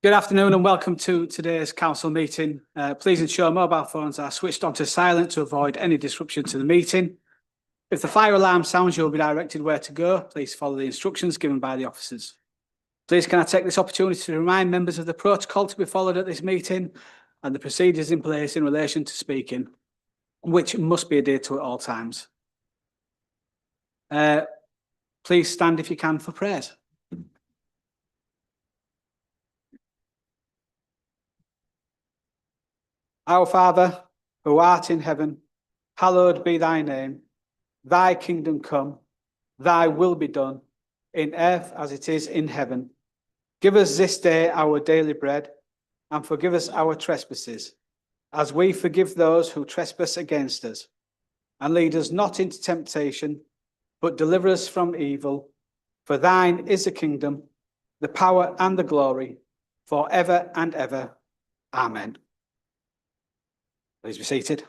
Good afternoon and welcome to today's council meeting. Please ensure mobile phones are switched on to silent to avoid any disruption to the meeting. If the fire alarm sounds, you'll be directed where to go. Please follow the instructions given by the officers. Please can I take this opportunity to remind members of the protocol to be followed at this meeting and the procedures in place in relation to speaking, which must be adhered to at all times. Please stand if you can for prayers. Our Father, who art in heaven, hallowed be thy name. Thy kingdom come, thy will be done, in earth as it is in heaven. Give us this day our daily bread, and forgive us our trespasses, as we forgive those who trespass against us. And lead us not into temptation, but deliver us from evil. For thine is the kingdom, the power and the glory, for ever and ever. Amen. Please be seated.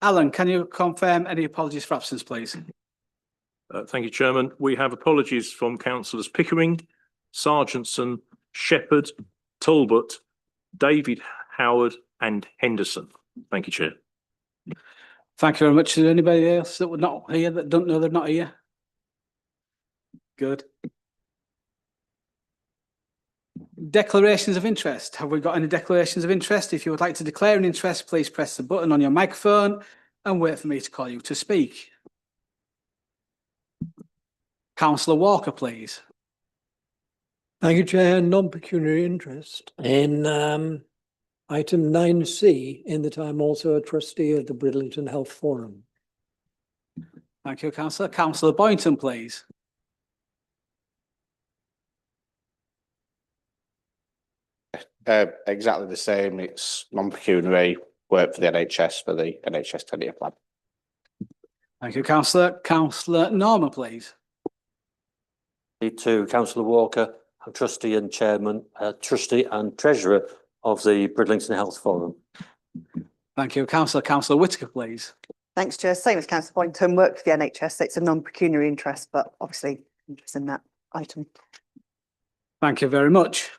Alan, can you confirm any apologies for absence, please? Thank you, Chairman. We have apologies from councillors Pickering, Sargentson, Shepherd, Talbot, David Howard and Henderson. Thank you, Chair. Thank you very much. Is there anybody else that were not here that don't know they're not here? Good. Declarations of interest. Have we got any declarations of interest? If you would like to declare an interest, please press the button on your microphone and wait for me to call you to speak. Councillor Walker, please. Thank you, Chair. Non-pecuniary interest in item 9C, in that I'm also a trustee of the Bridlington Health Forum. Thank you, Councillor. Councillor Boynton, please. Exactly the same. It's non-pecuniary work for the NHS for the NHS 10-year plan. Thank you, Councillor. Councillor Norman, please. To Councillor Walker, I'm trustee and chairman, trustee and treasurer of the Bridlington Health Forum. Thank you, Councillor. Councillor Whitaker, please. Thanks, Chair. Same as Councillor Boynton, work for the NHS. It's a non-pecuniary interest, but obviously interest in that item. Thank you very much.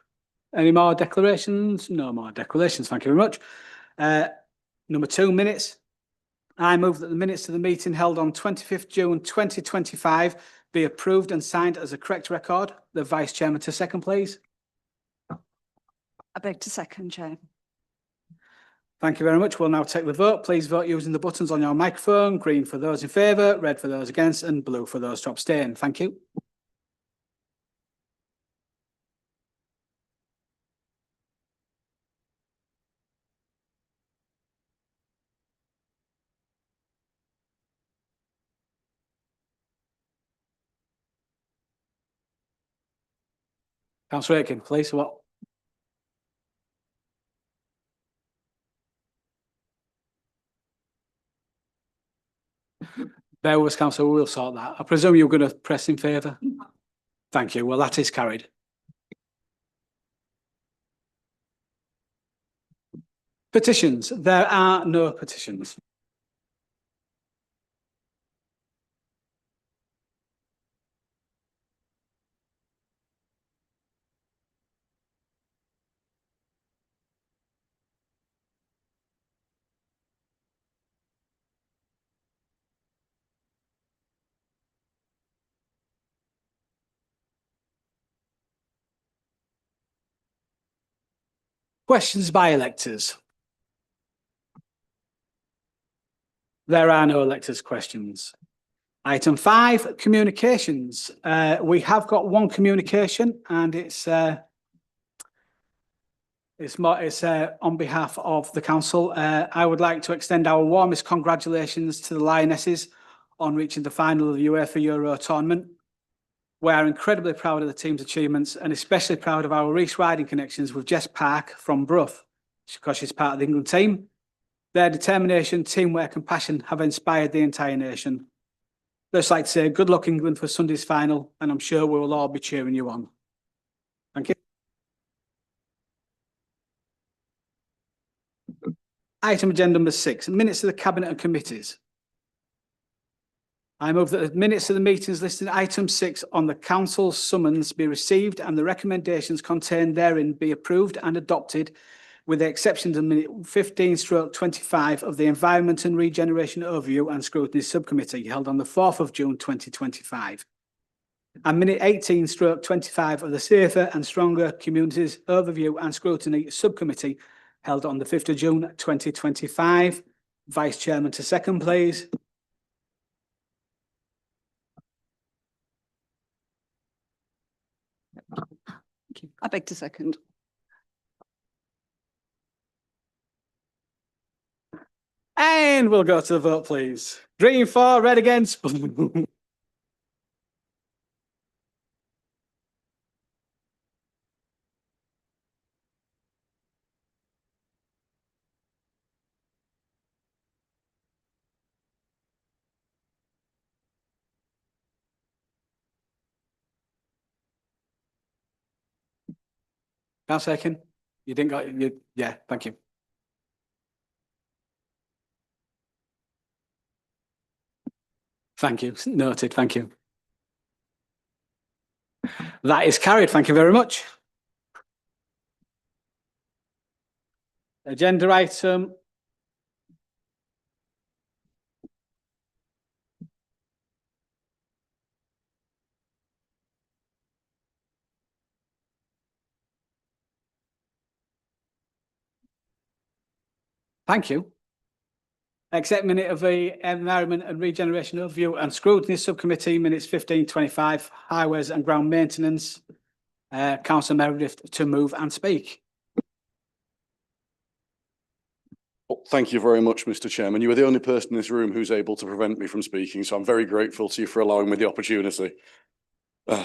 Any more declarations? No more declarations. Thank you very much. Number 2, minutes. I move that the minutes of the meeting held on 25th June 2025 be approved and signed as a correct record. The Vice Chairman to second, please. I beg to second, Chair. Thank you very much. We'll now take the vote. Please vote using the buttons on your microphone. Green for those in favour, red for those against, and blue for those to abstain. Thank you. Councillor Aitken, please. What? Bear with us, Councillor. We'll sort that. I presume you're going to press in favour? Thank you. Well, that is carried. Petitions. There are no petitions. Questions by electors. There are no electors' questions. Item 5, communications. We have got one communication, and it's on behalf of the council. I would like to extend our warmest congratulations to the Lionesses on reaching the final of the UEFA Euro tournament. We are incredibly proud of the team's achievements and especially proud of our race riding connections with Jess Park from Brough, because she's part of the England team. Their determination, teamwork and passion have inspired the entire nation. I'd just like to say good luck England for Sunday's final, and I'm sure we will all be cheering you on. Thank you. Item agenda number 6, minutes of the Cabinet and committees. I move that the minutes of the meetings listed in item 6 on the council's summons be received and the recommendations contained therein be approved and adopted, with the exception of minute 15/25 of the Environment and Regeneration Overview and Scrutiny Subcommittee held on the 4th of June 2025. And minute 18/25 of the Safer and Stronger Communities Overview and Scrutiny Subcommittee held on the 5th of June 2025. Vice Chairman to second, please. I beg to second. And we'll go to the vote, please. Green for, red against. Councillor Aiken, you didn't got you. Yeah, thank you. Thank you. Noted. Thank you. That is carried. Thank you very much. Agenda item. Thank you. Accept minute of the Environment and Regeneration Overview and Scrutiny Subcommittee minutes 15/25, Highways and Ground Maintenance. Councillor Meredith to move and speak. Well, thank you very much, Mr. Chairman. You are the only person in this room who's able to prevent me from speaking, so I'm very grateful to you for allowing me the opportunity.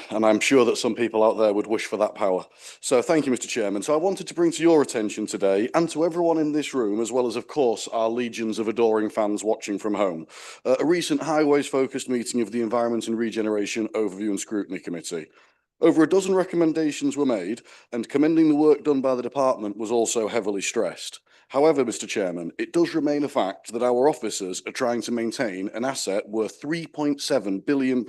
And I'm sure that some people out there would wish for that power. So thank you, Mr. Chairman. So I wanted to bring to your attention today and to everyone in this room, as well as, of course, our legions of adoring fans watching from home, a recent highways-focused meeting of the Environment and Regeneration Overview and Scrutiny Committee. Over a dozen recommendations were made, and commending the work done by the department was also heavily stressed. However, Mr. Chairman, it does remain a fact that our officers are trying to maintain an asset worth £3.7 billion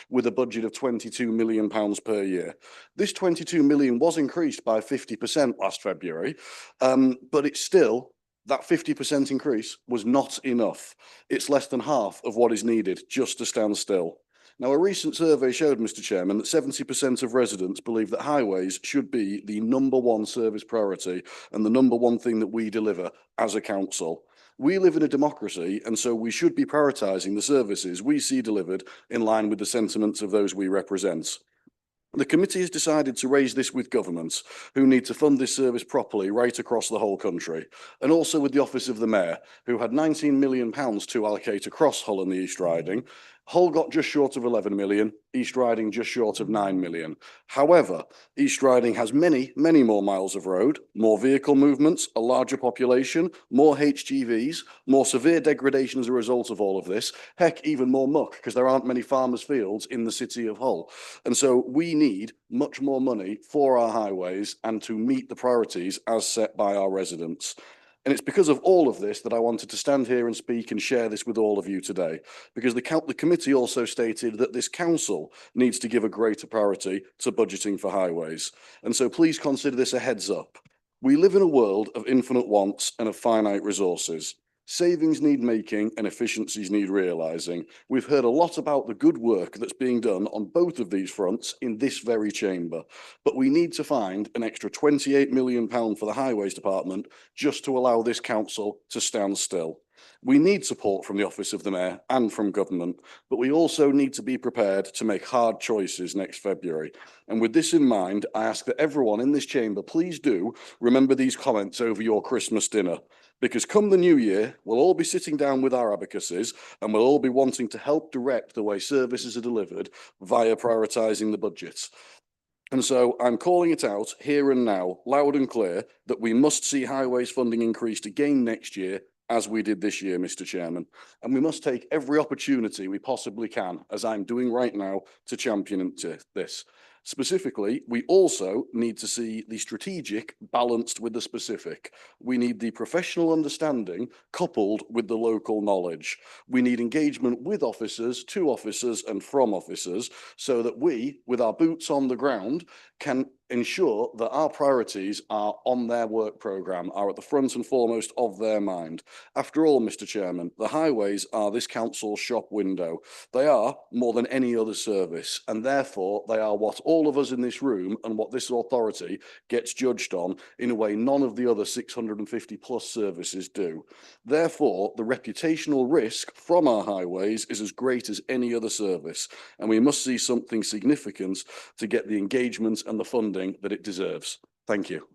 with a budget of £22 million per year. This £22 million was increased by 50% last February, but it's still, that 50% increase was not enough. It's less than half of what is needed just to stand still. Now, a recent survey showed, Mr. Chairman, that 70% of residents believe that highways should be the #1 service priority and the #1 thing that we deliver as a council. We live in a democracy, and so we should be prioritising the services we see delivered in line with the sentiments of those we represent. The committee has decided to raise this with governments who need to fund this service properly right across the whole country, and also with the Office of the Mayor, who had £19 million to allocate across Hull and the East Riding. Hull got just short of 11 million, East Riding just short of 9 million. However, East Riding has many more miles of road, more vehicle movements, a larger population, more HGVs, more severe degradation as a result of all of this, heck, even more muck, because there aren't many farmers' fields in the city of Hull. And so we need much more money for our highways and to meet the priorities as set by our residents. And it's because of all of this that I wanted to stand here and speak and share this with all of you today, because the committee also stated that this council needs to give a greater priority to budgeting for highways. And so please consider this a heads up. We live in a world of infinite wants and of finite resources. Savings need making and efficiencies need realising. We've heard a lot about the good work that's being done on both of these fronts in this very chamber, but we need to find an extra £28 million for the Highways Department just to allow this council to stand still. We need support from the Office of the Mayor and from government, but we also need to be prepared to make hard choices next February. And with this in mind, I ask that everyone in this chamber, please do remember these comments over your Christmas dinner. Because come the new year, we'll all be sitting down with our abacuses and we'll all be wanting to help direct the way services are delivered via prioritising the budgets. And so I'm calling it out here and now, loud and clear, that we must see highways funding increased again next year, as we did this year, Mr. Chairman. And we must take every opportunity we possibly can, as I'm doing right now, to champion this. Specifically, we also need to see the strategic balanced with the specific. We need the professional understanding coupled with the local knowledge. We need engagement with officers, to officers and from officers, so that we, with our boots on the ground, can ensure that our priorities are on their work programme, are at the front and foremost of their mind. After all, Mr. Chairman, the highways are this council's shop window. They are more than any other service, and therefore they are what all of us in this room and what this authority gets judged on in a way none of the other 650 plus services do. Therefore, the reputational risk from our highways is as great as any other service, and we must see something significant to get the engagement and the funding that it deserves. Thank you.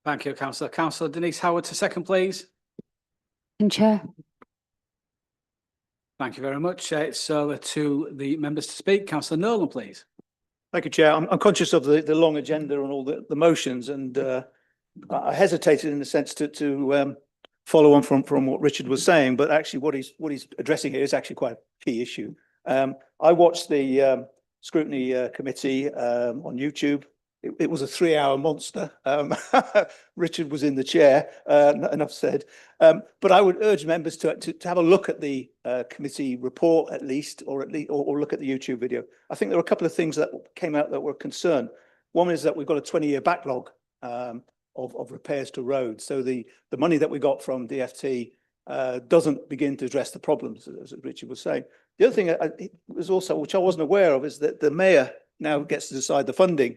Thank you, Councillor. Councillor Denise Howard to second, please. Chair. Thank you very much. It's over to the members to speak. Councillor Nolan, please. Thank you, Chair. I'm conscious of the long agenda and all the motions, and I hesitated in a sense to follow on from what Richard was saying, but actually what he's addressing here is actually quite a key issue. I watched the scrutiny committee on YouTube. It was a 3-hour monster. Richard was in the chair, enough said. But I would urge members to have a look at the committee report at least, or look at the YouTube video. I think there were a couple of things that came out that were a concern. One is that we've got a 20-year backlog of repairs to roads. So the money that we got from DFT doesn't begin to address the problems, as Richard was saying. The other thing was also, which I wasn't aware of, is that the mayor now gets to decide the funding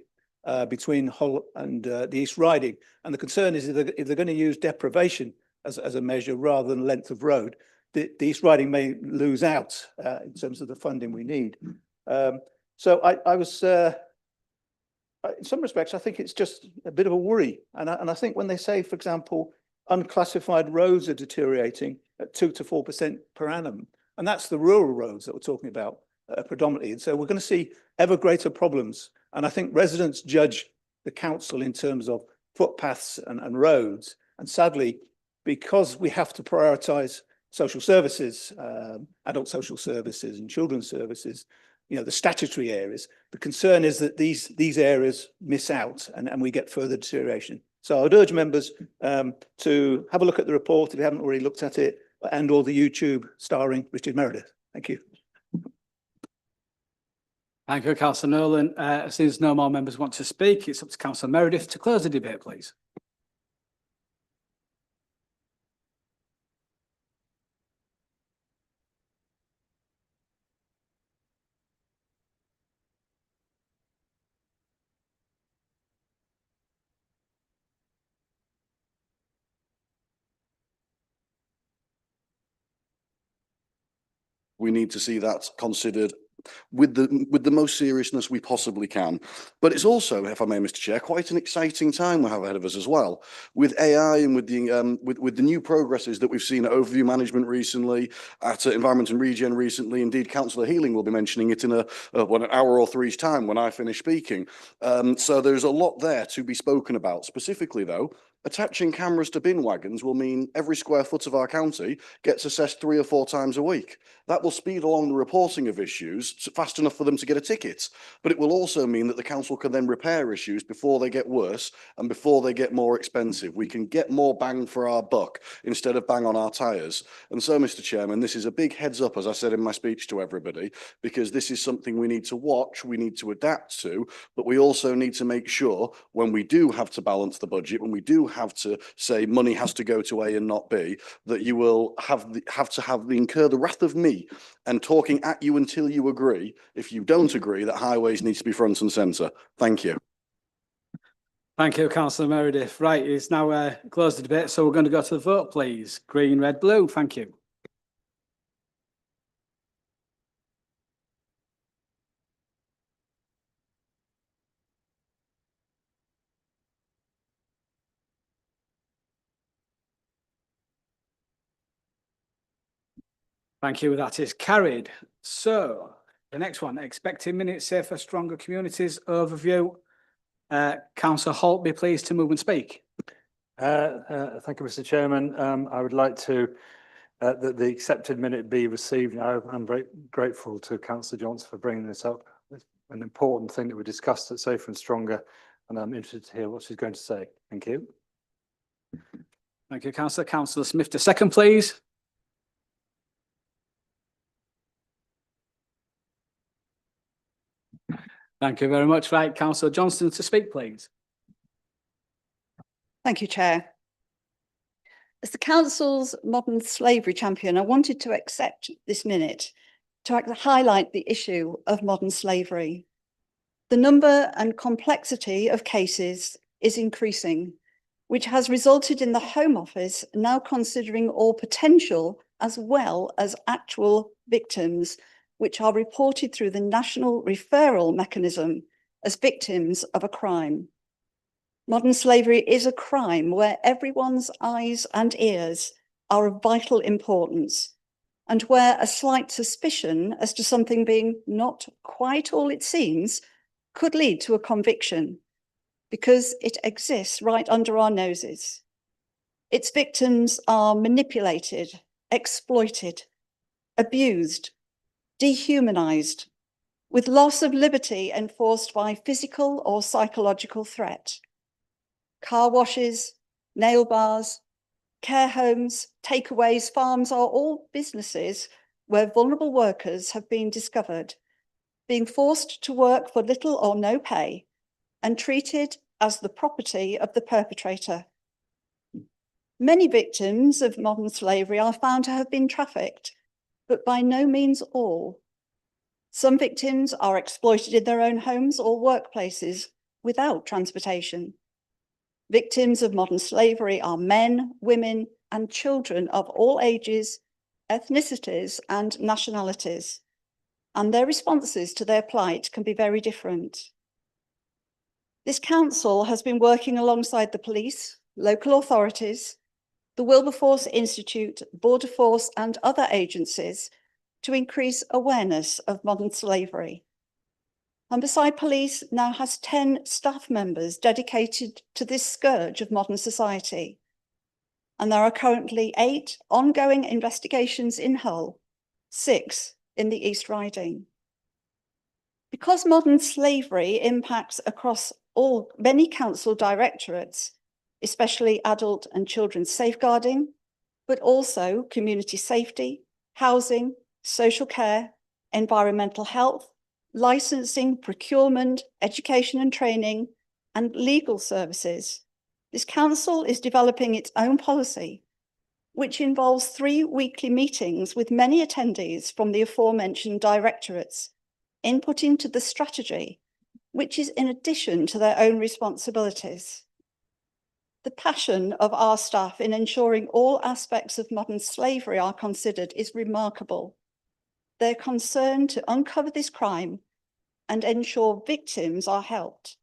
between Hull and the East Riding. And the concern is if they're going to use deprivation as a measure rather than length of road, the East Riding may lose out in terms of the funding we need. So I was, in some respects, I think it's just a bit of a worry. And I think when they say, for example, unclassified roads are deteriorating at 2 to 4% per annum, and that's the rural roads that we're talking about predominantly. And so we're going to see ever greater problems. And I think residents judge the council in terms of footpaths and roads. And sadly, because we have to prioritise social services, adult social services and children's services, you know, the statutory areas, the concern is that these areas miss out and we get further deterioration. So I would urge members to have a look at the report if you haven't already looked at it, and or the YouTube starring Richard Meredith. Thank you. Thank you, Councillor Nolan. As soon as no more members want to speak, it's up to Councillor Meredith to close the debate, please. We need to see that considered with the most seriousness we possibly can. But it's also, if I may, Mr. Chair, quite an exciting time we have ahead of us as well, with AI and with the new progresses that we've seen at Overview Management recently, at Environment and Regen recently. Indeed, Councillor Healing will be mentioning it in an hour or three's time when I finish speaking. So there's a lot there to be spoken about. Specifically, though, attaching cameras to bin wagons will mean every square foot of our county gets assessed 3 or 4 times a week. That will speed along the reporting of issues fast enough for them to get a ticket. But it will also mean that the council can then repair issues before they get worse and before they get more expensive. We can get more bang for our buck instead of bang on our tyres. And so, Mr. Chairman, this is a big heads up, as I said in my speech to everybody, because this is something we need to watch, we need to adapt to, but we also need to make sure when we do have to balance the budget, when we do have to say money has to go to A and not B, that you will have to incur the wrath of me and talking at you until you agree, if you don't agree, that highways need to be front and centre. Thank you. Thank you, Councillor Meredith. Right, it's now closed the debate, so we're going to go to the vote, please. Green, red, blue. Thank you. Thank you. That is carried. So the next one, expecting minutes, safer, stronger communities overview. Councillor Holt, be pleased to move and speak. Thank you, Mr. Chairman. I would like to that the accepted minute be received. I'm very grateful to Councillor Johnson for bringing this up. an important thing that we discussed at Safer and Stronger, and I'm interested to hear what she's going to say. Thank you. Thank you, Councillor. Councillor Smith to second, please. Thank you very much. Right, Councillor Johnston to speak, please. Thank you, Chair. As the Council's modern slavery champion, I wanted to accept this minute to highlight the issue of modern slavery. The number and complexity of cases is increasing, which has resulted in the Home Office now considering all potential as well as actual victims, which are reported through the National Referral Mechanism as victims of a crime. Modern slavery is a crime where everyone's eyes and ears are of vital importance, and where a slight suspicion as to something being not quite all it seems could lead to a conviction, because it exists right under our noses. Its victims are manipulated, exploited, abused, dehumanized, with loss of liberty enforced by physical or psychological threat. Car washes, nail bars, care homes, takeaways, farms are all businesses where vulnerable workers have been discovered, being forced to work for little or no pay and treated as the property of the perpetrator. Many victims of modern slavery are found to have been trafficked, but by no means all. Some victims are exploited in their own homes or workplaces without transportation. Victims of modern slavery are men, women, and children of all ages, ethnicities, and nationalities, and their responses to their plight can be very different. This council has been working alongside the police, local authorities, the Wilberforce Institute, Border Force, and other agencies to increase awareness of modern slavery. Humberside Police now has 10 staff members dedicated to this scourge of modern society. And there are currently 8 ongoing investigations in Hull, 6 in the East Riding. Because modern slavery impacts across many council directorates, especially adult and children's safeguarding, but also community safety, housing, social care, environmental health, licensing, procurement, education and training, and legal services, this council is developing its own policy, which involves 3 weekly meetings with many attendees from the aforementioned directorates, inputting to the strategy, which is in addition to their own responsibilities. The passion of our staff in ensuring all aspects of modern slavery are considered is remarkable. Their concern to uncover this crime and ensure victims are helped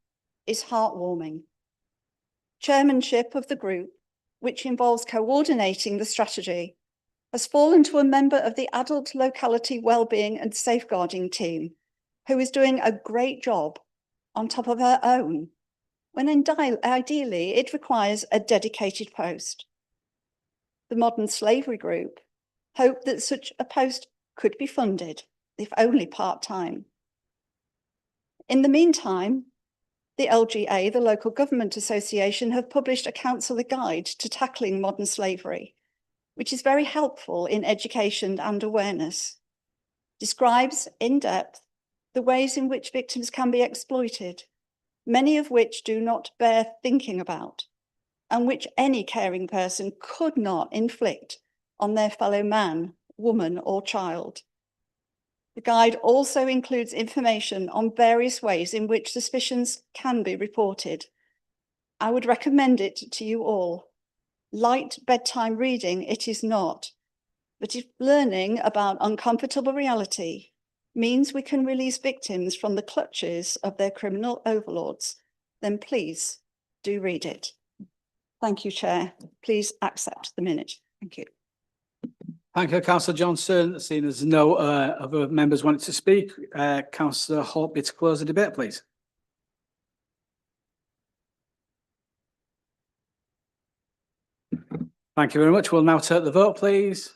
is heartwarming. Chairmanship of the group, which involves coordinating the strategy, has fallen to a member of the Adult Locality Wellbeing and Safeguarding team, who is doing a great job on top of her own, when ideally it requires a dedicated post. The Modern Slavery Group hope that such a post could be funded, if only part-time. In the meantime, the LGA, the Local Government Association, have published a councillor guide to tackling modern slavery, which is very helpful in education and awareness. Describes in depth the ways in which victims can be exploited, many of which do not bear thinking about, and which any caring person could not inflict on their fellow man, woman, or child. The guide also includes information on various ways in which suspicions can be reported. I would recommend it to you all. Light bedtime reading it is not, but if learning about uncomfortable reality means we can release victims from the clutches of their criminal overlords, then please do read it. Thank you, Chair. Please accept the minute. Thank you. Thank you, Councillor Johnson. Seeing as no other members wanted to speak, Councillor Hawkby to close the debate, please. Thank you very much. We'll now take the vote, please.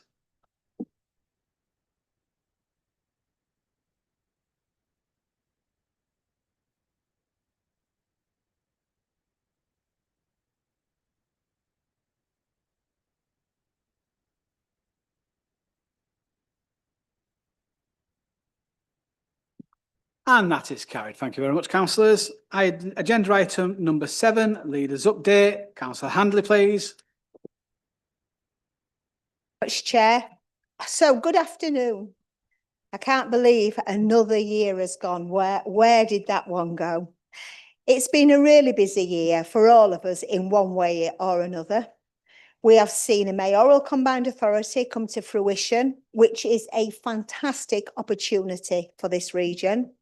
And that is carried. Thank you very much, councillors. Agenda item number 7, leaders update. Councillor Handley, please. Much, Chair. So good afternoon. I can't believe another year has gone. Where did that one go? It's been a really busy year for all of us in one way or another. We have seen a mayoral combined authority come to fruition, which is a fantastic opportunity for this region.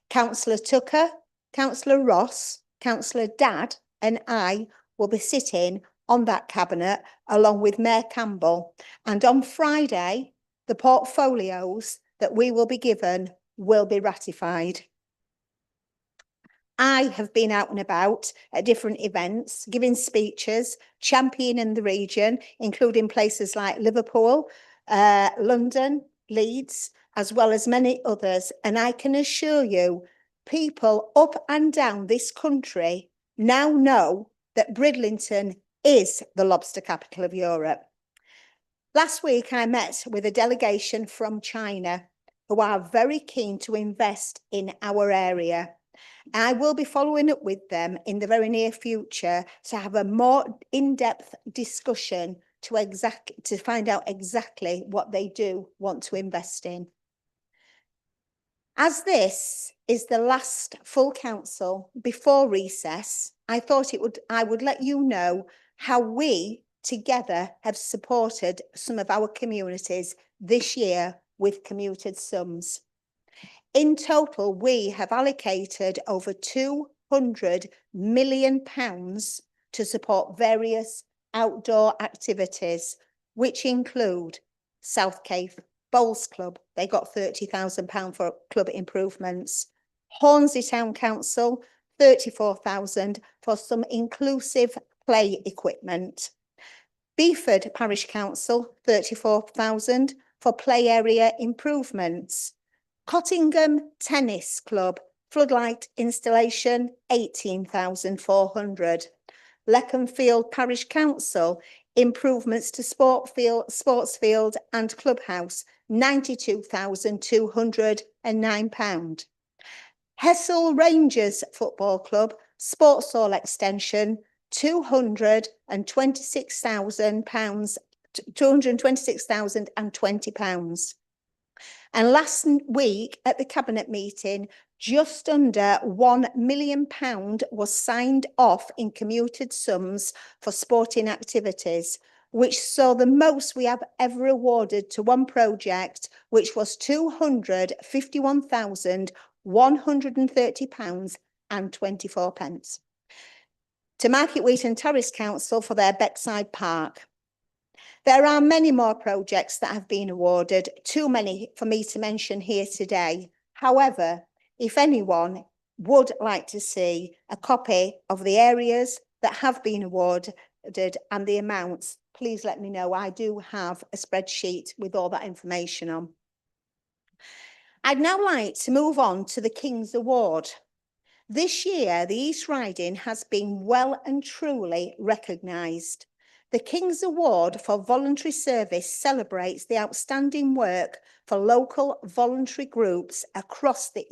Councillor Tucker, Councillor Ross, Councillor Dadd and I will be sitting on that cabinet along with Mayor Campbell. And on Friday, the portfolios that we will be given will be ratified. I have been out and about at different events, giving speeches, championing the region, including places like Liverpool, London, Leeds, as well as many others. And I can assure you, people up and down this country now know that Bridlington is the lobster capital of Europe. Last week, I met with a delegation from China who are very keen to invest in our area. I will be following up with them in the very near future to have a more in-depth discussion to find out exactly what they do want to invest in. As this is the last full council before recess, I thought I would let you know how we together have supported some of our communities this year with commuted sums. In total, we have allocated over £200 million to support various outdoor activities, which include South Cave Bowls Club. They got £30,000 for club improvements. Hornsey Town Council, £34,000 for some inclusive play equipment. Beeford Parish Council, £34,000 for play area improvements. Cottingham Tennis Club, floodlight installation, £18,400. Leconfield Parish Council, improvements to sports field and clubhouse, £92,209. Hessel Rangers Football Club, sports hall extension, £226,020. And last week at the Cabinet meeting, just under £1 million was signed off in commuted sums for sporting activities, which saw the most we have ever awarded to one project, which was £251,130.24. To Market Wheaton Terrace Council for their Beckside Park. There are many more projects that have been awarded, too many for me to mention here today. However, if anyone would like to see a copy of the areas that have been awarded and the amounts, please let me know. I do have a spreadsheet with all that information on. I'd now like to move on to the King's Award. This year, the East Riding has been well and truly recognised. The King's Award for Voluntary Service celebrates the outstanding work for local voluntary groups across the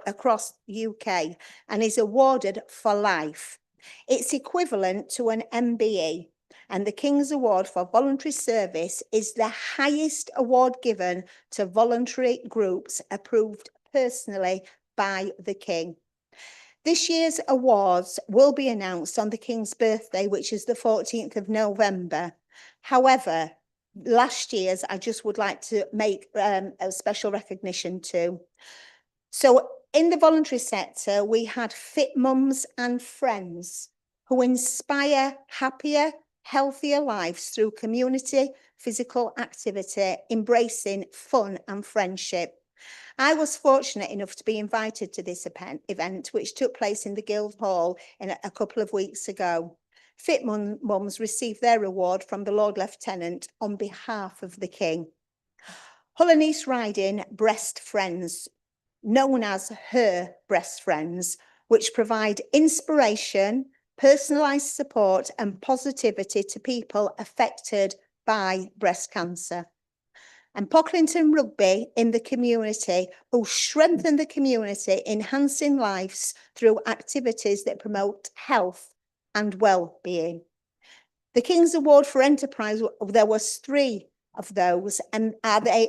across UK and is awarded for life. It's equivalent to an MBE, and the King's Award for Voluntary Service is the highest award given to voluntary groups approved personally by the King. This year's awards will be announced on the King's birthday, which is the 14th of November. However, last year's I just would like to make a special recognition to. So in the voluntary sector, we had Fit Mums and Friends who inspire happier, healthier lives through community, physical activity, embracing fun and friendship. I was fortunate enough to be invited to this event, which took place in the Guildhall a couple of weeks ago. Fit Mums received their award from the Lord Lieutenant on behalf of the King. Hull and East Riding Breast Friends, known as Her Breast Friends, which provide inspiration, personalised support and positivity to people affected by breast cancer. and Pocklington Rugby in the community, who strengthen the community, enhancing lives through activities that promote health and well-being. The King's Award for Enterprise, there was 3 of those, and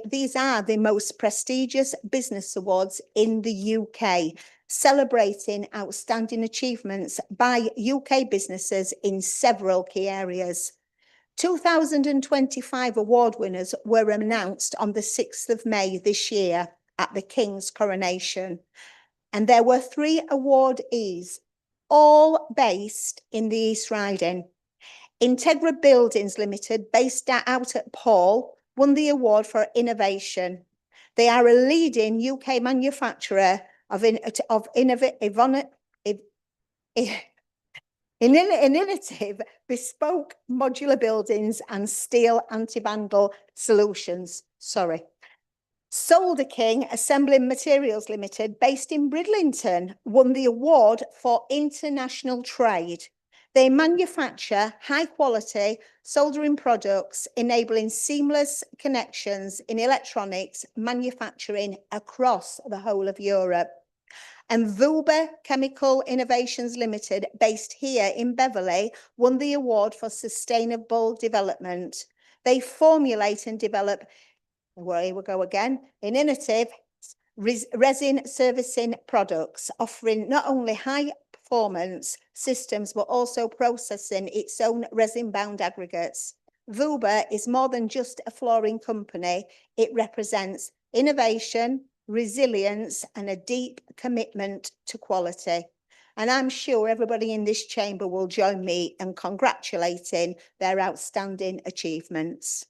these are the most prestigious business awards in the UK, celebrating outstanding achievements by UK businesses in several key areas. 2025 award winners were announced on the 6th of May this year at the King's coronation. And there were 3 awardees, all based in the East Riding. Integra Buildings Limited, based out at Paul, won the award for innovation. They are a leading UK manufacturer of innovative, bespoke modular buildings and steel anti-vandal solutions. Solder King Assembling Materials Limited, based in Bridlington, won the award for international trade. They manufacture high-quality soldering products, enabling seamless connections in electronics manufacturing across the whole of Europe. And Vuba Chemical Innovations Limited, based here in Beverley, won the award for sustainable development. They formulate and develop, well, here we go again, innovative resin servicing products, offering not only high performance systems, but also processing its own resin-bound aggregates. Vuba is more than just a flooring company. It represents innovation, resilience, and a deep commitment to quality. And I'm sure everybody in this chamber will join me in congratulating their outstanding achievements.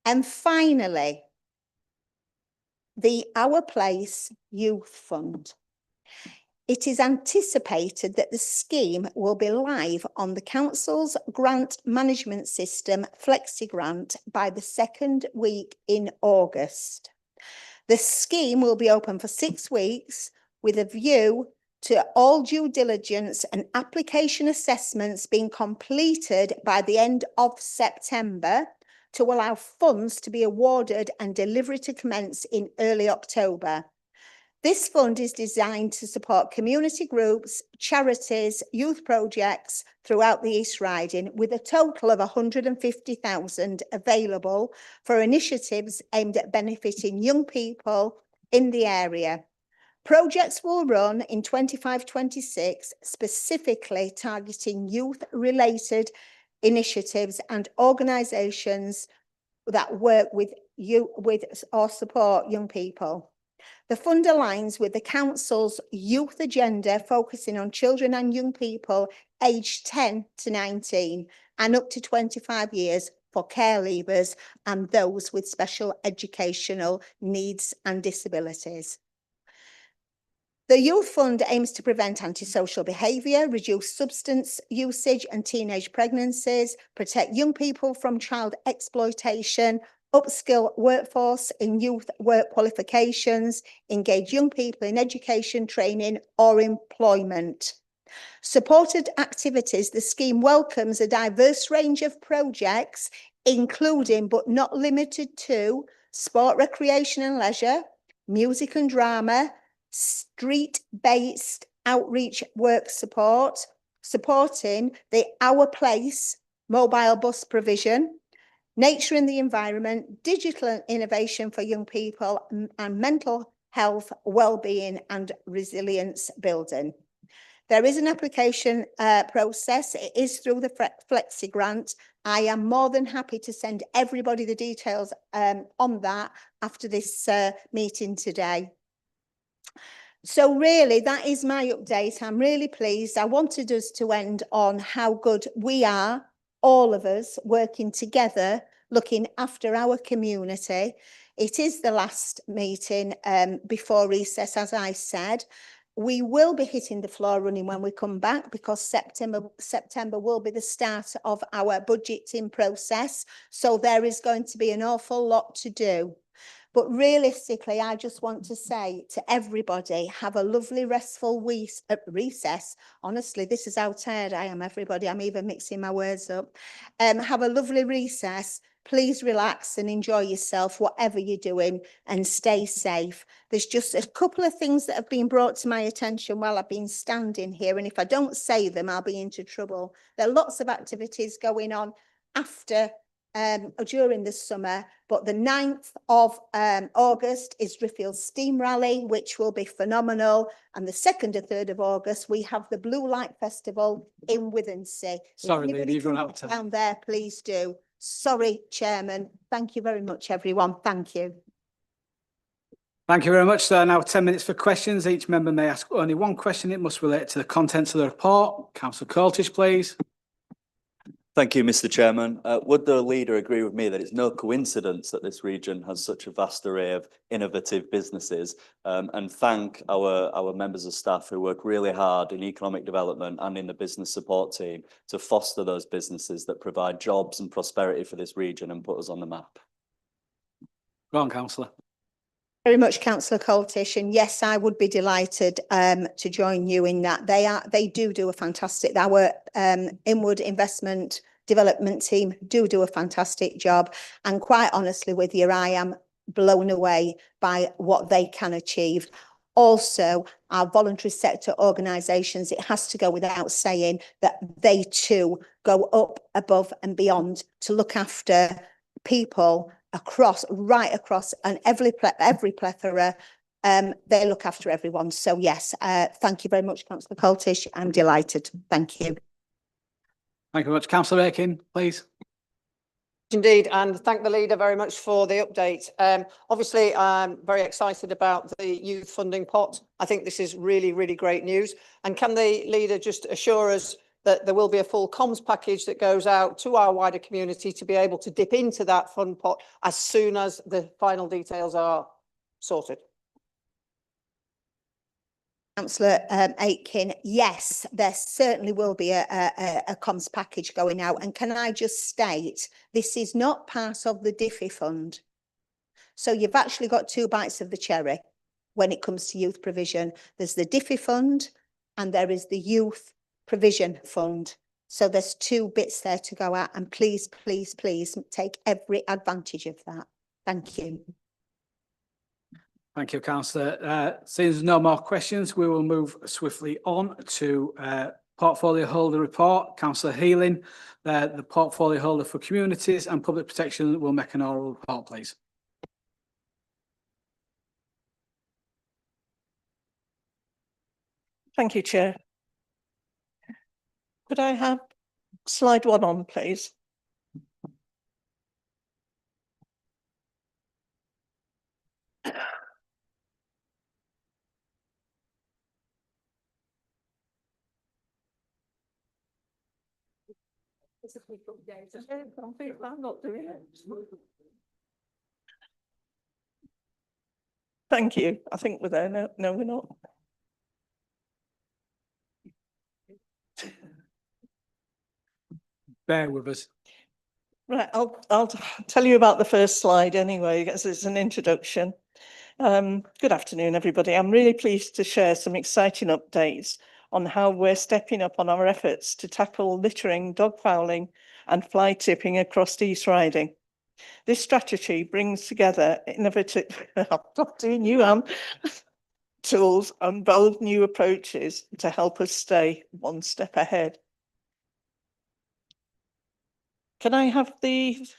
And finally, the Our Place Youth Fund. It is anticipated that the scheme will be live on the Council's grant management system, FlexiGrant, by the 2nd week in August. The scheme will be open for 6 weeks with a view to all due diligence and application assessments being completed by the end of September to allow funds to be awarded and delivery to commence in early October. This fund is designed to support community groups, charities, youth projects throughout the East Riding, with a total of 150,000 available for initiatives aimed at benefiting young people in the area. Projects will run in 25-26, specifically targeting youth-related initiatives and organisations that work with or support young people. The fund aligns with the Council's youth agenda, focusing on children and young people aged 10 to 19 and up to 25 years for care leavers and those with special educational needs and disabilities. The Youth Fund aims to prevent antisocial behaviour, reduce substance usage and teenage pregnancies, protect young people from child exploitation, upskill workforce in youth work qualifications, engage young people in education, training or employment. Supported activities, the scheme welcomes a diverse range of projects, including but not limited to sport, recreation and leisure, music and drama, street-based outreach work support, supporting the Our Place mobile bus provision, nature and the environment, digital innovation for young people, and mental health, well-being and resilience building. There is an application process. It is through the FlexiGrant. I am more than happy to send everybody the details on that after this meeting today. So really, that is my update. I'm really pleased. I wanted us to end on how good we are, all of us, working together, looking after our community. It is the last meeting before recess, as I said. We will be hitting the floor running when we come back, because September will be the start of our budgeting process. So there is going to be an awful lot to do. But realistically, I just want to say to everybody, have a lovely restful recess. Honestly, this is how tired I am, everybody. I'm even mixing my words up. Have a lovely recess. Please relax and enjoy yourself, whatever you're doing, and stay safe. There's just a couple of things that have been brought to my attention while I've been standing here, and if I don't say them, I'll be into trouble. There are lots of activities going on after during the summer, but the 9th of August is Driffield Steam Rally, which will be phenomenal. And the 2nd and 3rd of August, we have the Blue Light Festival in Withensea. Sorry, Lady, you've run out of time. Down there, please do. Sorry, Chairman. Thank you very much, everyone. Thank you. Thank you very much. So now 10 minutes for questions. Each member may ask only one question. It must relate to the contents of the report. Councillor Coltish, please. Thank you, Mr. Chairman. Would the leader agree with me that it's no coincidence that this region has such a vast array of innovative businesses, and thank our members of staff who work really hard in economic development and in the business support team to foster those businesses that provide jobs and prosperity for this region and put us on the map. Go on, Councillor. Very much, Councillor Coltish, and yes, I would be delighted to join you in that. They do a fantastic. Our inward investment development team do a fantastic job, and quite honestly with you, I am blown away by what they can achieve. Also, our voluntary sector organisations, it has to go without saying that they too go up above and beyond to look after people right across and every plethora. They look after everyone. So yes, thank you very much, Councillor Coltish. I'm delighted. Thank you. Thank you very much. Councillor Aiken, please. Indeed, and thank the leader very much for the update. Obviously, I'm very excited about the youth funding pot. I think this is really, really great news. And can the leader just assure us that there will be a full comms package that goes out to our wider community to be able to dip into that fund pot as soon as the final details are sorted? Councillor Aitken, yes, there certainly will be a comms package going out. And can I just state, this is not part of the Diffie Fund. So you've actually got two bites of the cherry when it comes to youth provision. There's the Diffie Fund and there is the Youth Provision Fund. So there's two bits there to go out, and please, please, please take every advantage of that. Thank you. Thank you, Councillor. Seeing there's no more questions, we will move swiftly on to portfolio holder report. Councillor Healing, the portfolio holder for communities and public protection, will make an oral report, please. Thank you, Chair. Could I have slide 1 on, please? I'm not doing it. Thank you. I think we're there now. No, we're not. Bear with us. Right, I'll tell you about the first slide anyway, as it's an introduction. Good afternoon, everybody. I'm really pleased to share some exciting updates on how we're stepping up on our efforts to tackle littering, dog fouling and fly tipping across East Riding. This strategy brings together innovative, tools and bold new approaches to help us stay one step ahead. Can I have we've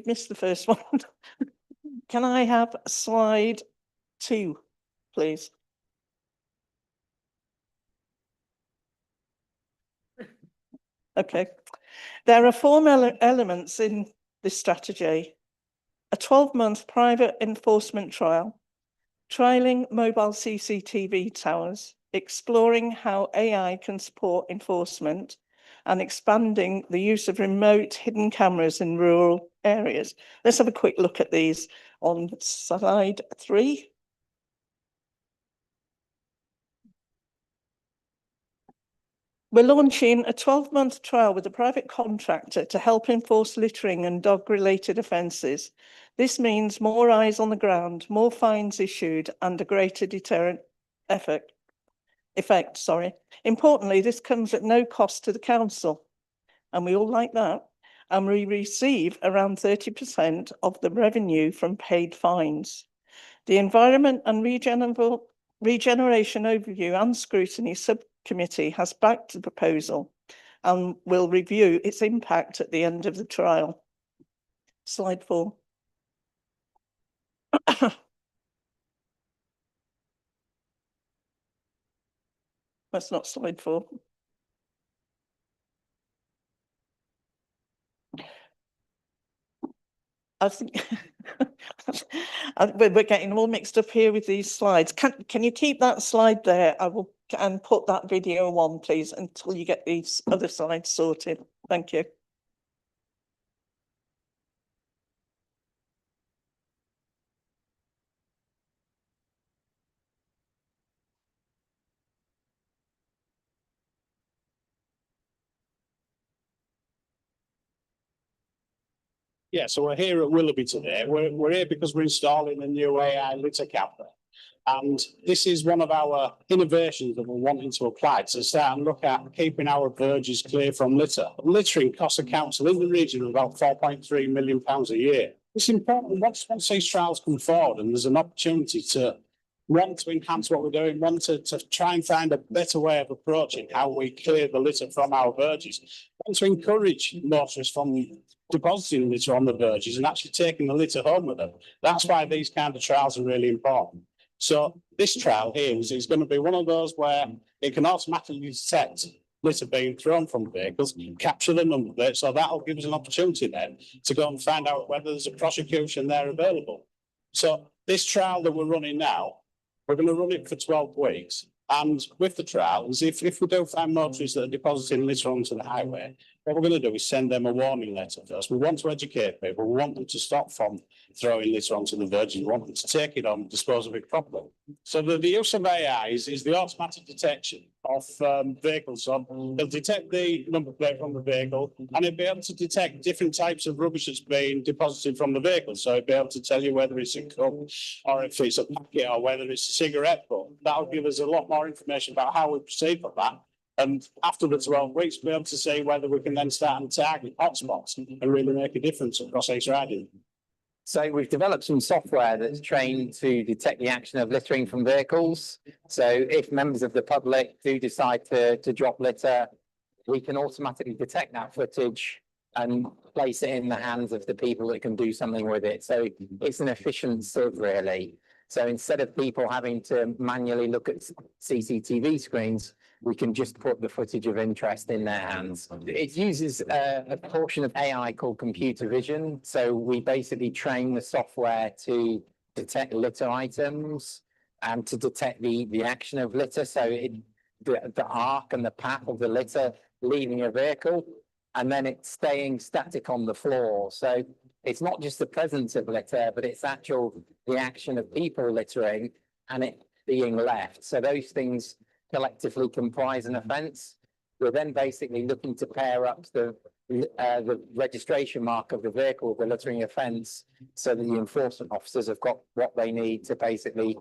missed the first one. Can I have slide 2, please? Okay. There are 4 elements in this strategy: a 12-month private enforcement trial, trialling mobile CCTV towers, exploring how AI can support enforcement, and expanding the use of remote hidden cameras in rural areas. Let's have a quick look at these on slide 3. We're launching a 12-month trial with a private contractor to help enforce littering and dog-related offences. This means more eyes on the ground, more fines issued, and a greater deterrent effect. Importantly, this comes at no cost to the council, and we all like that. And we receive around 30% of the revenue from paid fines. The Environment and Regeneration Overview and Scrutiny Subcommittee has backed the proposal and will review its impact at the end of the trial. Slide 4. That's not slide 4. I think we're getting all mixed up here with these slides. Can you keep that slide there? I will and put that video on, please, until you get these other slides sorted. Thank you. Yeah, so we're here at Willoughby today. We're here because we're installing a new AI litter camera. And this is one of our innovations that we're wanting to apply to start and look at keeping our verges clear from litter. Littering costs the council in the region of about £4.3 million a year. It's important once these trials come forward and there's an opportunity to want to enhance what we're doing, want to try and find a better way of approaching how we clear the litter from our verges, want to encourage motorists from depositing litter on the verges and actually taking the litter home with them. That's why these kind of trials are really important. So this trial here is going to be one of those where it can automatically detect litter being thrown from vehicles, capture the number plate, so that'll give us an opportunity then to go and find out whether there's a prosecution there available. So this trial that we're running now, we're going to run it for 12 weeks. And with the trials, if we do find motorists that are depositing litter onto the highway, what we're going to do is send them a warning letter first. We want to educate people. We want them to stop from throwing litter onto the verges. We want them to take it on and dispose of it properly. So the use of AI is the automatic detection of vehicles. So it'll detect the number plate from the vehicle and it'll be able to detect different types of rubbish that's being deposited from the vehicle. So it'll be able to tell you whether it's a cup or if it's a packet or whether it's a cigarette butt. That'll give us a lot more information about how we proceed with that. And after the 12 weeks, we'll be able to see whether we can then start and target hotspots and really make a difference across East Riding. So we've developed some software that's trained to detect the action of littering from vehicles. So if members of the public do decide to drop litter, we can automatically detect that footage and place it in the hands of the people that can do something with it. So it's an efficient sieve, really. So instead of people having to manually look at CCTV screens, we can just put the footage of interest in their hands. It uses a portion of AI called computer vision. So we basically train the software to detect litter items and to detect the action of litter. So the arc and the path of the litter leaving a vehicle, and then it's staying static on the floor. So it's not just the presence of litter, but it's the action of people littering and it being left. So those things collectively comprise an offence. We're then basically looking to pair up the registration mark of the vehicle with the littering offence so that the enforcement officers have got what they need to basically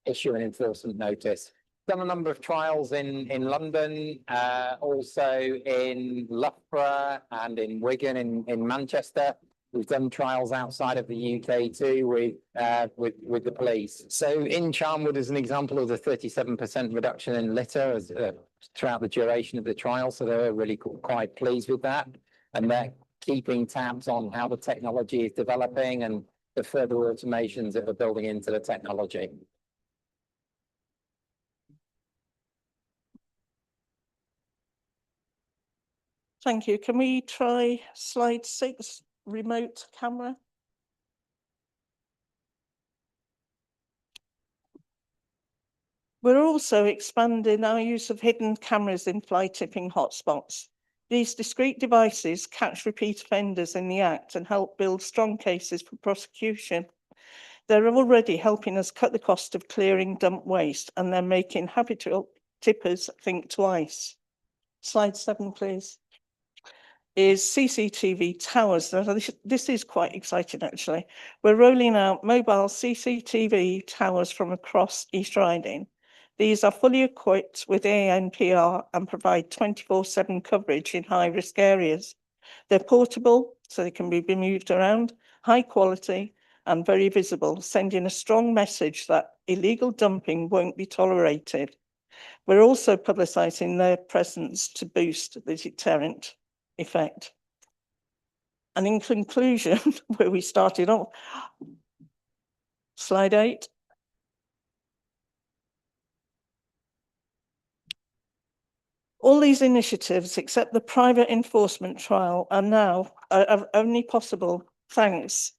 issue an enforcement notice. Done a number of trials in London, also in Loughborough and in Wigan in Manchester. We've done trials outside of the UK too with the police. So in Charnwood is an example of the 37% reduction in litter throughout the duration of the trial. So they were really quite pleased with that. And they're keeping tabs on how the technology is developing and the further automations that we're building into the technology. Thank you. Can we try slide 6, remote camera? We're also expanding our use of hidden cameras in fly tipping hotspots. These discrete devices catch repeat offenders in the act and help build strong cases for prosecution. They're already helping us cut the cost of clearing dump waste, and they're making habitual tippers think twice. Slide 7, please. Is CCTV towers. Now, this is quite exciting, actually. We're rolling out mobile CCTV towers from across East Riding. These are fully equipped with ANPR and provide 24/7 coverage in high-risk areas. They're portable, so they can be moved around, high quality and very visible, sending a strong message that illegal dumping won't be tolerated. We're also publicising their presence to boost the deterrent effect. And in conclusion, where we started off, slide 8. All these initiatives, except the private enforcement trial, are only possible thanks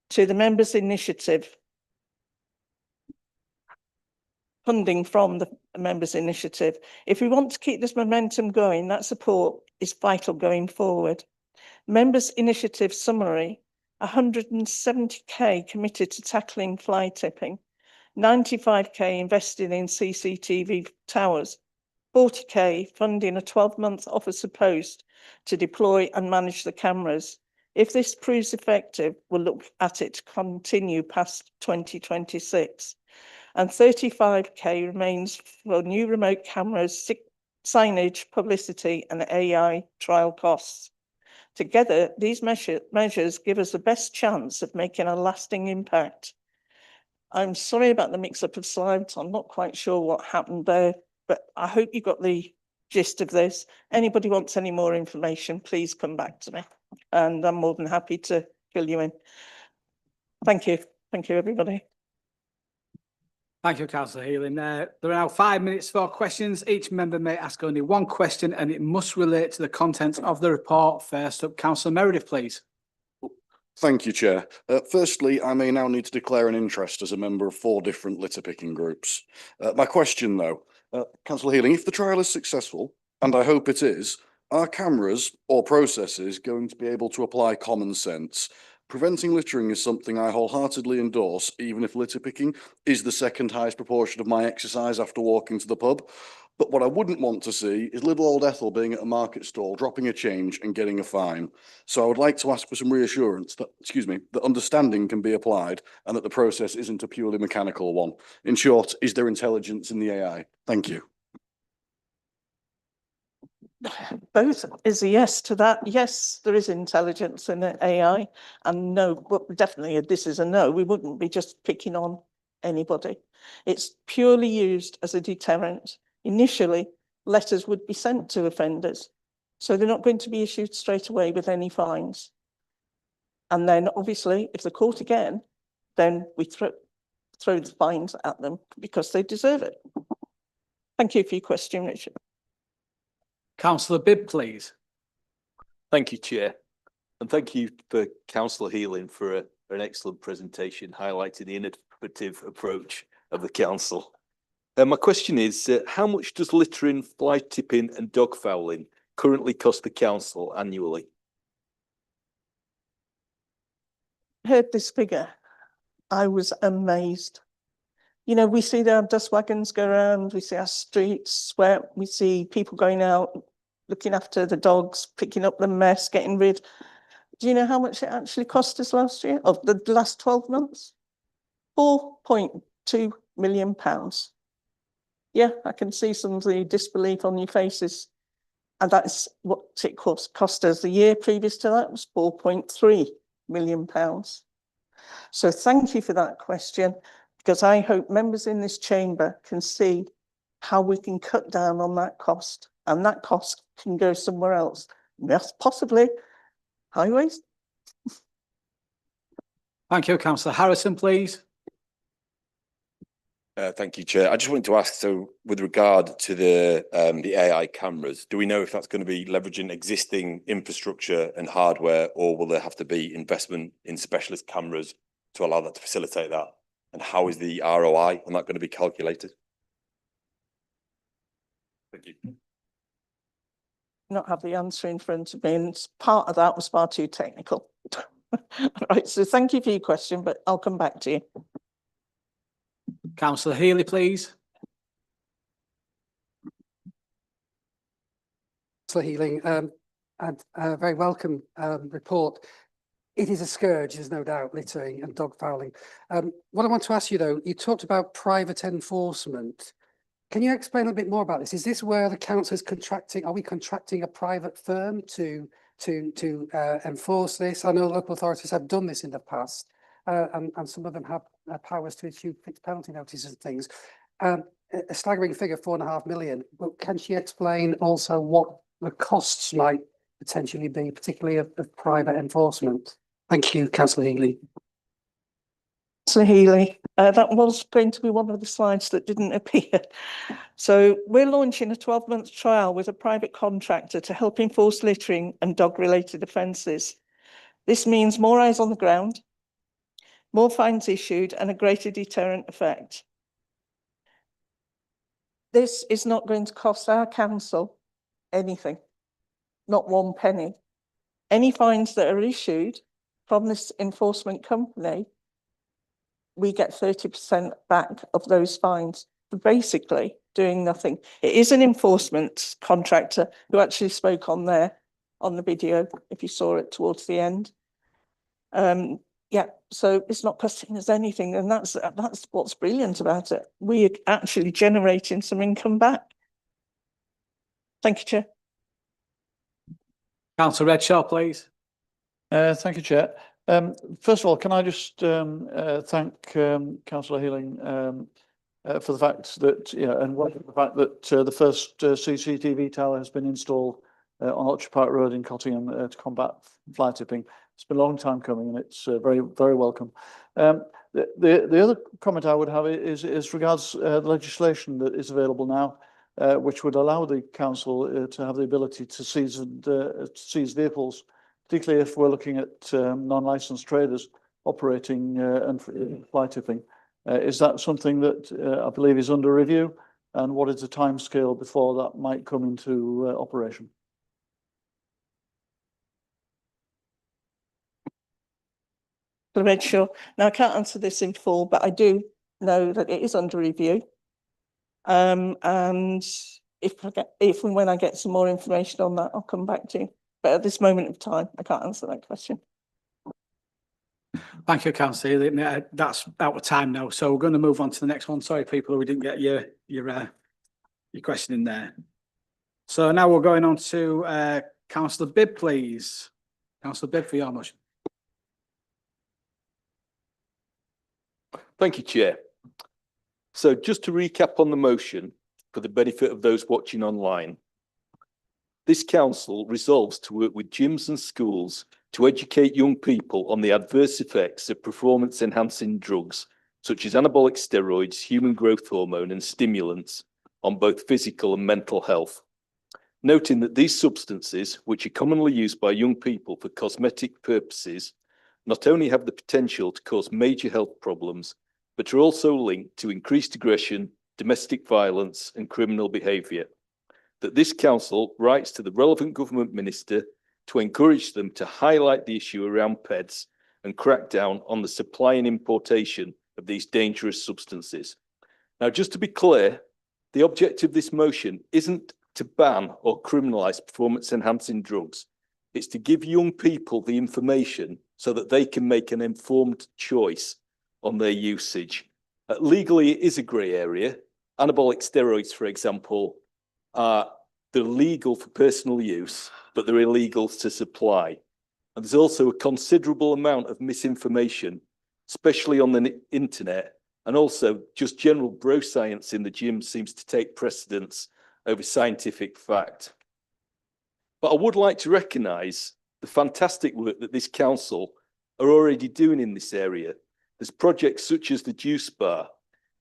to the members' initiative, funding from the members' initiative. If we want to keep this momentum going, that support is vital going forward. Members' initiative summary: 170k committed to tackling fly tipping, 95k invested in CCTV towers, 40k funding a 12-month officer post to deploy and manage the cameras. If this proves effective, we'll look at it to continue past 2026. And 35k remains for new remote cameras, signage, publicity and AI trial costs. Together, these measures give us the best chance of making a lasting impact. I'm sorry about the mix-up of slides. I'm not quite sure what happened there, but I hope you got the gist of this. Anybody wants any more information, please come back to me, and I'm more than happy to fill you in. Thank you. Thank you, everybody. Thank you, Councillor Healy. There are now 5 minutes for questions. Each member may ask only one question and it must relate to the contents of the report. First up, Councillor Meredith, please. Thank you, Chair. Firstly, I may now need to declare an interest as a member of 4 different litter picking groups. My question, though, Councillor Healy, if the trial is successful, and I hope it is, are cameras or processes going to be able to apply common sense? Preventing littering is something I wholeheartedly endorse, even if litter picking is the second highest proportion of my exercise after walking to the pub. But what I wouldn't want to see is little old Ethel being at a market stall, dropping a change and getting a fine. So I would like to ask for some reassurance that, that understanding can be applied and that the process isn't a purely mechanical one. In short, is there intelligence in the AI? Thank you. Both is a yes to that. Yes, there is intelligence in the AI, and no, but definitely this is a no. We wouldn't be just picking on anybody. It's purely used as a deterrent. Initially, letters would be sent to offenders, so they're not going to be issued straight away with any fines. And then obviously, if they're caught again, then we throw the fines at them because they deserve it. Thank you for your question, Richard. Councillor Bibb, please. Thank you, Chair. And thank you for Councillor Healing for an excellent presentation highlighting the innovative approach of the council. My question is, how much does littering, fly tipping and dog fouling currently cost the council annually? Heard this figure, I was amazed. You know, we see our dust wagons go around, we see our streets swept, we see people going out, looking after the dogs, picking up the mess, getting rid. Do you know how much it actually cost us last year, of the last 12 months? £4.2 million. Yeah, I can see some of the disbelief on your faces. And that's what it cost us. The year previous to that was £4.3 million. So thank you for that question, because I hope members in this chamber can see how we can cut down on that cost, and that cost can go somewhere else. Yes, possibly highways. Thank you, Councillor Harrison, please. Thank you, Chair. I just wanted to ask, so with regard to the AI cameras, do we know if that's going to be leveraging existing infrastructure and hardware, or will there have to be investment in specialist cameras to allow that to facilitate that? And how is the ROI on that going to be calculated? Thank you. Not have the answer in front of me, and part of that was far too technical. Right, so thank you for your question, but I'll come back to you. Councillor Healy, please. Councillor Healing, and a very welcome report. It is a scourge, there's no doubt, littering and dog fouling. What I want to ask you though, you talked about private enforcement. Can you explain a bit more about this? Is this where the council is contracting? Are we contracting a private firm to enforce this? I know local authorities have done this in the past, and some of them have powers to issue fixed penalty notices and things. A staggering figure, 4.5 million. But can she explain also what the costs might potentially be, particularly of private enforcement? Thank you, Councillor Healy. Councillor Healy, that was going to be one of the slides that didn't appear. So we're launching a 12-month trial with a private contractor to help enforce littering and dog-related offences. This means more eyes on the ground, more fines issued, and a greater deterrent effect. This is not going to cost our council anything, not 1 penny. Any fines that are issued from this enforcement company, we get 30% back of those fines for basically doing nothing. It is an enforcement contractor who actually spoke on there on the video, if you saw it towards the end. Yeah, so it's not costing us anything, and that's what's brilliant about it. We're actually generating some income back. Thank you, Chair. Councillor Redshaw, please. Thank you, Chair. First of all, can I just thank Councillor Healing for the fact that, and the fact that the first CCTV tower has been installed on Orchard Park Road in Cottingham to combat fly tipping. It's been a long time coming, and it's very, very welcome. The other comment I would have is regards the legislation that is available now, which would allow the council to have the ability to seize vehicles, particularly if we're looking at non-licensed traders operating and fly tipping. Is that something that I believe is under review? And what is the timescale before that might come into operation? Redshaw. Now, I can't answer this in full, but I do know that it is under review. And if and when I get some more information on that, I'll come back to you. But at this moment of time, I can't answer that question. Thank you, Councillor. That's out of time now, so we're going to move on to the next one. Sorry, people, we didn't get your question in there. So now we're going on to Councillor Bibb, please. Councillor Bibb, for your motion. Thank you, Chair. So just to recap on the motion for the benefit of those watching online, this council resolves to work with gyms and schools to educate young people on the adverse effects of performance-enhancing drugs, such as anabolic steroids, human growth hormone, and stimulants on both physical and mental health. Noting that these substances, which are commonly used by young people for cosmetic purposes, not only have the potential to cause major health problems, but are also linked to increased aggression, domestic violence, and criminal behaviour. That this council writes to the relevant government minister to encourage them to highlight the issue around PEDs and crack down on the supply and importation of these dangerous substances. Now, just to be clear, the objective of this motion isn't to ban or criminalise performance-enhancing drugs. It's to give young people the information so that they can make an informed choice on their usage. Legally, it is a grey area. Anabolic steroids, for example, they're legal for personal use, but they're illegal to supply. And there's also a considerable amount of misinformation, especially on the internet, and also just general bro science in the gym seems to take precedence over scientific fact. But I would like to recognise the fantastic work that this council are already doing in this area. There's projects such as the Juice Bar,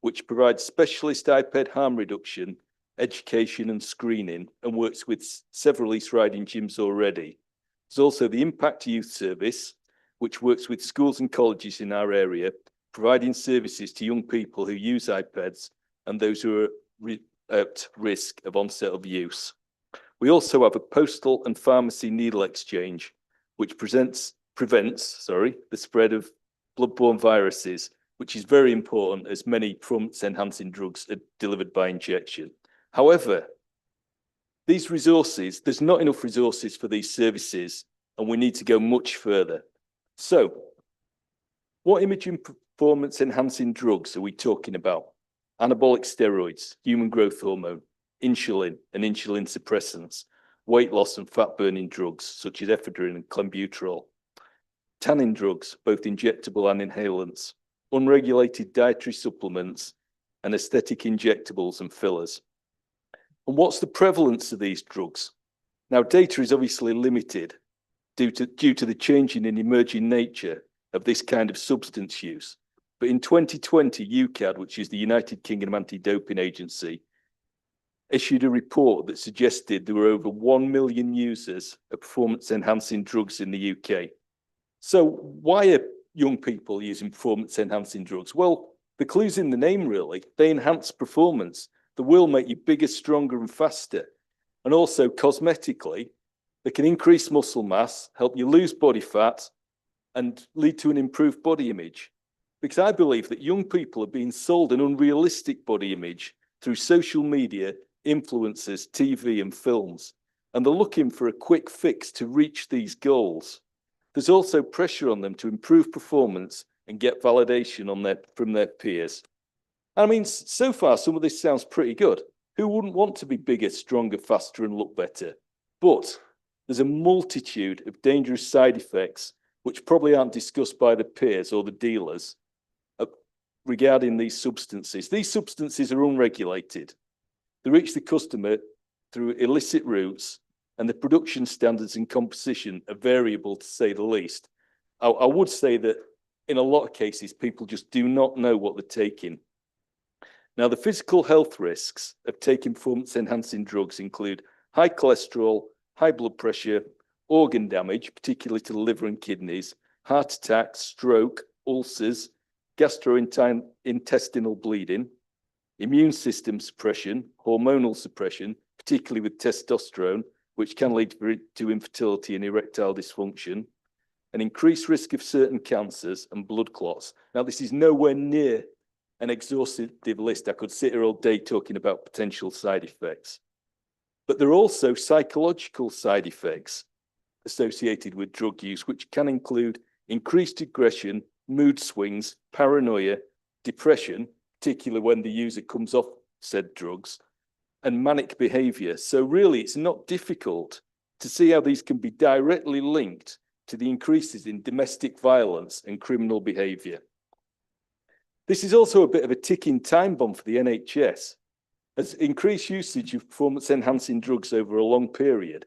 which provides specialist iPad harm reduction, education and screening, and works with several East Riding gyms already. There's also the Impact Youth Service, which works with schools and colleges in our area, providing services to young people who use iPads and those who are at risk of onset of use. We also have a postal and pharmacy needle exchange, which prevents the spread of bloodborne viruses, which is very important as many performance-enhancing drugs are delivered by injection. However, These resources, there's not enough resources for these services, and we need to go much further. So, what imaging performance enhancing drugs are we talking about? Anabolic steroids, human growth hormone, insulin and insulin suppressants, weight loss and fat burning drugs such as ephedrine and clenbuterol, tanning drugs, both injectable and inhalants, unregulated dietary supplements, and aesthetic injectables and fillers. And what's the prevalence of these drugs? Now, data is obviously limited due to the changing and emerging nature of this kind of substance use. But in 2020, UKAD, which is the United Kingdom Anti-Doping Agency, issued a report that suggested there were over 1 million users of performance-enhancing drugs in the UK. So why are young people using performance-enhancing drugs? Well, the clue's in the name, really. They enhance performance. They will make you bigger, stronger, and faster. And also, cosmetically, they can increase muscle mass, help you lose body fat, and lead to an improved body image. Because I believe that young people are being sold an unrealistic body image through social media, influencers, TV, and films. And they're looking for a quick fix to reach these goals. There's also pressure on them to improve performance and get validation from their peers. I mean, so far, some of this sounds pretty good. Who wouldn't want to be bigger, stronger, faster, and look better? But there's a multitude of dangerous side effects which probably aren't discussed by the peers or the dealers regarding these substances. These substances are unregulated. They reach the customer through illicit routes, and the production standards and composition are variable, to say the least. I would say that in a lot of cases, people just do not know what they're taking. Now, the physical health risks of taking performance-enhancing drugs include high cholesterol, high blood pressure, organ damage, particularly to the liver and kidneys, heart attacks, stroke, ulcers, gastrointestinal bleeding, immune system suppression, hormonal suppression, particularly with testosterone, which can lead to infertility and erectile dysfunction, an increased risk of certain cancers and blood clots. Now, this is nowhere near an exhaustive list. I could sit here all day talking about potential side effects. But there are also psychological side effects associated with drug use, which can include increased aggression, mood swings, paranoia, depression, particularly when the user comes off said drugs, and manic behavior. So really, it's not difficult to see how these can be directly linked to the increases in domestic violence and criminal behavior. This is also a bit of a ticking time bomb for the NHS, as increased usage of performance-enhancing drugs over a long period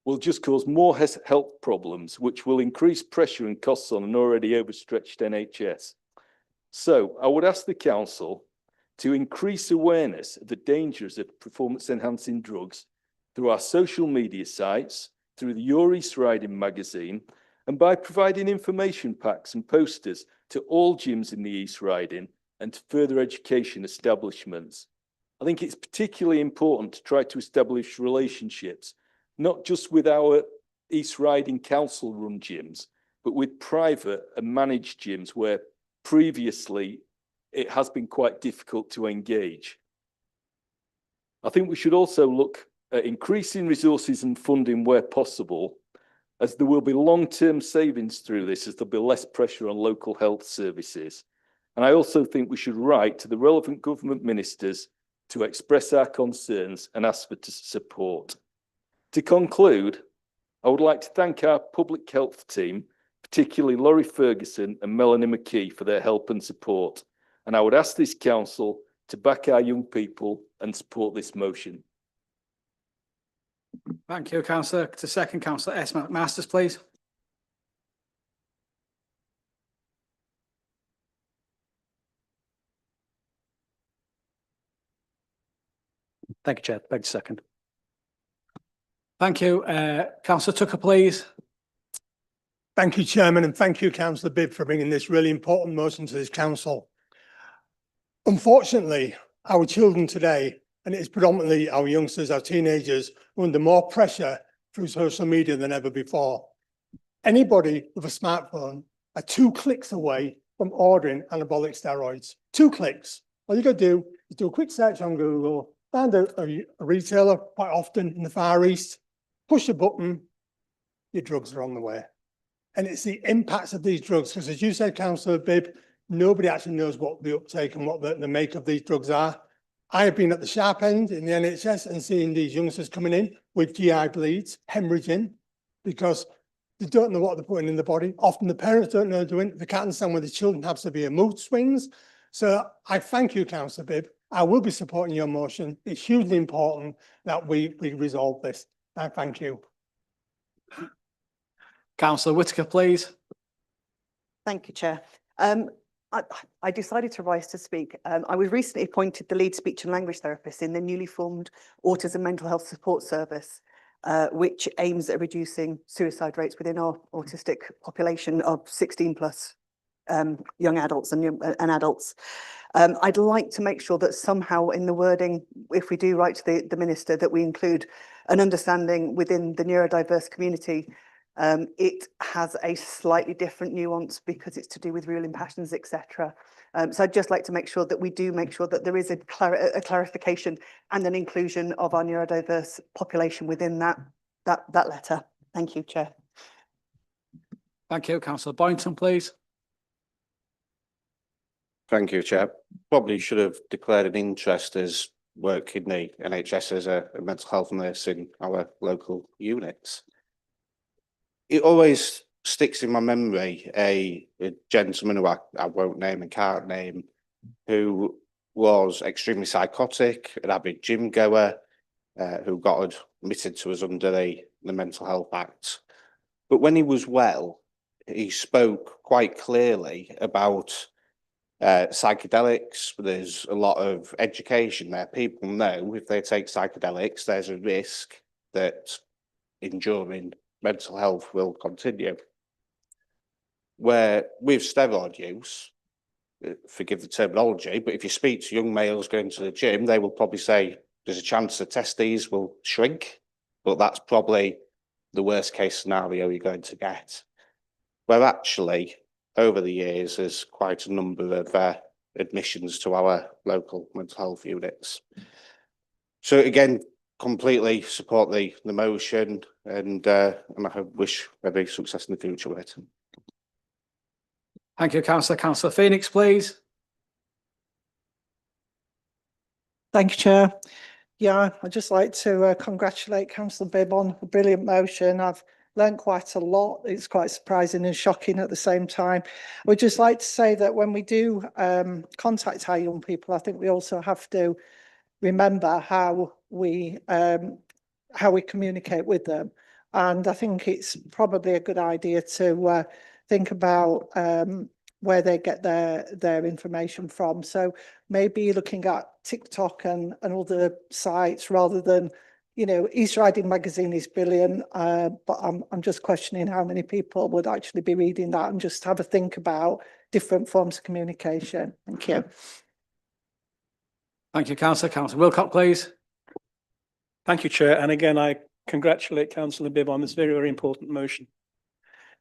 will just cause more health problems, which will increase pressure and costs on an already overstretched NHS. So I would ask the Council to increase awareness of the dangers of performance-enhancing drugs through our social media sites, through the Your East Riding magazine, and by providing information packs and posters to all gyms in the East Riding and to further education establishments. I think it's particularly important to try to establish relationships, not just with our East Riding council-run gyms, but with private and managed gyms where previously it has been quite difficult to engage. I think we should also look at increasing resources and funding where possible, as there will be long-term savings through this, as there'll be less pressure on local health services. And I also think we should write to the relevant government ministers to express our concerns and ask for support. To conclude, I would like to thank our public health team, particularly Laurie Ferguson and Melanie McKee, for their help and support. And I would ask this council to back our young people and support this motion. Thank you, Councillor. To second, Councillor S. McMasters, please. Thank you, Chair. Beg to second. Thank you. Councillor Tucker, please. Thank you, Chairman, and thank you, Councillor Bibb, for bringing this really important motion to this council. Unfortunately, our children today, and it's predominantly our youngsters, our teenagers, are under more pressure through social media than ever before. Anybody with a smartphone are 2 clicks away from ordering anabolic steroids. 2 clicks. All you got to do is do a quick search on Google, found a retailer quite often in the Far East, push a button, your drugs are on the way. And it's the impacts of these drugs, because as you said, Councillor Bibb, nobody actually knows what the uptake and what the make of these drugs are. I have been at the sharp end in the NHS and seeing these youngsters coming in with GI bleeds, hemorrhaging, because they don't know what they're putting in the body. Often the parents don't know what they're doing. They can't understand when the children have severe mood swings. So I thank you, Councillor Bibb. I will be supporting your motion. It's hugely important that we resolve this. I thank you. Councillor Whitaker, please. Thank you, Chair. I decided to rise to speak. I was recently appointed the lead speech and language therapist in the newly formed Autism Mental Health Support Service, which aims at reducing suicide rates within our autistic population of 16 plus young adults and adults. I'd like to make sure that somehow in the wording, if we do write to the Minister, that we include an understanding within the neurodiverse community. It has a slightly different nuance because it's to do with ruling passions, etc. So I'd just like to make sure that we do make sure that there is a clarification and an inclusion of our neurodiverse population within that letter. Thank you, Chair. Thank you. Councillor Boynton, please. Thank you, Chair. Probably should have declared an interest as work in the NHS as a mental health nurse in our local units. It always sticks in my memory a gentleman who I won't name and can't name, who was extremely psychotic, an avid gym goer, who got admitted to us under the Mental Health Act. But when he was well, he spoke quite clearly about psychedelics. There's a lot of education there. People know if they take psychedelics, there's a risk that enduring mental health will continue. Where with steroid use, forgive the terminology, but if you speak to young males going to the gym, they will probably say there's a chance the testes will shrink, but that's probably the worst case scenario you're going to get. Where actually, over the years, there's quite a number of admissions to our local mental health units. So again, completely support the motion, and I wish every success in the future with it. Thank you, Councillor. Councillor Phoenix, please. Thank you, Chair. Yeah, I'd just like to congratulate Councillor Bibb on a brilliant motion. I've learned quite a lot. It's quite surprising and shocking at the same time. We'd just like to say that when we do contact our young people, I think we also have to remember how we communicate with them. And I think it's probably a good idea to think about where they get their information from. So maybe looking at TikTok and other sites rather than, you know, Easter Riding Magazine is brilliant, but I'm just questioning how many people would actually be reading that, and just have a think about different forms of communication. Thank you. Thank you, Councillor. Councillor Wilcock, please. Thank you, Chair. And again, I congratulate Councillor Bibb on this very, very important motion.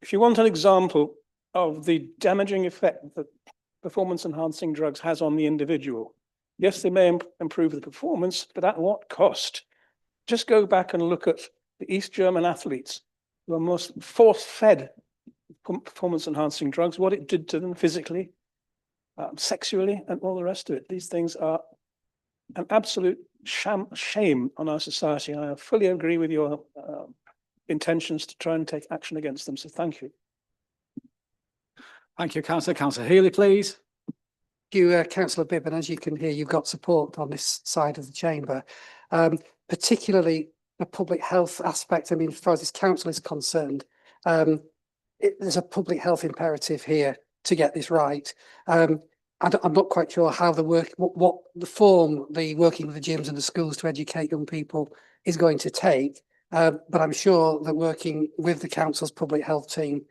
If you want an example of the damaging effect that performance-enhancing drugs has on the individual, yes, they may improve the performance, but at what cost? Just go back and look at the East German athletes who are most force-fed performance-enhancing drugs, what it did to them physically, sexually, and all the rest of it. These things are an absolute shame on our society. I fully agree with your intentions to try and take action against them. So thank you. Thank you, Councillor. Councillor Healy, please. Thank you, Councillor Bibb, and as you can hear, you've got support on this side of the chamber, particularly the public health aspect. I mean, as far as this council is concerned, there's a public health imperative here to get this right. I'm not quite sure how the work, what the form the working with the gyms and the schools to educate young people is going to take, but I'm sure that working with the council's public health team,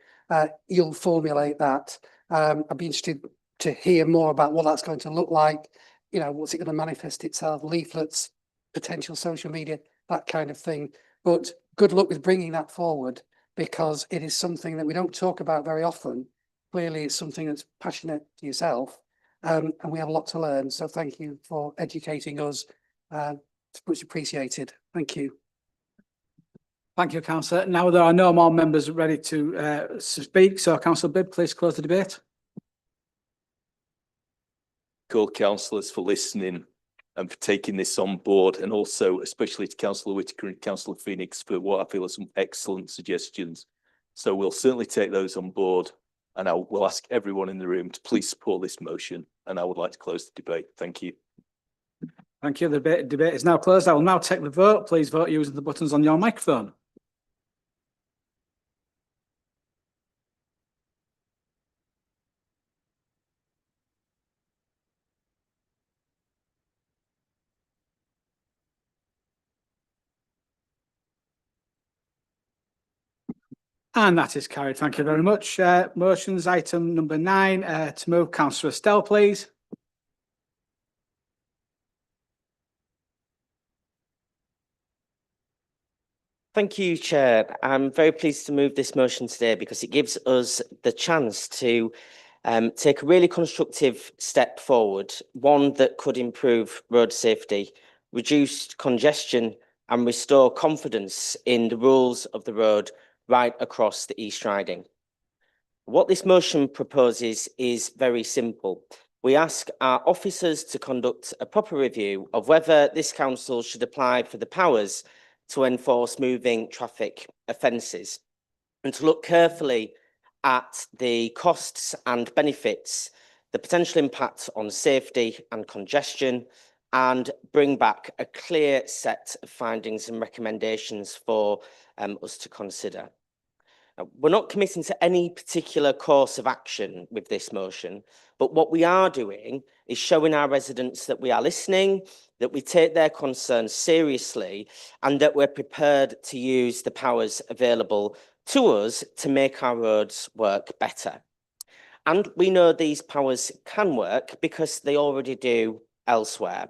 you'll formulate that. I'd be interested to hear more about what that's going to look like. You know, what's it going to manifest itself? Leaflets, potential social media, that kind of thing. But good luck with bringing that forward, because it is something that we don't talk about very often. Clearly, it's something that's passionate to yourself, and we have a lot to learn. So thank you for educating us It's much appreciated. Thank you. Thank you, councillor. Now there are no more members ready to speak, so councillor Bibb, please close the debate. All councillors for listening and for taking this on board, and also especially to Councillor Whitaker and Councillor Phoenix for what I feel are some excellent suggestions. So we'll certainly take those on board, and I will ask everyone in the room to please support this motion, and I would like to close the debate. Thank you. Thank you. The debate is now closed. I will now take the vote. Please vote using the buttons on your microphone. And that is carried. Thank you very much. Motions item number 9 to move. Councillor Estelle, please. Thank you, Chair. I'm very pleased to move this motion today because it gives us the chance to take a really constructive step forward, one that could improve road safety, reduce congestion and restore confidence in the rules of the road right across the East Riding. What this motion proposes is very simple. We ask our officers to conduct a proper review of whether this council should apply for the powers to enforce moving traffic offences, and to look carefully at the costs and benefits, the potential impact on safety and congestion, and bring back a clear set of findings and recommendations for us to consider. Now, we're not committing to any particular course of action with this motion, but what we are doing is showing our residents that we are listening, that we take their concerns seriously, and that we're prepared to use the powers available to us to make our roads work better. And we know these powers can work because they already do elsewhere.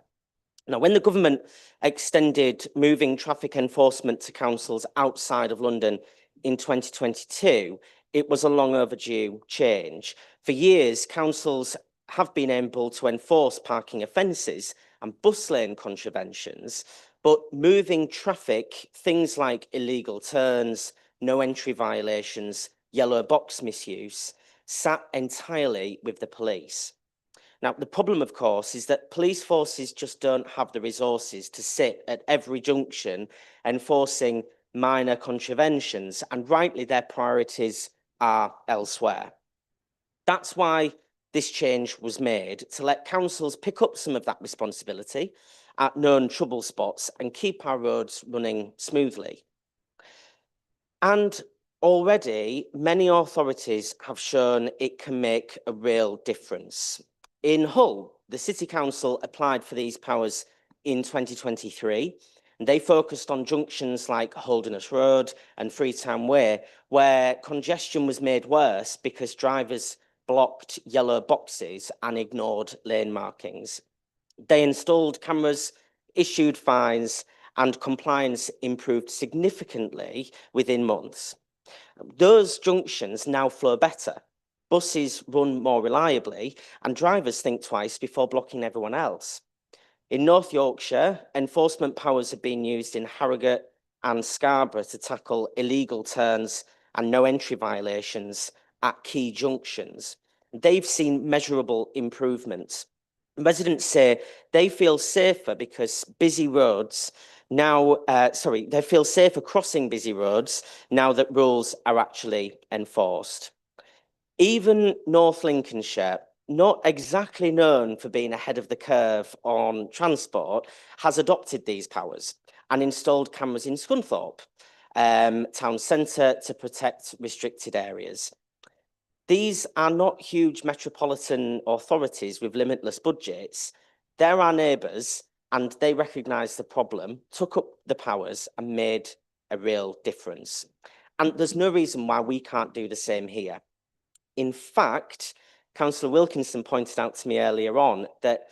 Now, when the government extended moving traffic enforcement to councils outside of London in 2022, it was a long overdue change. For years, councils have been able to enforce parking offences and bus lane contraventions, but moving traffic, things like illegal turns, no entry violations, yellow box misuse, sat entirely with the police. Now, the problem, of course, is that police forces just don't have the resources to sit at every junction enforcing minor contraventions, and rightly their priorities are elsewhere. That's why this change was made, to let councils pick up some of that responsibility at known trouble spots and keep our roads running smoothly. And already many authorities have shown it can make a real difference. In Hull, the City Council applied for these powers in 2023. And they focused on junctions like Holderness Road and Freetown Way, where congestion was made worse because drivers blocked yellow boxes and ignored lane markings. They installed cameras, issued fines, and compliance improved significantly within months. Those junctions now flow better. Buses run more reliably, and drivers think twice before blocking everyone else. In North Yorkshire, enforcement powers have been used in Harrogate and Scarborough to tackle illegal turns and no entry violations at key junctions. They've seen measurable improvements. Residents say they feel safer because busy roads now, they feel safer crossing busy roads now that rules are actually enforced. Even North Lincolnshire, not exactly known for being ahead of the curve on transport, has adopted these powers and installed cameras in Scunthorpe town centre to protect restricted areas. These are not huge metropolitan authorities with limitless budgets. They're our neighbours, and they recognised the problem, took up the powers and made a real difference. And there's no reason why we can't do the same here. In fact, Councillor Wilkinson pointed out to me earlier on that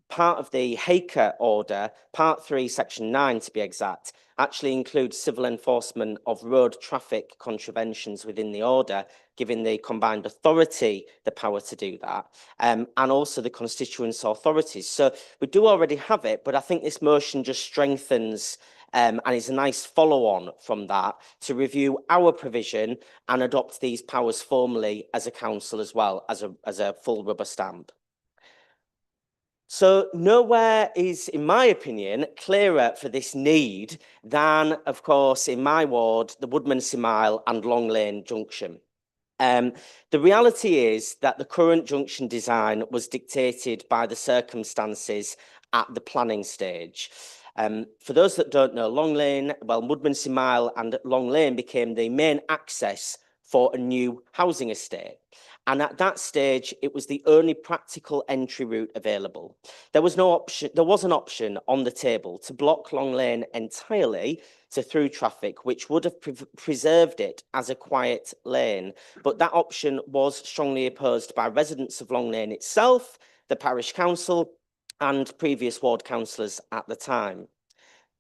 part of the Haker order, Part 3, Section 9 to be exact, actually includes civil enforcement of road traffic contraventions within the order, giving the combined authority the power to do that, and also the constituents authorities. So we do already have it, but I think this motion just strengthens and is a nice follow-on from that to review our provision and adopt these powers formally as a council as well as a full rubber stamp. So nowhere is, in my opinion, clearer for this need than, of course, in my ward, the Woodmansey Mile and Long Lane junction. The reality is that the current junction design was dictated by the circumstances at the planning stage. For those that don't know, Long Lane, well, Woodmansey Mile and Long Lane became the main access for a new housing estate. And at that stage, it was the only practical entry route available. There was no option, there was an option on the table to block Long Lane entirely to through traffic, which would have preserved it as a quiet lane. But that option was strongly opposed by residents of Long Lane itself, the parish council, and previous ward councillors at the time.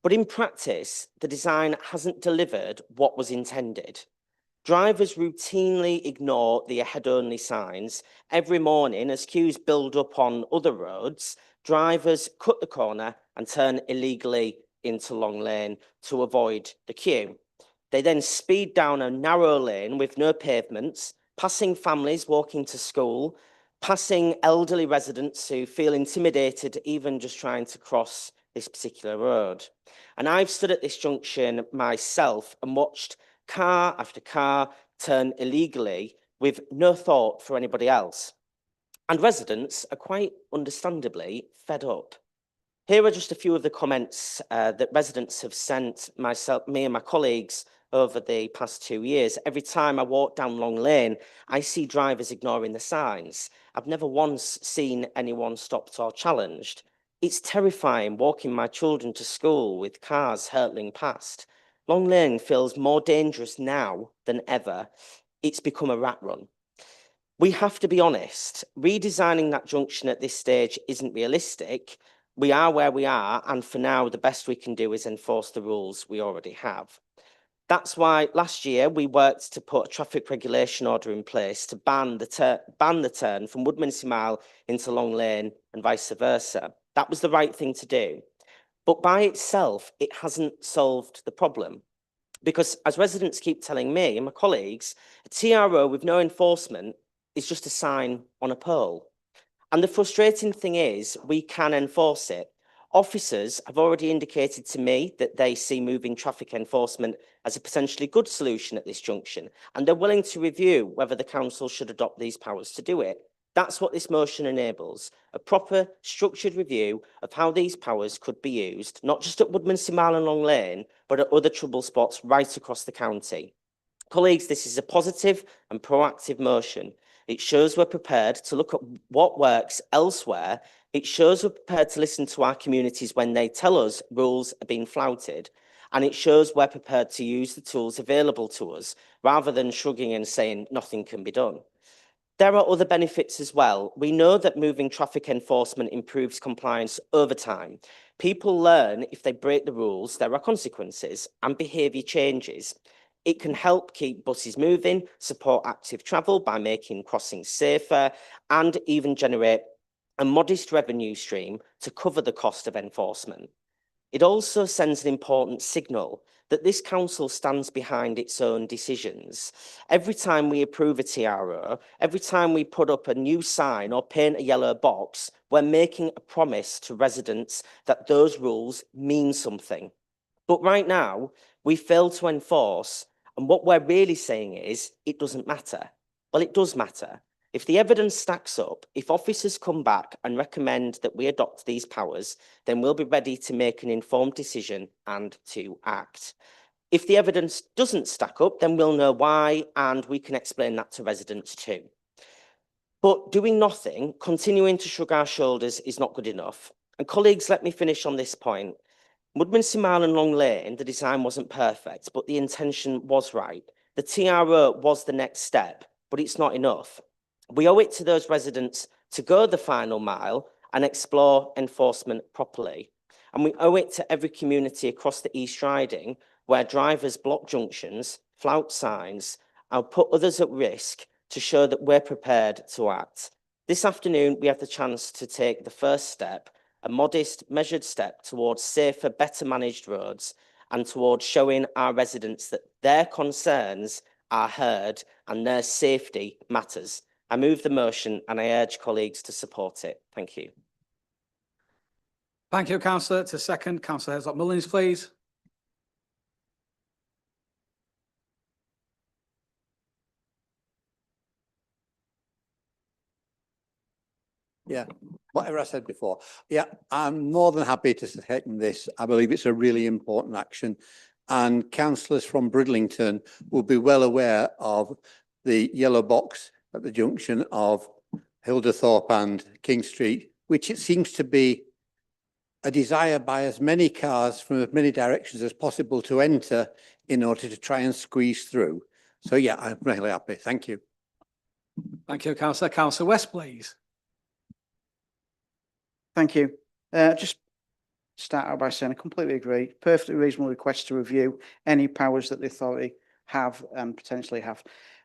But in practice, the design hasn't delivered what was intended. Drivers routinely ignore the ahead-only signs. Every morning, as queues build up on other roads, drivers cut the corner and turn illegally into Long Lane to avoid the queue. They then speed down a narrow lane with no pavements, passing families walking to school, passing elderly residents who feel intimidated even just trying to cross this particular road. And I've stood at this junction myself and watched car after car turn illegally with no thought for anybody else. And residents are quite understandably fed up. Here are just a few of the comments that residents have sent me and my colleagues over the past 2 years. Every time I walk down Long Lane, I see drivers ignoring the signs. I've never once seen anyone stopped or challenged. It's terrifying walking my children to school with cars hurtling past. Long Lane feels more dangerous now than ever. It's become a rat run. We have to be honest, redesigning that junction at this stage isn't realistic. We are where we are, and for now, the best we can do is enforce the rules we already have. That's why last year we worked to put a traffic regulation order in place to ban the turn from Woodmansey Mile into Long Lane and vice versa. That was the right thing to do. But by itself, it hasn't solved the problem. Because as residents keep telling me and my colleagues, a TRO with no enforcement is just a sign on a pole. And the frustrating thing is, we can enforce it. Officers have already indicated to me that they see moving traffic enforcement as a potentially good solution at this junction, and they're willing to review whether the council should adopt these powers to do it. That's what this motion enables, a proper structured review of how these powers could be used, not just at Woodmansey Mile and Long Lane, but at other trouble spots right across the county. Colleagues, this is a positive and proactive motion. It shows we're prepared to look at what works elsewhere. It shows we're prepared to listen to our communities when they tell us rules are being flouted. And it shows we're prepared to use the tools available to us, rather than shrugging and saying nothing can be done. There are other benefits as well. We know that moving traffic enforcement improves compliance over time. People learn if they break the rules, there are consequences and behaviour changes. It can help keep buses moving, support active travel by making crossings safer, and even generate a modest revenue stream to cover the cost of enforcement. It also sends an important signal that this council stands behind its own decisions. Every time we approve a TRO, every time we put up a new sign or paint a yellow box, we're making a promise to residents that those rules mean something. But right now, we fail to enforce, and what we're really saying is, it doesn't matter. Well, it does matter. If the evidence stacks up, if officers come back and recommend that we adopt these powers, then we'll be ready to make an informed decision and to act. If the evidence doesn't stack up, then we'll know why, and we can explain that to residents too. But doing nothing, continuing to shrug our shoulders, is not good enough. And colleagues, let me finish on this point. Woodmansey Mile and Long Lane, the design wasn't perfect, but the intention was right. The TRO was the next step, but it's not enough. We owe it to those residents to go the final mile and explore enforcement properly. And we owe it to every community across the East Riding where drivers block junctions, flout signs, and put others at risk to show that we're prepared to act. This afternoon, we have the chance to take the first step, a modest, measured step towards safer, better managed roads and towards showing our residents that their concerns are heard and their safety matters. I move the motion and I urge colleagues to support it. Thank you. Thank you, councillor. To second, councillor Herzog-Mullins, please. Yeah, whatever I said before. Yeah, I'm more than happy to second this. I believe it's a really important action. And councillors from Bridlington will be well aware of the yellow box at the junction of Hilderthorpe and King Street, which it seems to be a desire by as many cars from as many directions as possible to enter in order to try and squeeze through. So yeah, I'm really happy. Thank you. Thank you, councillor. Councillor West, please. Thank you. Just start out by saying I completely agree. Perfectly reasonable request to review any powers that the authority have and potentially have.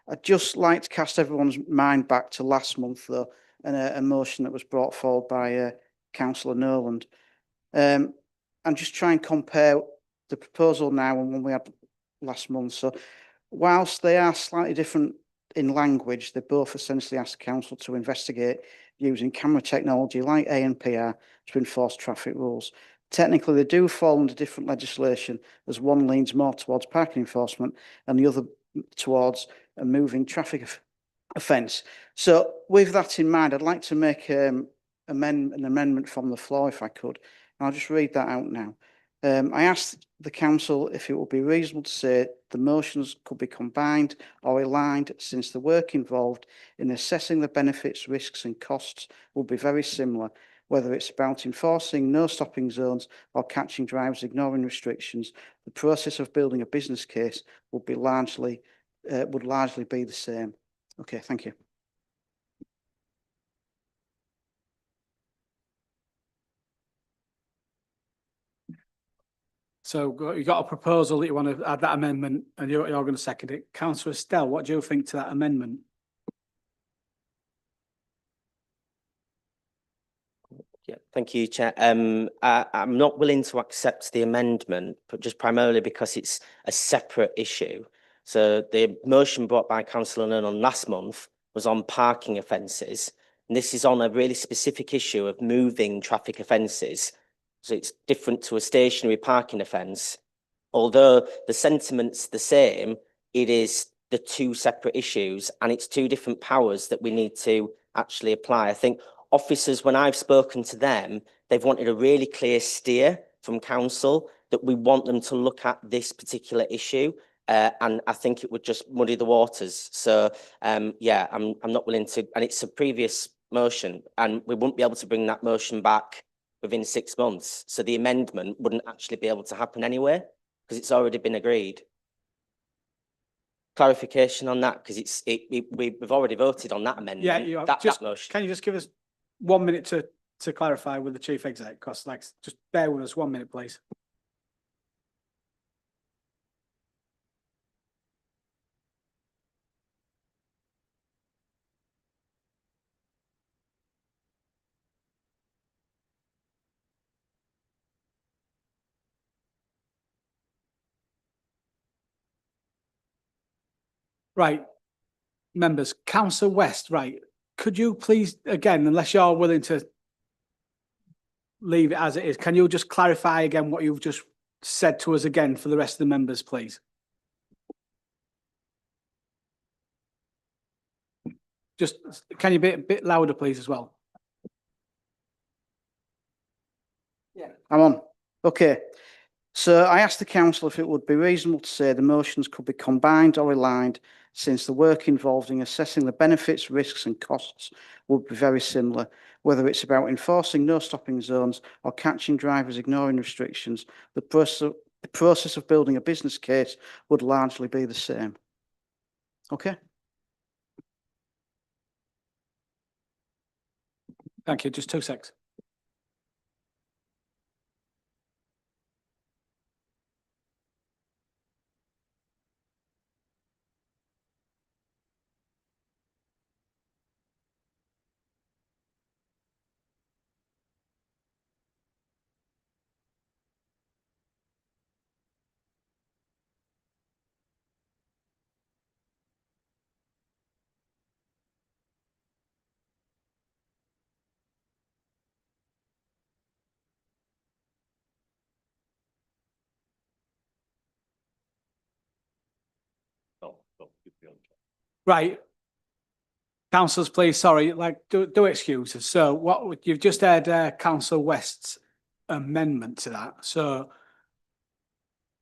I'd just like to cast everyone's mind back to last month, though, and a motion that was brought forward by Councillor Noland. And just try and compare the proposal now and one we had last month. So whilst they are slightly different in language, they both essentially ask the council to investigate using camera technology like ANPR to enforce traffic rules. Technically, they do fall under different legislation, as one leans more towards parking enforcement and the other towards a moving traffic offence. So with that in mind, I'd like to make an amendment from the floor, if I could. And I'll just read that out now. I asked the council if it would be reasonable to say the motions could be combined or aligned, since the work involved in assessing the benefits, risks and costs will be very similar, whether it's about enforcing no stopping zones or catching drivers ignoring restrictions. The process of building a business case would largely be the same. Okay, thank you. So you got a proposal that you want to add that amendment and you're going to second it. Councillor Estelle, what do you think to that amendment? Yeah, thank you, Chair. I'm not willing to accept the amendment, but just primarily because it's a separate issue. So the motion brought by Councillor Nolan last month was on parking offences. And this is on a really specific issue of moving traffic offences. So it's different to a stationary parking offence. Although the sentiment's the same, it is the two separate issues and it's two different powers that we need to actually apply. I think officers, when I've spoken to them, they've wanted a really clear steer from council that we want them to look at this particular issue. And I think it would just muddy the waters. So yeah, I'm not willing to, and it's a previous motion and we wouldn't be able to bring that motion back within 6 months. So the amendment wouldn't actually be able to happen anyway, because it's already been agreed. Clarification on that, because we've already voted on that amendment. Yeah, you have. That motion. Can you just give us 1 minute to clarify with the chief exec? Because just bear with us 1 minute, please. Right, members, Councillor West, right, could you please, again, unless you're willing to leave it as it is, can you just clarify again what you've just said to us again for the rest of the members, please? Just, can you be a bit louder, please, as well? Yeah, I'm on. Okay. So I asked the council if it would be reasonable to say the motions could be combined or aligned, since the work involved in assessing the benefits, risks and costs would be very similar, whether it's about enforcing no stopping zones or catching drivers ignoring restrictions. The process of building a business case would largely be the same. Okay. Thank you. Just 2 seconds. Right. Councillors, please, sorry, do excuse us. So you've just heard Councillor West's amendment to that. So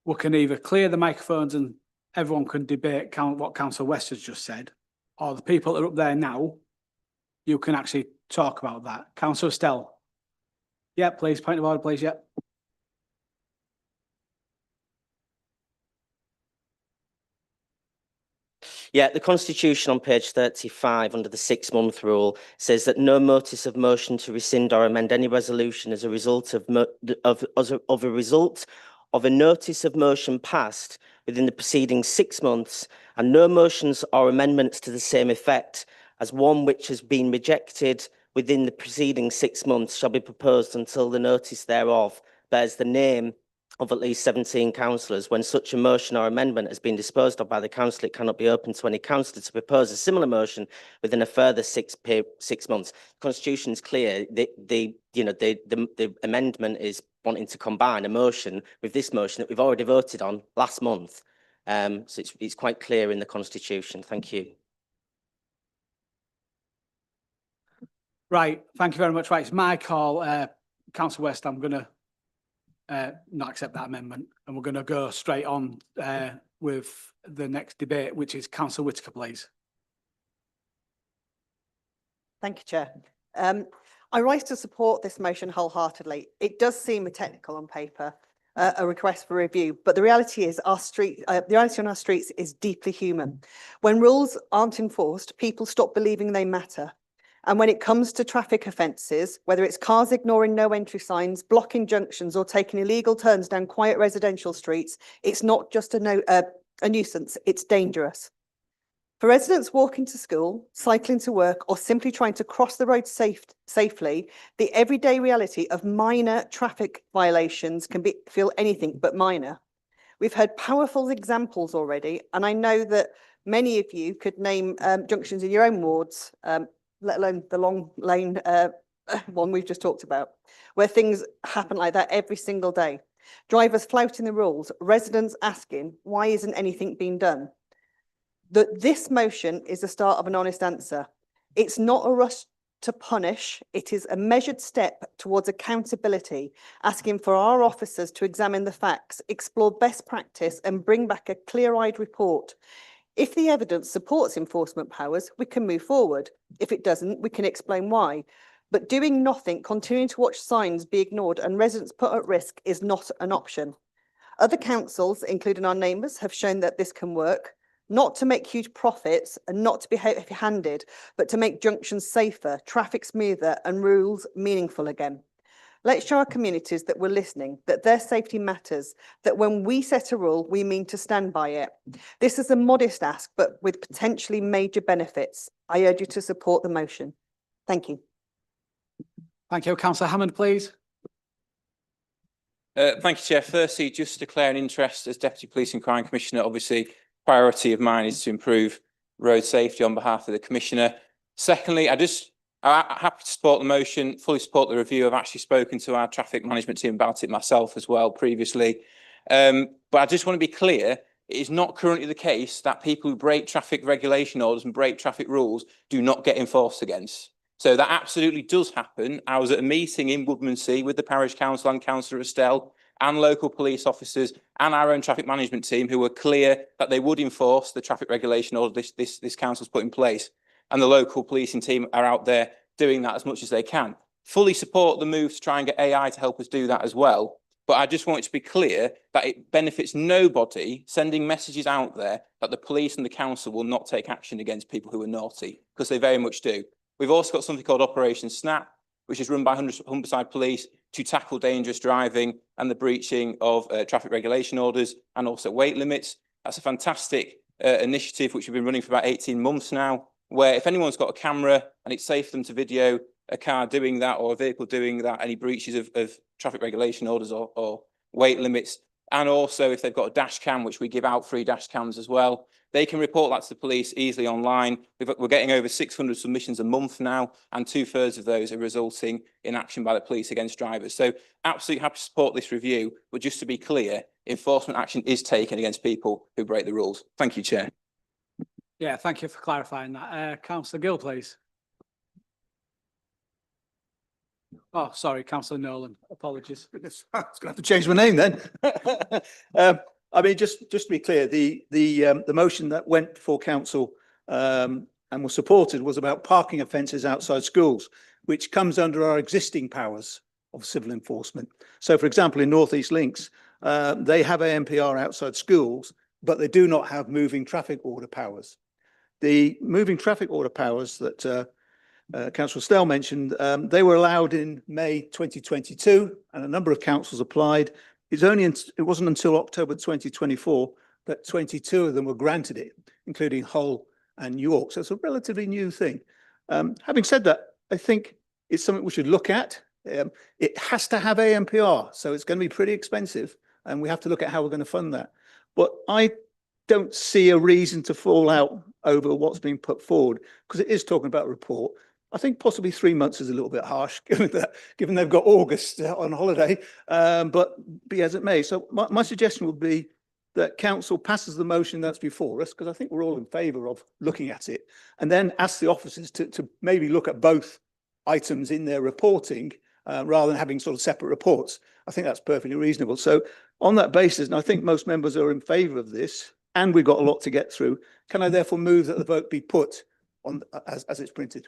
we can either clear the microphones and everyone can debate what Councillor West has just said, or the people that are up there now, you can actually talk about that. Councillor Estelle. Yeah, please, point of order, please, yeah. Yeah, the Constitution on page 35 under the 6-month rule says that no notice of motion to rescind or amend any resolution as a result of a notice of motion passed within the preceding 6 months, and no motions or amendments to the same effect as one which has been rejected within the preceding 6 months shall be proposed until the notice thereof bears the name of at least 17 councillors. When such a motion or amendment has been disposed of by the council, it cannot be open to any councillor to propose a similar motion within a further 6 months. The Constitution is clear. The amendment is wanting to combine a motion with this motion that we've already voted on last month. So it's quite clear in the Constitution. Thank you. Right, thank you very much. Right, it's my call. Councillor West, I'm going to not accept that amendment, and we're going to go straight on with the next debate, which is Councillor Whitaker, please. Thank you, Chair. I rise to support this motion wholeheartedly. It does seem technical on paper, a request for review, but the reality is the reality on our streets is deeply human. When rules aren't enforced, people stop believing they matter. And when it comes to traffic offences, whether it's cars ignoring no entry signs, blocking junctions, or taking illegal turns down quiet residential streets, it's not just a nuisance, it's dangerous. For residents walking to school, cycling to work, or simply trying to cross the road safely, the everyday reality of minor traffic violations can feel anything but minor. We've heard powerful examples already, and I know that many of you could name junctions in your own wards, let alone the long lane one we've just talked about, where things happen like that every single day. Drivers flouting the rules, residents asking, why isn't anything being done? This motion is the start of an honest answer. It's not a rush to punish, it is a measured step towards accountability, asking for our officers to examine the facts, explore best practice, and bring back a clear-eyed report. If the evidence supports enforcement powers, we can move forward. If it doesn't, we can explain why. But doing nothing, continuing to watch signs be ignored and residents put at risk is not an option. Other councils, including our neighbours, have shown that this can work, not to make huge profits and not to be heavy-handed, but to make junctions safer, traffic smoother and rules meaningful again. Let's show our communities that we're listening, that their safety matters, that when we set a rule, we mean to stand by it. This is a modest ask, but with potentially major benefits. I urge you to support the motion. Thank you. Thank you. Councillor Hammond, please. Thank you, Chair. Firstly, just to declare an interest as Deputy Police and Crime Commissioner. Obviously, priority of mine is to improve road safety on behalf of the Commissioner. Secondly, I'm happy to support the motion, fully support the review. I've actually spoken to our traffic management team about it myself as well previously. But I just want to be clear, it is not currently the case that people who break traffic regulation orders and break traffic rules do not get enforced against. So that absolutely does happen. I was at a meeting in Woodmansea with the Parish Council and Councillor Estelle and local police officers and our own traffic management team who were clear that they would enforce the traffic regulation order this council's put in place. And the local policing team are out there doing that as much as they can. Fully support the move to try and get AI to help us do that as well. But I just want it to be clear that it benefits nobody sending messages out there that the police and the council will not take action against people who are naughty, because they very much do. We've also got something called Operation Snap, which is run by Humberside Police to tackle dangerous driving and the breaching of traffic regulation orders and also weight limits. That's a fantastic initiative which we've been running for about 18 months now, where if anyone's got a camera and it's safe for them to video a car doing that or a vehicle doing that, any breaches of traffic regulation orders or weight limits, and also if they've got a dash cam, which we give out free dash cams as well, they can report that to the police easily online. We're getting over 600 submissions a month now, and 2/3 of those are resulting in action by the police against drivers. So absolutely happy to support this review, but just to be clear, enforcement action is taken against people who break the rules. Thank you, Chair. Yeah, thank you for clarifying that. Councillor Gill, please. Oh, sorry, Councillor Nolan. Apologies. I was going to have to change my name then. I mean, just to be clear, the motion that went before council and was supported was about parking offences outside schools, which comes under our existing powers of civil enforcement. So, for example, in North East Links, they have ANPR outside schools, but they do not have moving traffic order powers. The moving traffic order powers that Councillor Stell mentioned, they were allowed in May 2022, and a number of councils applied. It wasn't until October 2024 that 22 of them were granted it, including Hull and York. So it's a relatively new thing. Having said that, I think it's something we should look at. It has to have ANPR, so it's going to be pretty expensive, and we have to look at how we're going to fund that. But I don't see a reason to fall out over what's been put forward, because it is talking about a report. I think possibly 3 months is a little bit harsh, given they've got August on holiday, but be as it may. So my suggestion would be that council passes the motion that's before us, because I think we're all in favour of looking at it, and then ask the officers to maybe look at both items in their reporting rather than having sort of separate reports. I think that's perfectly reasonable. So on that basis, and I think most members are in favour of this, and we've got a lot to get through, can I therefore move that the vote be put on as it's printed?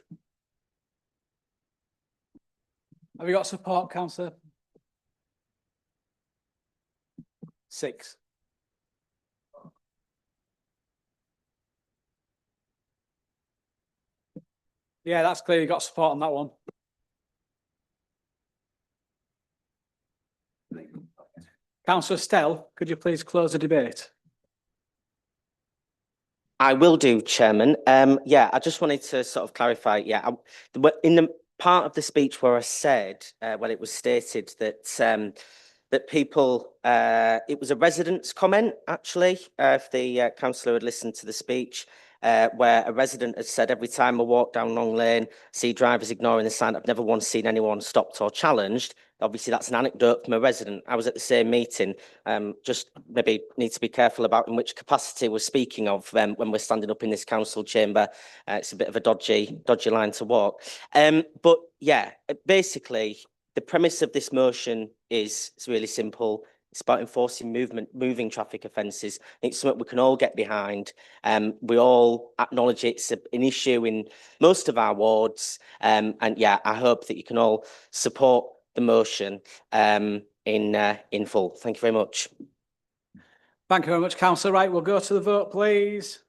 Have you got support, Councillor? 6. Yeah, that's clear. You got support on that one. Councillor Stell, could you please close the debate? I will do, Chairman. Yeah, I just wanted to sort of clarify. Yeah, in the part of the speech where I said, well, it was stated that that people, it was a resident's comment, actually, if the councillor had listened to the speech, where a resident had said, every time I walk down Long Lane, see drivers ignoring the sign, I've never once seen anyone stopped or challenged. Obviously, that's an anecdote from a resident. I was at the same meeting. Just maybe need to be careful about in which capacity we're speaking of when we're standing up in this council chamber. It's a bit of a dodgy line to walk. But yeah, basically, the premise of this motion is it's really simple. It's about enforcing moving traffic offences. It's something we can all get behind. We all acknowledge it's an issue in most of our wards. And yeah, I hope that you can all support the motion in full. Thank you very much. Thank you very much, Councillor. Right, we'll go to the vote, please.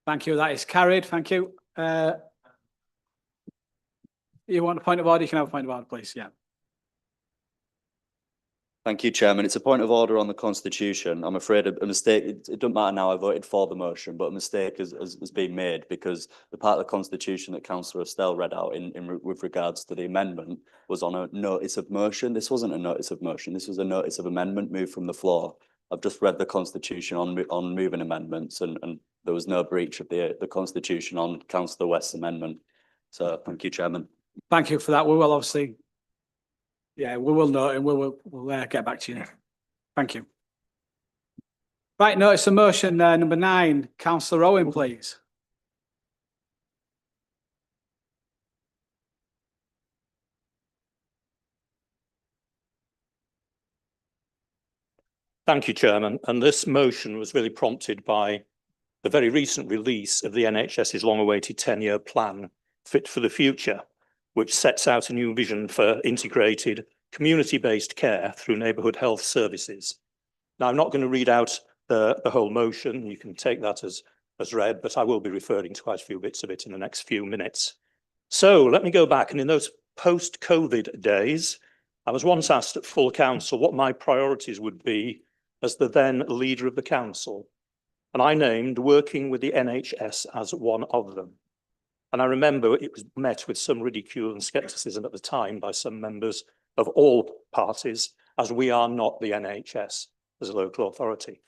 Thank you. That is carried. Thank you. You want a point of order? You can have a point of order, please. Yeah. Thank you, Chairman. It's a point of order on the Constitution. I'm afraid a mistake, it doesn't matter now, I voted for the motion, but a mistake has been made because the part of the Constitution that Councillor Estelle read out with regards to the amendment was on a notice of motion. This wasn't a notice of motion. This was a notice of amendment moved from the floor. I've just read the Constitution on moving amendments and there was no breach of the Constitution on Councillor West's amendment. So thank you, Chairman. Thank you for that. We will obviously, yeah, we will note and we'll get back to you. Thank you. Right, notice of motion number 9, Councillor Owen, please. Thank you, Chairman. And this motion was really prompted by the very recent release of the NHS's long-awaited 10-year plan, Fit for the Future, which sets out a new vision for integrated community-based care through neighbourhood health services. Now, I'm not going to read out the whole motion. You can take that as read, but I will be referring to quite a few bits of it in the next few minutes. So let me go back. And in those post-COVID days, I was once asked at full council what my priorities would be as the then leader of the council. And I named working with the NHS as one of them. And I remember it was met with some ridicule and scepticism at the time by some members of all parties, as we are not the NHS as a local authority.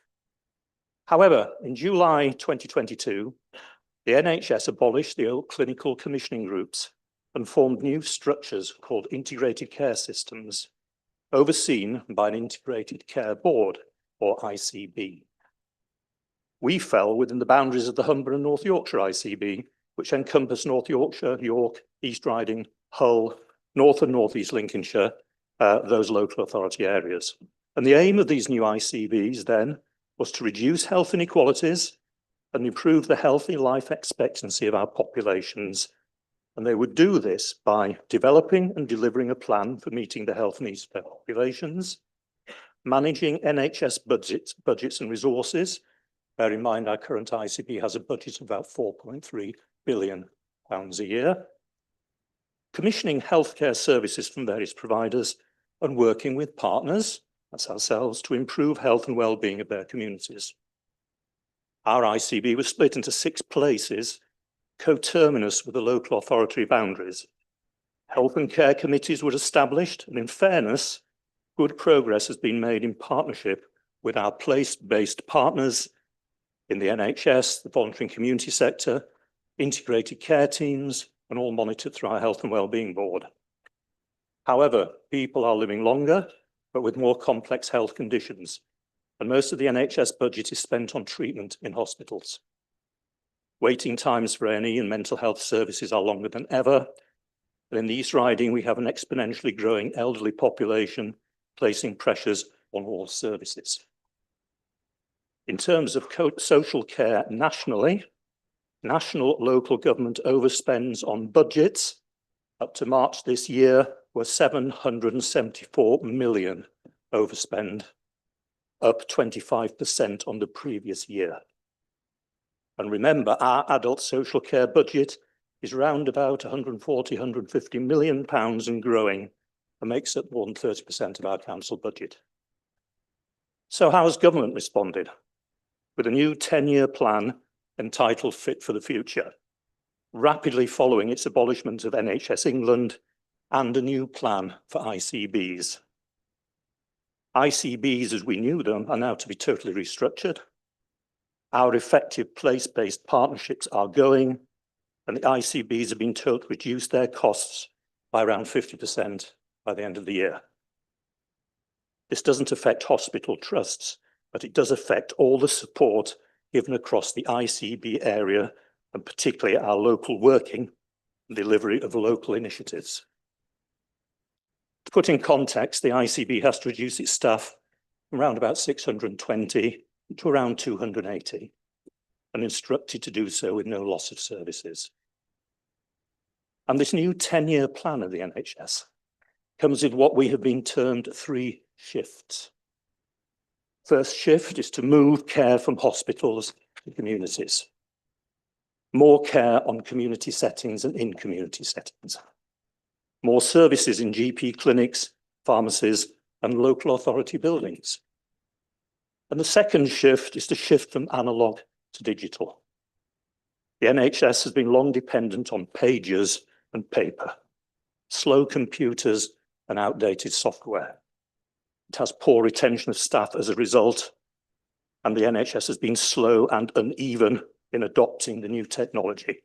However, in July 2022, the NHS abolished the old clinical commissioning groups and formed new structures called integrated care systems, overseen by an integrated care board, or ICB. We fell within the boundaries of the Humber and North Yorkshire ICB, which encompass North Yorkshire, York, East Riding, Hull, North and North East Lincolnshire, those local authority areas. And the aim of these new ICBs then was to reduce health inequalities and improve the healthy life expectancy of our populations. And they would do this by developing and delivering a plan for meeting the health needs of their populations, managing NHS budgets and resources. Bear in mind our current ICB has a budget of about £4.3 billion a year, commissioning healthcare services from various providers and working with partners, that's ourselves, to improve health and well-being of their communities. Our ICB was split into 6 places, coterminous with the local authority boundaries. Health and care committees were established, and in fairness, good progress has been made in partnership with our place-based partners in the NHS, the voluntary and community sector, integrated care teams, and all monitored through our Health and Wellbeing Board. However, people are living longer, but with more complex health conditions, and most of the NHS budget is spent on treatment in hospitals. Waiting times for A&E and mental health services are longer than ever, and in the East Riding we have an exponentially growing elderly population, placing pressures on all services. In terms of social care nationally, national local government overspends on budgets up to March this year were 774 million overspend, up 25% on the previous year. And remember, our adult social care budget is round about 140, 150 million pounds and growing, and makes up more than 30% of our council budget. So how has government responded? With a new 10-year plan entitled Fit for the Future, rapidly following its abolishment of NHS England and a new plan for ICBs. ICBs, as we knew them, are now to be totally restructured. Our effective place-based partnerships are going, and the ICBs have been told to reduce their costs by around 50% by the end of the year. This doesn't affect hospital trusts, but it does affect all the support given across the ICB area, and particularly our local working and delivery of local initiatives. To put in context, the ICB has to reduce its staff from around about 620 to around 280, and instructed to do so with no loss of services. And this new 10-year plan of the NHS comes with what we have been termed 3 shifts. First shift is to move care from hospitals to communities. More care on community settings and in community settings. More services in GP clinics, pharmacies, and local authority buildings. And the second shift is to shift from analog to digital. The NHS has been long dependent on pages and paper, slow computers and outdated software. It has poor retention of staff as a result, and the NHS has been slow and uneven in adopting the new technology.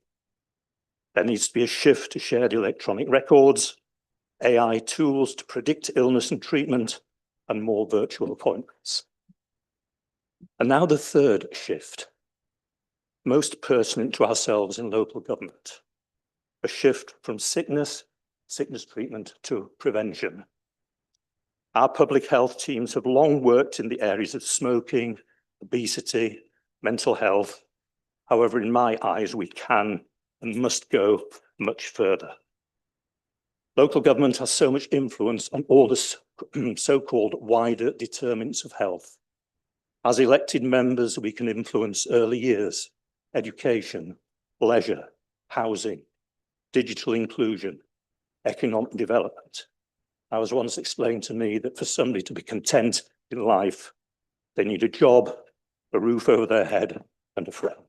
There needs to be a shift to shared electronic records, AI tools to predict illness and treatment, and more virtual appointments. And now the third shift, most pertinent to ourselves in local government, a shift from sickness treatment to prevention. Our public health teams have long worked in the areas of smoking, obesity, mental health. However, in my eyes, we can and must go much further. Local government has so much influence on all the so-called wider determinants of health. As elected members, we can influence early years, education, leisure, housing, digital inclusion, economic development. I was once explained to me that for somebody to be content in life, they need a job, a roof over their head, and a friend.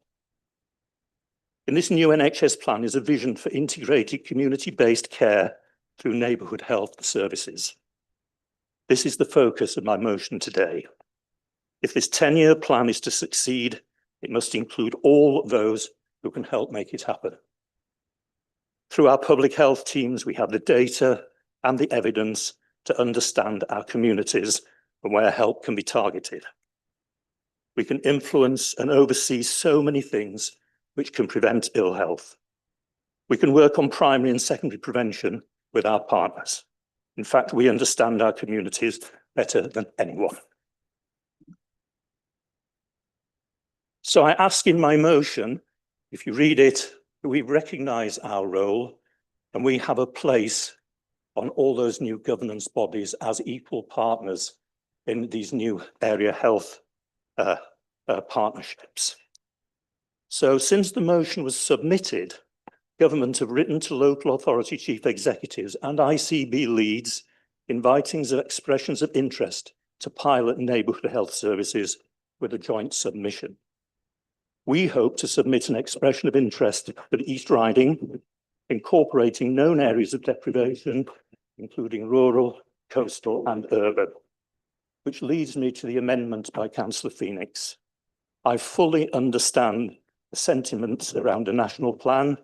In this new NHS plan is a vision for integrated community-based care through neighbourhood health services. This is the focus of my motion today. If this 10-year plan is to succeed, it must include all those who can help make it happen. Through our public health teams, we have the data and the evidence to understand our communities and where help can be targeted. We can influence and oversee so many things which can prevent ill health. We can work on primary and secondary prevention with our partners. In fact, we understand our communities better than anyone. So I ask in my motion, if you read it, we recognise our role and we have a place on all those new governance bodies as equal partners in these new area health partnerships. So since the motion was submitted, government have written to local authority chief executives and ICB leads, inviting expressions of interest to pilot neighbourhood health services with a joint submission. We hope to submit an expression of interest for the East Riding, incorporating known areas of deprivation, including rural, coastal and urban, which leads me to the amendment by Councillor Phoenix. I fully understand the sentiments around a national plan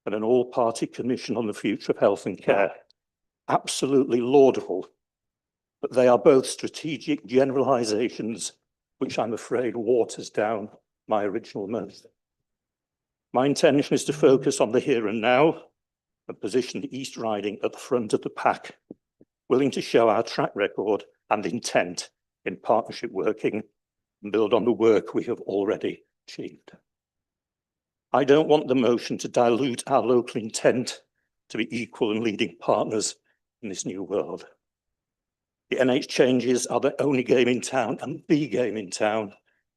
and an all-party commission on the future of health and care. Absolutely laudable, but they are both strategic generalisations, which I'm afraid waters down my original motion. My intention is to focus on the here and now and position the East Riding at the front of the pack, willing to show our track record and intent in partnership working and build on the work we have already achieved. I don't want the motion to dilute our local intent to be equal and leading partners in this new world. The NH changes are the only game in town and the game in town,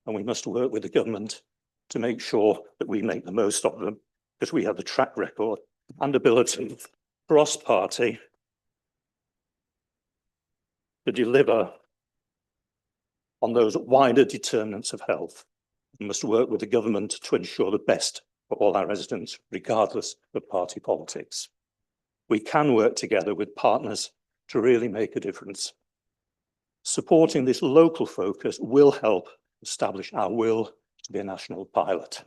and we must work with the government to make sure that we make the most of them, because we have the track record and ability cross-party to deliver on those wider determinants of health. We must work with the government to ensure the best for all our residents, regardless of party politics. We can work together with partners to really make a difference. Supporting this local focus will help establish our will to be a national pilot.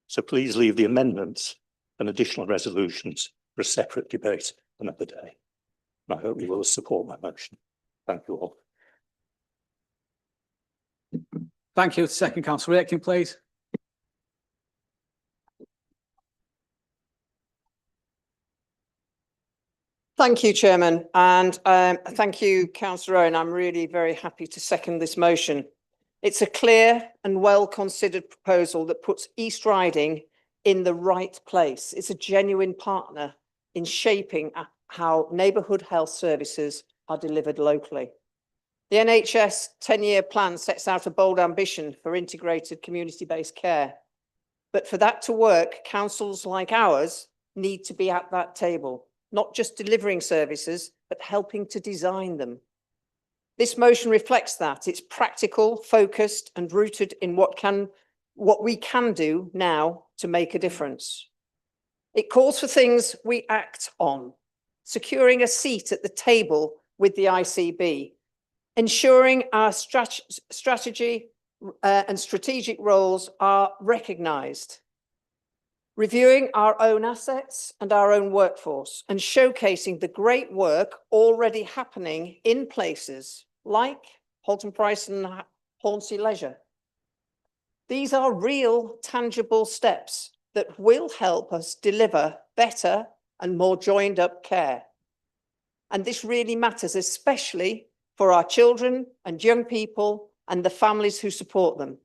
So please leave the amendments and additional resolutions for a separate debate another day. And I hope you will support my motion. Thank you all. Thank you. Second, Councillor Aitken, please. Thank you, Chairman, and thank you, Councillor Owen. I'm really very happy to second this motion. It's a clear and well-considered proposal that puts East Riding in the right place. It's a genuine partner in shaping how neighbourhood health services are delivered locally. The NHS 10-year plan sets out a bold ambition for integrated community-based care. But for that to work, councils like ours need to be at that table, not just delivering services, but helping to design them. This motion reflects that. It's practical, focused, and rooted in what we can do now to make a difference. It calls for things we act on, securing a seat at the table with the ICB, ensuring our strategy and strategic roles are recognised, reviewing our own assets and our own workforce, and showcasing the great work already happening in places like Halton Price and Hornsey Leisure. These are real, tangible steps that will help us deliver better and more joined up care. And this really matters, especially for our children and young people and the families who support them.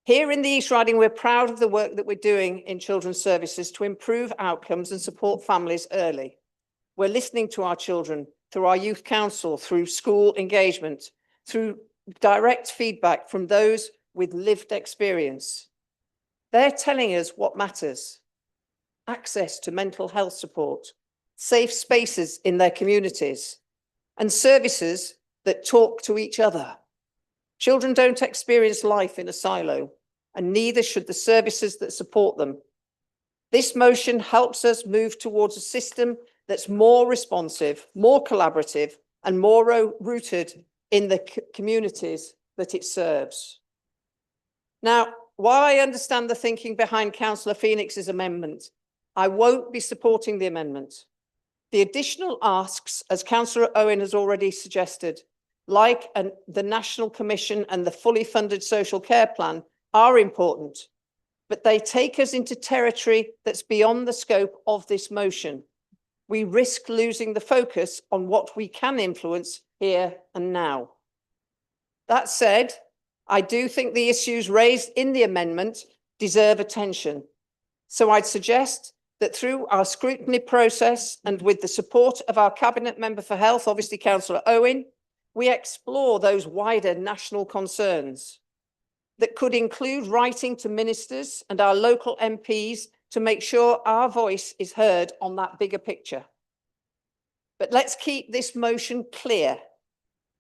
Here in the East Riding, we're proud of the work that we're doing in children's services to improve outcomes and support families early. We're listening to our children through our youth council, through school engagement, through direct feedback from those with lived experience. They're telling us what matters: access to mental health support, safe spaces in their communities, and services that talk to each other. Children don't experience life in a silo, and neither should the services that support them. This motion helps us move towards a system that's more responsive, more collaborative, and more rooted in the communities that it serves. Now, while I understand the thinking behind Councillor Phoenix's amendment, I won't be supporting the amendment. The additional asks, as Councillor Owen has already suggested, like the National Commission and the fully funded social care plan, are important, but they take us into territory that's beyond the scope of this motion. We risk losing the focus on what we can influence here and now. That said, I do think the issues raised in the amendment deserve attention. So I'd suggest that through our scrutiny process and with the support of our Cabinet Member for Health, obviously Councillor Owen, we explore those wider national concerns that could include writing to ministers and our local MPs to make sure our voice is heard on that bigger picture. But let's keep this motion clear,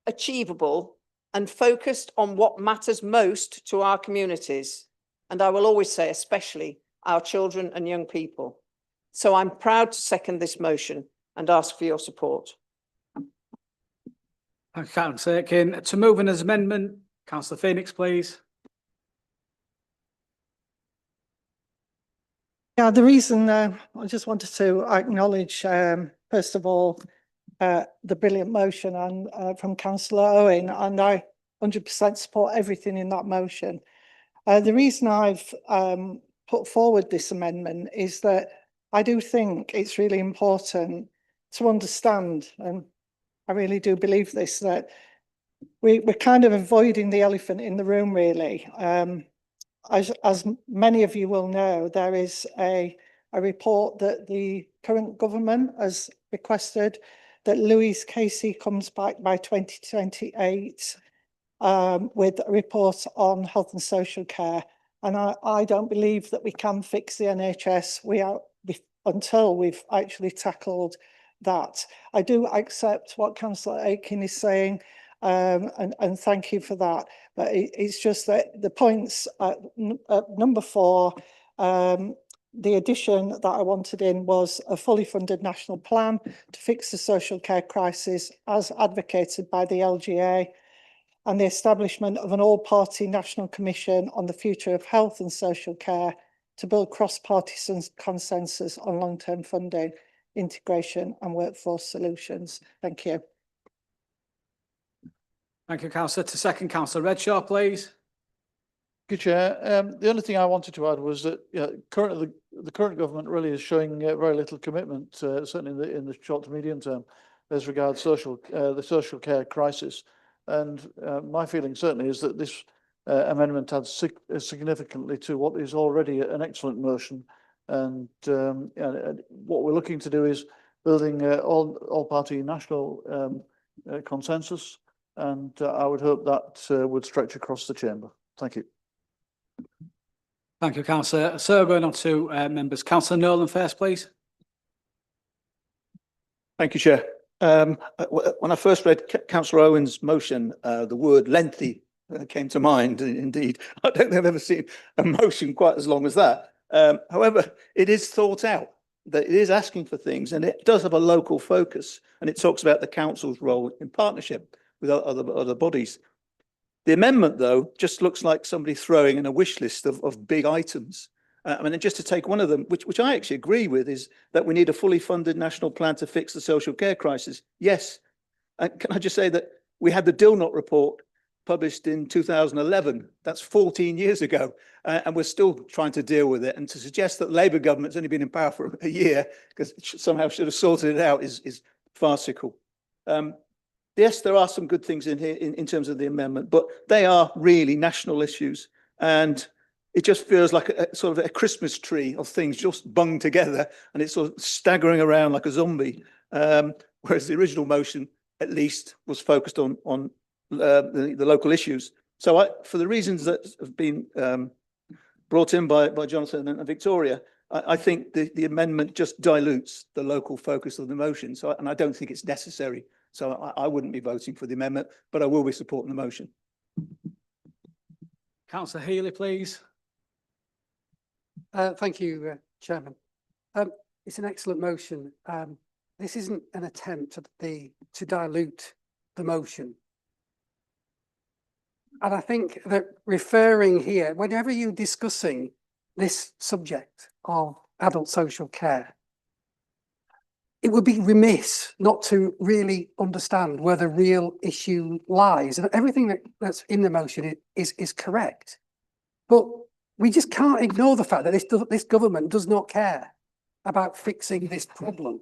achievable, and focused on what matters most to our communities. And I will always say, especially our children and young people. So I'm proud to second this motion and ask for your support. Thank you, Councillor Aitken. To move in as amendment, Councillor Phoenix, please. Yeah, the reason I just wanted to acknowledge, first of all, the brilliant motion and from Councillor Owen, and I 100% support everything in that motion. The reason I've put forward this amendment is that I do think it's really important to understand, and I really do believe this, that we're kind of avoiding the elephant in the room, really. As many of you will know, there is a report that the current government has requested that Louise Casey comes back by 2028 with a report on health and social care. And I don't believe that we can fix the NHS until we've actually tackled that. I do accept what Councillor Aitken is saying, and thank you for that. But it's just that the points at number 4, the addition that I wanted in was a fully funded national plan to fix the social care crisis as advocated by the LGA, and the establishment of an all-party national commission on the future of health and social care to build cross-party consensus on long-term funding, integration and workforce solutions. Thank you. Thank you, Councillor. To second, Councillor Redshaw, please. Good Chair. The only thing I wanted to add was that currently the current government really is showing very little commitment, certainly in the short to medium term, as regards the social care crisis. And my feeling certainly is that this amendment adds significantly to what is already an excellent motion. And what we're looking to do is building all-party national consensus. And I would hope that would stretch across the chamber. Thank you. Thank you, Councillor. So going on to members. Councillor Nolan first, please. Thank you, Chair. When I first read Councillor Owen's motion, the word lengthy came to mind. Indeed, I don't think I've ever seen a motion quite as long as that. However, it is thought out, that it is asking for things, and it does have a local focus, and it talks about the council's role in partnership with other bodies. The amendment, though, just looks like somebody throwing in a wish list of big items. I mean, just to take one of them, which I actually agree with, is that we need a fully funded national plan to fix the social care crisis. Yes. And can I just say that we had the Dilnot report published in 2011. That's 14 years ago. And we're still trying to deal with it. And to suggest that Labour government's only been in power for a year, because it somehow should have sorted it out, is farcical. Yes, there are some good things in here in terms of the amendment, but they are really national issues. And it just feels like a sort of a Christmas tree of things just bunged together, and it's sort of staggering around like a zombie. Whereas the original motion, at least, was focused on the local issues. So for the reasons that have been brought in by Jonathan and Victoria, I think the amendment just dilutes the local focus of the motion. And I don't think it's necessary. So I wouldn't be voting for the amendment, but I will be supporting the motion. Councillor Healy, please. Thank you, Chairman. It's an excellent motion. This isn't an attempt to dilute the motion. And I think that referring here, whenever you're discussing this subject of adult social care, it would be remiss not to really understand where the real issue lies. And everything that's in the motion is correct. But we just can't ignore the fact that this government does not care about fixing this problem.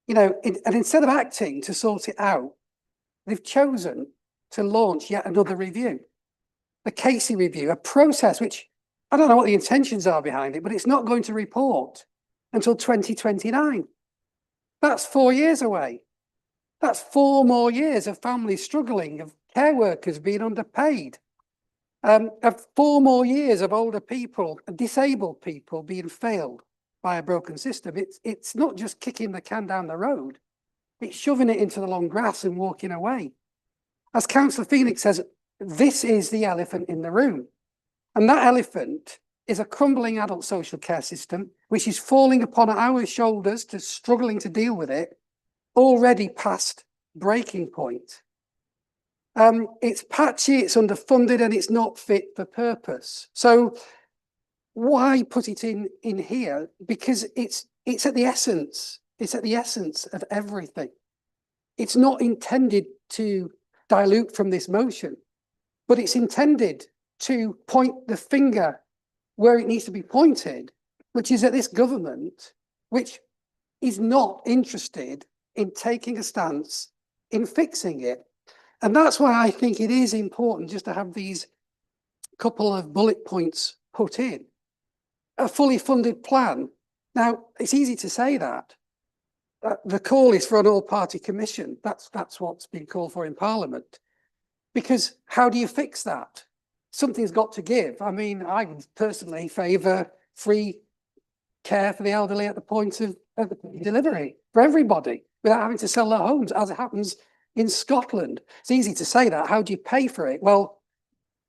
You know, and instead of acting to sort it out, they've chosen to launch yet another review, the Casey review, a process which I don't know what the intentions are behind it, but it's not going to report until 2029. That's 4 years away. That's 4 more years of families struggling, of care workers being underpaid, of 4 more years of older people, disabled people being failed by a broken system. It's not just kicking the can down the road, it's shoving it into the long grass and walking away. As Councillor Phoenix says, this is the elephant in the room. And that elephant is a crumbling adult social care system, which is falling upon our shoulders to struggling to deal with it, already past breaking point. It's patchy, it's underfunded, and it's not fit for purpose. So why put it in here? Because it's at the essence. It's at the essence of everything. It's not intended to dilute from this motion, but it's intended to point the finger where it needs to be pointed, which is at this government, which is not interested in taking a stance in fixing it. And that's why I think it is important just to have these couple of bullet points put in. A fully funded plan. Now, it's easy to say that. The call is for an all-party commission. That's what's been called for in Parliament. Because how do you fix that? Something's got to give. I mean, I would personally favour free care for the elderly at the point of delivery for everybody without having to sell their homes, as it happens in Scotland. It's easy to say that. How do you pay for it? Well,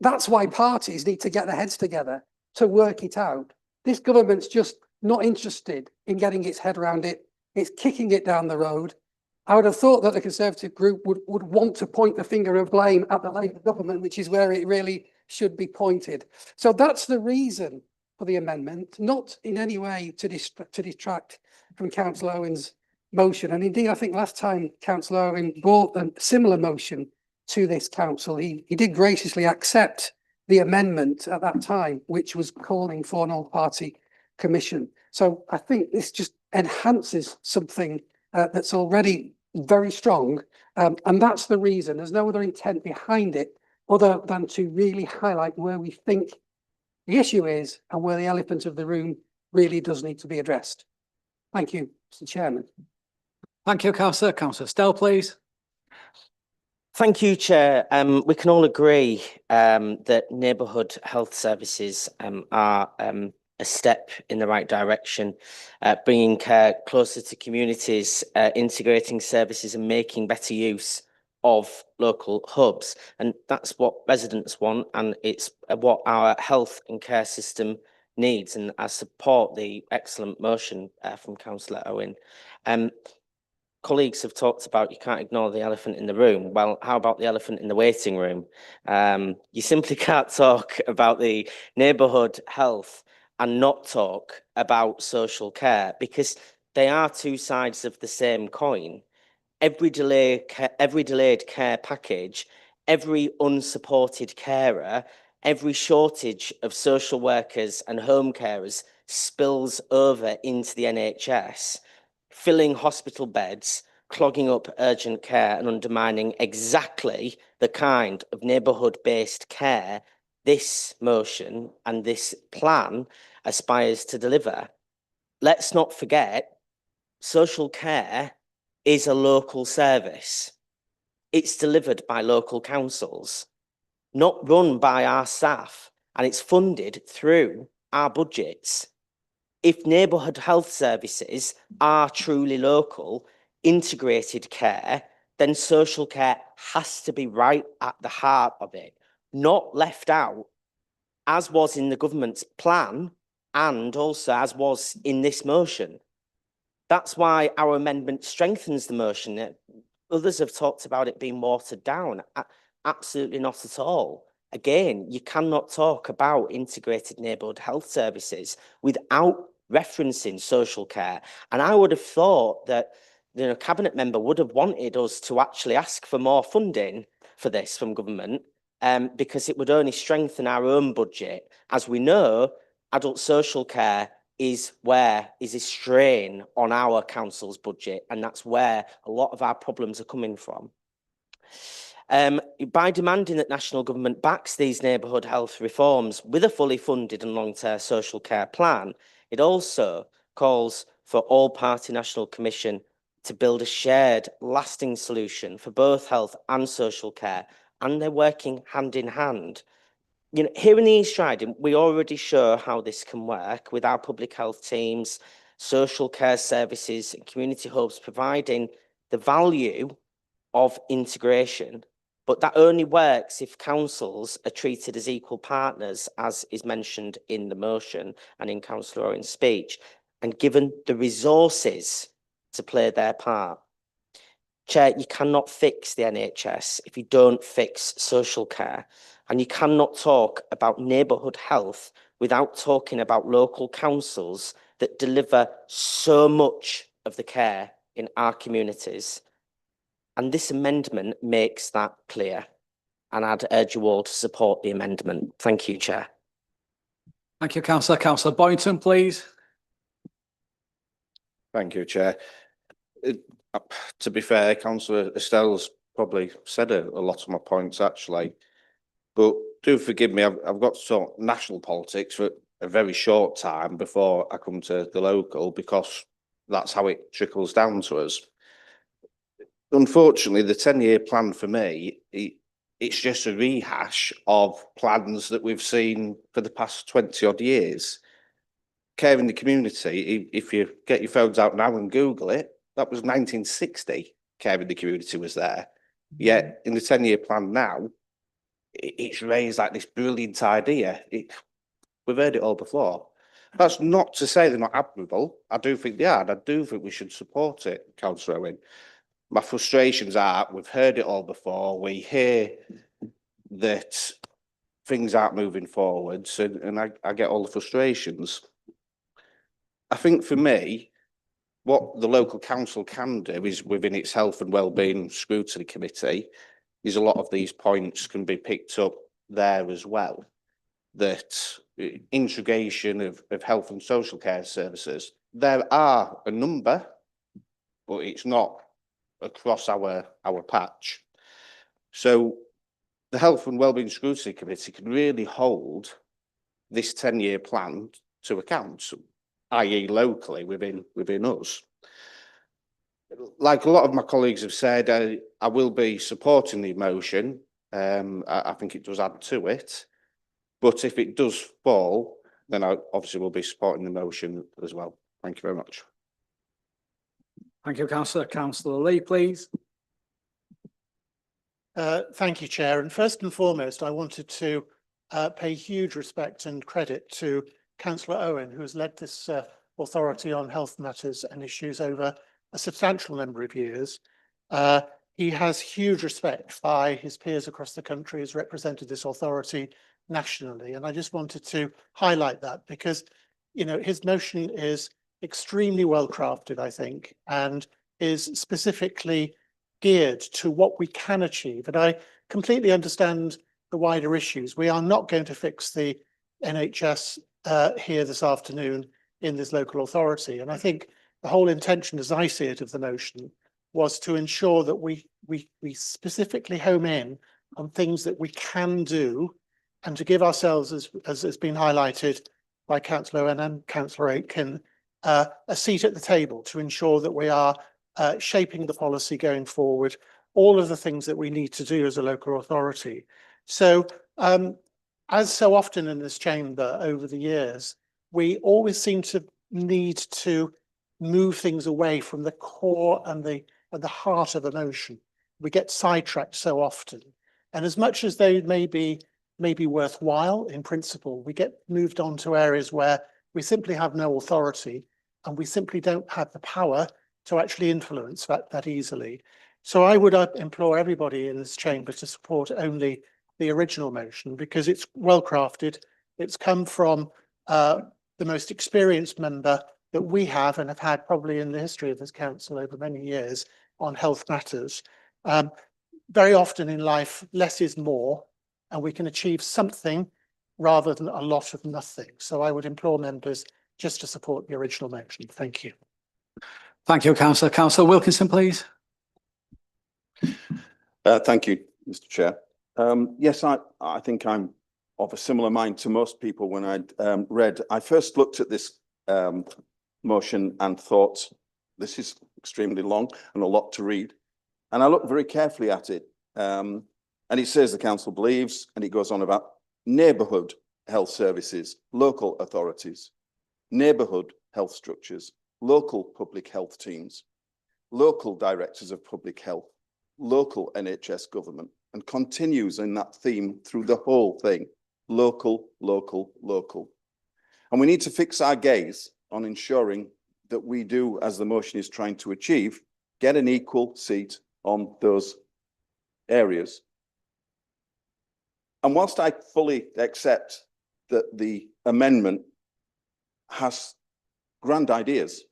that's why parties need to get their heads together to work it out. This government's just not interested in getting its head around it. It's kicking it down the road. I would have thought that the Conservative group would want to point the finger of blame at the Labour government, which is where it really should be pointed. So that's the reason for the amendment, not in any way to detract from Councillor Owen's motion. And indeed, I think last time Councillor Owen brought a similar motion to this council, he did graciously accept the amendment at that time, which was calling for an all-party commission. So I think this just enhances something that's already very strong. And that's the reason. There's no other intent behind it other than to really highlight where we think the issue is and where the elephant of the room really does need to be addressed. Thank you, Mr. Chairman. Thank you, Councillor. Councillor Stell, please. Thank you, Chair. We can all agree that neighbourhood health services are a step in the right direction, bringing care closer to communities, integrating services and making better use of local hubs. And that's what residents want, and it's what our health and care system needs. And I support the excellent motion from Councillor Owen. Colleagues have talked about you can't ignore the elephant in the room. Well, how about the elephant in the waiting room? You simply can't talk about the neighbourhood health and not talk about social care, because they are two sides of the same coin. Every delayed care package, every unsupported carer, every shortage of social workers and home carers spills over into the NHS, filling hospital beds, clogging up urgent care and undermining exactly the kind of neighbourhood-based care this motion and this plan aspires to deliver. Let's not forget, social care is a local service. It's delivered by local councils, not run by our staff, and it's funded through our budgets. If neighbourhood health services are truly local, integrated care, then social care has to be right at the heart of it, not left out, as was in the government's plan and also as was in this motion. That's why our amendment strengthens the motion. Others have talked about it being watered down. Absolutely not at all. Again, you cannot talk about integrated neighbourhood health services without referencing social care. And I would have thought that cabinet member would have wanted us to actually ask for more funding for this from government, because it would only strengthen our own budget. As we know, adult social care is a strain on our council's budget, and that's where a lot of our problems are coming from. By demanding that national government backs these neighbourhood health reforms with a fully funded and long-term social care plan, it also calls for all party national commission to build a shared, lasting solution for both health and social care, and they're working hand in hand. Here in the East Riding, we already show how this can work with our public health teams, social care services, and community hubs providing the value of integration. But that only works if councils are treated as equal partners, as is mentioned in the motion and in Councillor Owen's speech, and given the resources to play their part. Chair, you cannot fix the NHS if you don't fix social care, and you cannot talk about neighbourhood health without talking about local councils that deliver so much of the care in our communities. And this amendment makes that clear, and I'd urge you all to support the amendment. Thank you, Chair. Thank you, Councillor. Councillor Boynton, please. Thank you, Chair. To be fair, Councillor Estelle's probably said a lot of my points actually, but do forgive me, I've got to talk national politics for a very short time before I come to the local, because that's how it trickles down to us. Unfortunately, the 10-year plan for me, it's just a rehash of plans that we've seen for the past 20 odd years. Care in the community, if you get your phones out now and Google it, that was 1960, care in the community was there. Yet in the 10-year plan now, it's raised like this brilliant idea. We've heard it all before. That's not to say they're not admirable. I do think they are, and I do think we should support it, Councillor Owen. My frustrations are, we've heard it all before. We hear that things aren't moving forwards, and I get all the frustrations. I think for me, what the local council can do is, within its health and wellbeing scrutiny committee, is a lot of these points can be picked up there as well. That integration of health and social care services, there are a number, but it's not across our patch. So the Health and Wellbeing Scrutiny Committee can really hold this 10-year plan to account, i.e. locally within us. Like a lot of my colleagues have said, I will be supporting the motion. I think it does add to it, but if it does fall, then I obviously will be supporting the motion as well. Thank you very much. Thank you, Councillor. Councillor Lee, please. Thank you, Chair. And first and foremost, I wanted to pay huge respect and credit to Councillor Owen, who has led this authority on health matters and issues over a substantial number of years. He has huge respect by his peers across the country, has represented this authority nationally. And I just wanted to highlight that because, you know, his motion is extremely well crafted, I think, and is specifically geared to what we can achieve. And I completely understand the wider issues. We are not going to fix the NHS here this afternoon in this local authority. And I think the whole intention, as I see it, of the motion was to ensure that we specifically home in on things that we can do, and to give ourselves, as has been highlighted by Councillor Owen and Councillor Aitken, a seat at the table to ensure that we are shaping the policy going forward, all of the things that we need to do as a local authority. So, as so often in this chamber over the years, we always seem to need to move things away from the core and the heart of emotion. We get sidetracked so often, and as much as they may be worthwhile in principle, we get moved on to areas where we simply have no authority and we simply don't have the power to actually influence that easily. So I would implore everybody in this chamber to support only the original motion because it's well crafted. It's come from the most experienced member that we have and have had probably in the history of this council over many years on health matters. Very often in life, less is more, and we can achieve something rather than a lot of nothing. So I would implore members just to support the original motion. Thank you. Thank you, Councillor. Councillor Wilkinson, please. Thank you, Mr. Chair. Yes, I think I'm of a similar mind to most people when I first looked at this motion and thought, this is extremely long and a lot to read. And I looked very carefully at it. And it says the council believes, and it goes on about neighbourhood health services, local authorities, neighbourhood health structures, local public health teams, local directors of public health, local NHS government, and continues in that theme through the whole thing. Local, local, local. And we need to fix our gaze on ensuring that we do, as the motion is trying to achieve, get an equal seat on those areas. And whilst I fully accept that the amendment has grand ideas,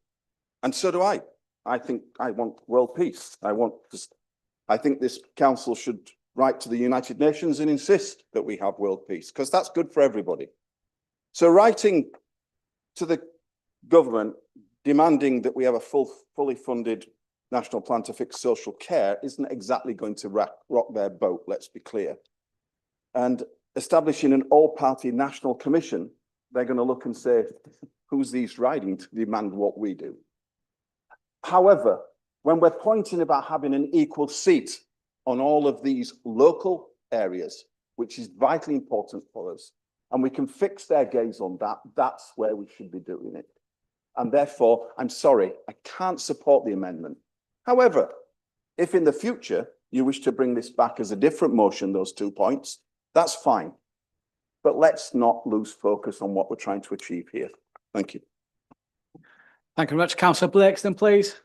and so do I. I think I want world peace. I think this council should write to the United Nations and insist that we have world peace, because that's good for everybody. So writing to the government demanding that we have a fully funded national plan to fix social care isn't exactly going to rock their boat, let's be clear. And establishing an all-party national commission, they're going to look and say, who's these riding to demand what we do? However, when we're pointing about having an equal seat on all of these local areas, which is vitally important for us, and we can fix their gaze on that, that's where we should be doing it. And therefore, I'm sorry, I can't support the amendment. However, if in the future you wish to bring this back as a different motion, those 2 points, that's fine. But let's not lose focus on what we're trying to achieve here. Thank you. Thank you very much. Councillor Blakeston, please.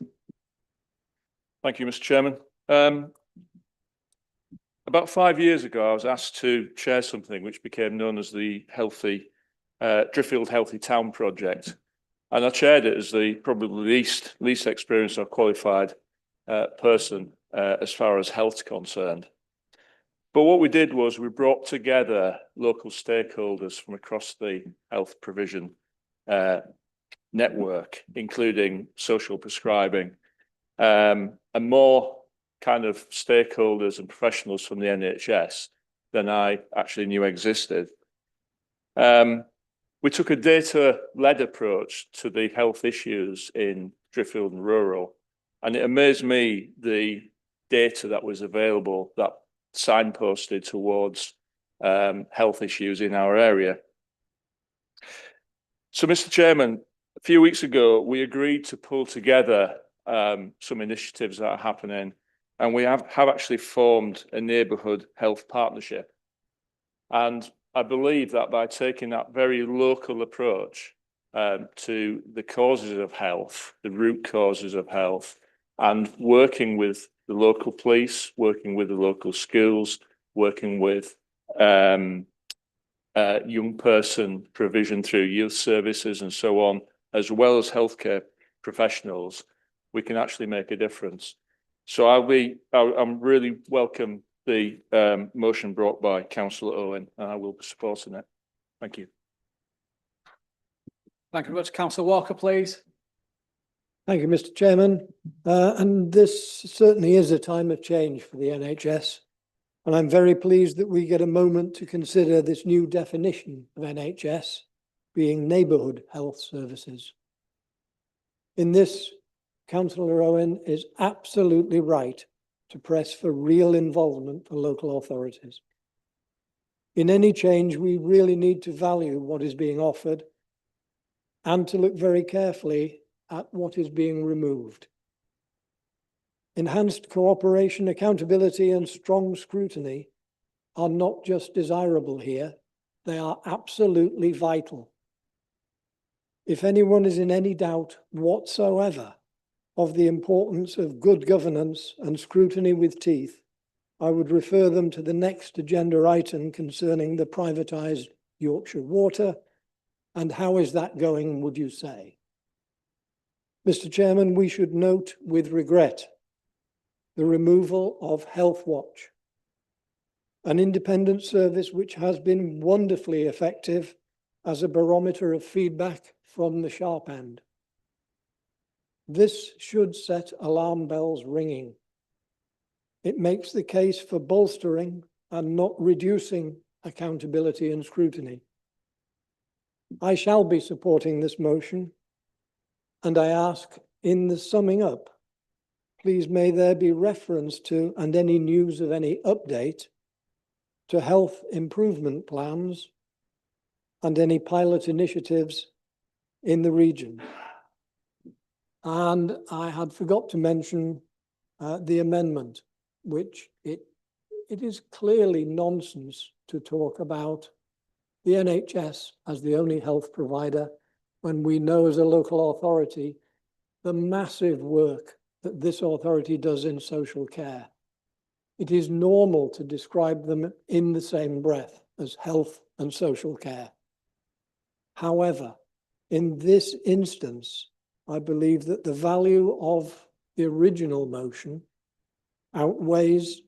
Thank you, Mr. Chairman. About 5 years ago, I was asked to chair something which became known as the Driffield Healthy Town Project. And I chaired it as the probably least experienced or qualified person as far as health's concerned. But what we did was we brought together local stakeholders from across the health provision network, including social prescribing, and more kind of stakeholders and professionals from the NHS than I actually knew existed. We took a data-led approach to the health issues in Driffield and rural, and it amazed me the data that was available that signposted towards health issues in our area. So, Mr. Chairman, a few weeks ago, we agreed to pull together some initiatives that are happening, and we have actually formed a neighbourhood health partnership. And I believe that by taking that very local approach to the causes of health, the root causes of health, and working with the local police, working with the local schools, working with young person provision through youth services and so on, as well as healthcare professionals, we can actually make a difference. So I'm really welcome the motion brought by Councillor Owen, and I will be supporting it. Thank you. Thank you very much. Councillor Walker, please. Thank you, Mr. Chairman. And this certainly is a time of change for the NHS. And I'm very pleased that we get a moment to consider this new definition of NHS being neighbourhood health services. In this, Councillor Owen is absolutely right to press for real involvement for local authorities. In any change, we really need to value what is being offered and to look very carefully at what is being removed. Enhanced cooperation, accountability, and strong scrutiny are not just desirable here, they are absolutely vital. If anyone is in any doubt whatsoever of the importance of good governance and scrutiny with teeth, I would refer them to the next agenda item concerning the privatised Yorkshire Water. And how is that going, would you say? Mr. Chairman, we should note with regret the removal of Health Watch, an independent service which has been wonderfully effective as a barometer of feedback from the sharp end. This should set alarm bells ringing. It makes the case for bolstering and not reducing accountability and scrutiny. I shall be supporting this motion, and I ask, in the summing up, please may there be reference to, and any news of any update, to health improvement plans and any pilot initiatives in the region. And I had forgot to mention the amendment, which it is clearly nonsense to talk about the NHS as the only health provider when we know as a local authority the massive work that this authority does in social care. It is normal to describe them in the same breath as health and social care. However, in this instance, I believe that the value of the original motion outweighs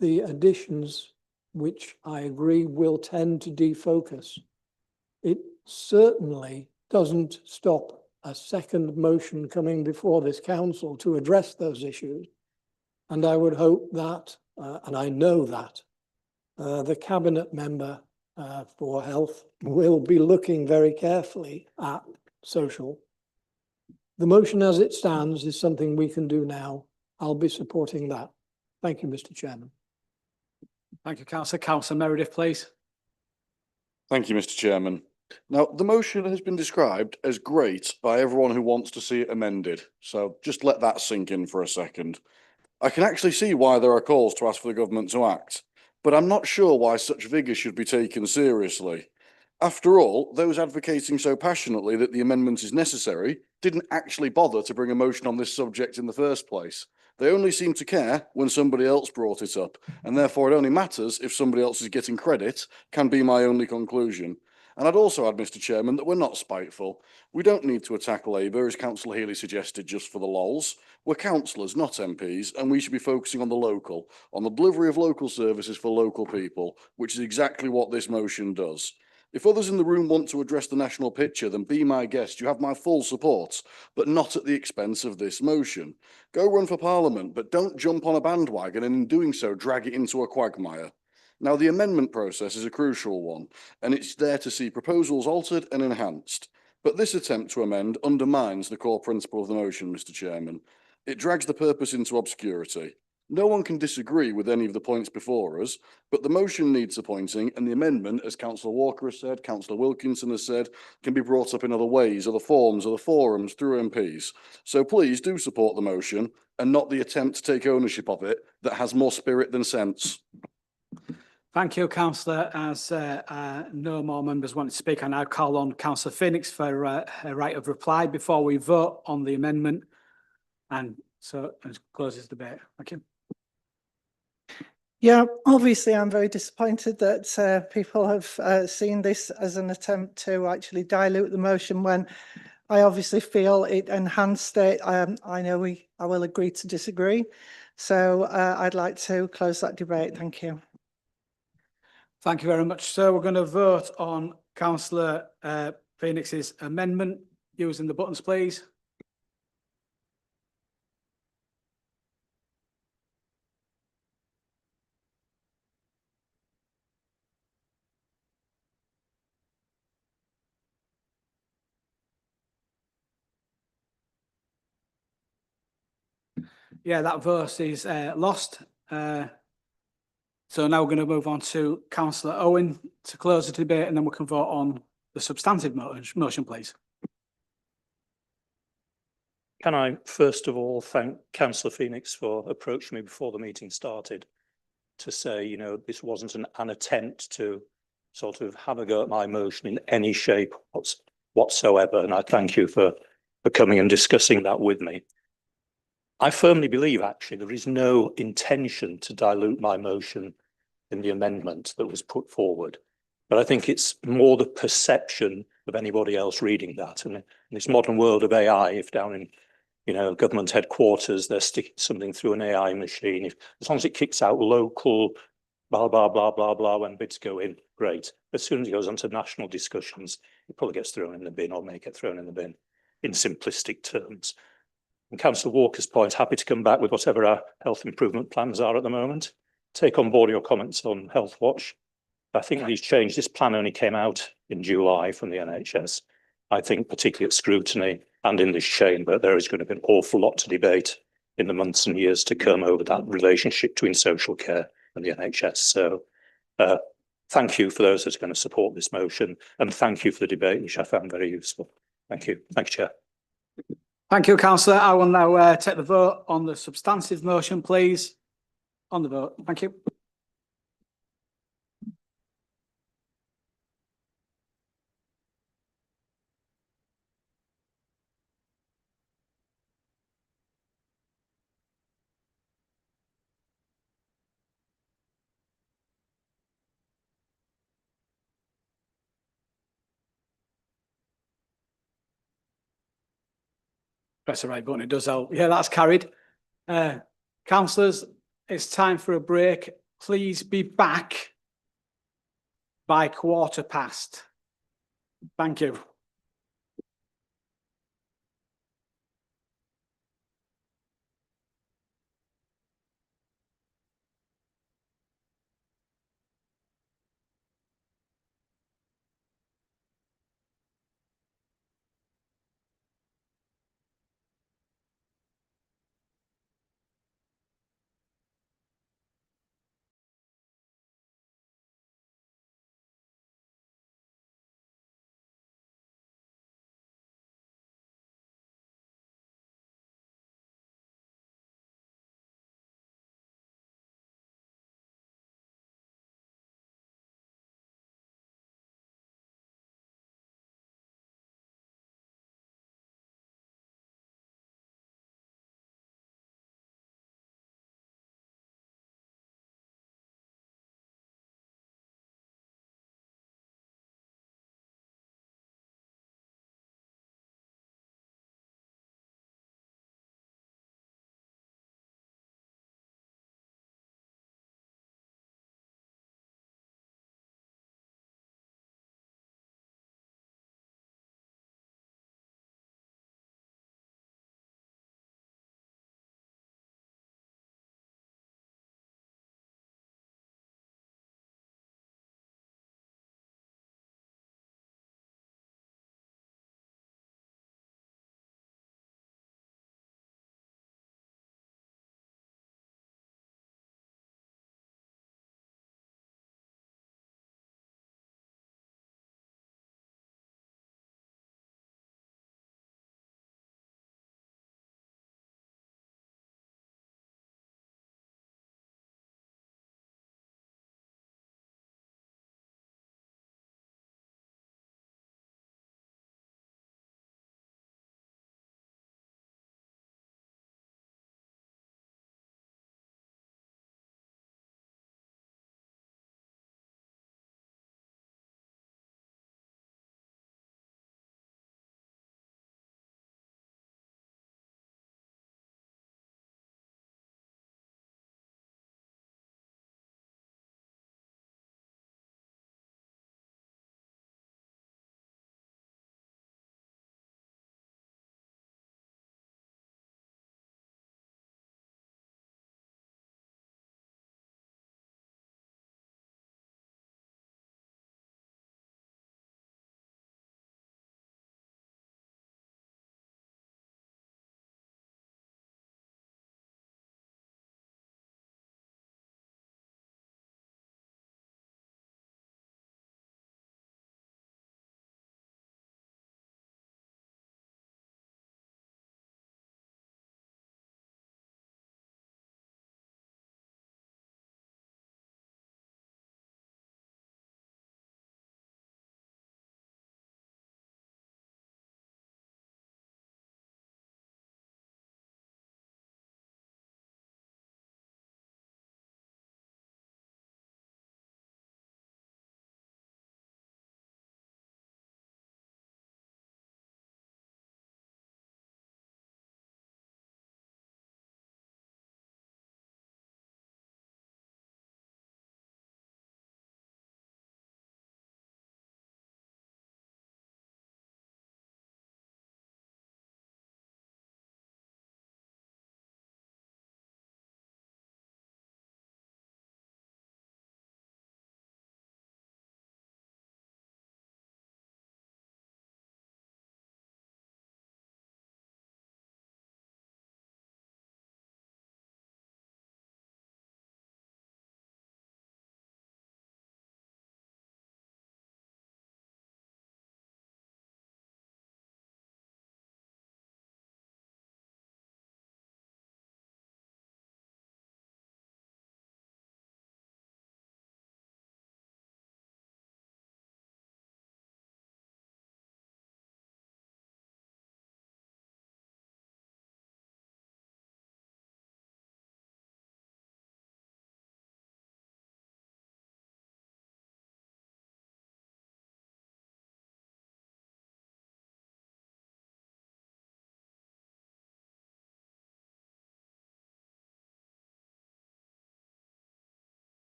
the additions, which I agree will tend to defocus. It certainly doesn't stop a second motion coming before this council to address those issues. And I would hope that, and I know that, the cabinet member for health will be looking very carefully at social. The motion as it stands is something we can do now. I'll be supporting that. Thank you, Mr. Chairman. Thank you, Councillor. Councillor Meredith, please. Thank you, Mr. Chairman. Now, the motion has been described as great by everyone who wants to see it amended. So just let that sink in for a second. I can actually see why there are calls to ask for the government to act, but I'm not sure why such vigour should be taken seriously. After all, those advocating so passionately that the amendment is necessary didn't actually bother to bring a motion on this subject in the first place. They only seem to care when somebody else brought it up, and therefore it only matters if somebody else is getting credit, can be my only conclusion. And I'd also add, Mr. Chairman, that we're not spiteful. We don't need to attack Labour, as Councillor Healy suggested, just for the lols. We're councillors, not MPs, and we should be focusing on the local, on the delivery of local services for local people, which is exactly what this motion does. If others in the room want to address the national picture, then be my guest. You have my full support, but not at the expense of this motion. Go run for Parliament, but don't jump on a bandwagon and in doing so drag it into a quagmire. Now, the amendment process is a crucial one, and it's there to see proposals altered and enhanced. But this attempt to amend undermines the core principle of the motion, Mr. Chairman. It drags the purpose into obscurity. No one can disagree with any of the points before us, but the motion needs appointing, and the amendment, as Councillor Walker has said, Councillor Wilkinson has said, can be brought up in other ways, other forms, other forums, through MPs. So please do support the motion, and not the attempt to take ownership of it that has more spirit than sense. Thank you, Councillor. As no more members want to speak, I now call on Councillor Phoenix for her right of reply before we vote on the amendment. And so it closes the debate. Thank you. Yeah, obviously, I'm very disappointed that people have seen this as an attempt to actually dilute the motion when I obviously feel it enhanced it. I know I will agree to disagree. So I'd like to close that debate. Thank you. Thank you very much. So we're going to vote on Councillor Phoenix's amendment using the buttons, please. Yeah, that verse is lost. So now we're going to move on to Councillor Owen to close the debate, and then we can vote on the substantive motion, please. Can I first of all thank Councillor Phoenix for approaching me before the meeting started to say, you know, this wasn't an attempt to sort of have a go at my motion in any shape whatsoever. And I thank you for for coming and discussing that with me. I firmly believe, actually, there is no intention to dilute my motion in the amendment that was put forward. But I think it's more the perception of anybody else reading that. And in this modern world of AI, if down in, government headquarters, they're sticking something through an AI machine, as long as it kicks out local, blah, blah, blah, blah, blah, when bids go in, great. As soon as it goes on to national discussions, it probably gets thrown in the bin or may get thrown in the bin in simplistic terms. And Councillor Walker's point, happy to come back with whatever our health improvement plans are at the moment. Take on board your comments on Health Watch. I think these changes, this plan only came out in July from the NHS. I think particularly at scrutiny and in this chain, but there is going to be an awful lot to debate in the months and years to come over that relationship between social care and the NHS. So thank you for those that are going to support this motion, and thank you for the debate, which I found very useful. Thank you. Thank you, Chair. Thank you, councillor. I will now take the vote on the substantive motion, please. On the vote. Thank you. Press the right button, it does help. Yeah, that's carried. Councillors, it's time for a break. Please be back by past. Thank you.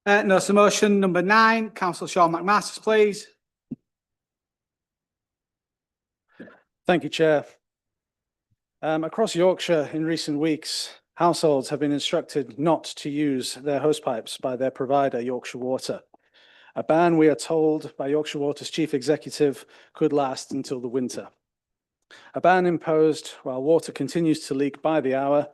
No, so motion number 9, councillor Sean McMasters, please. Thank you, Chair. Across Yorkshire in recent weeks, households have been instructed not to use their hosepipes by their provider, Yorkshire Water. A ban, we are told by Yorkshire Water's chief executive, could last until the winter. A ban imposed while water continues to leak by the hour.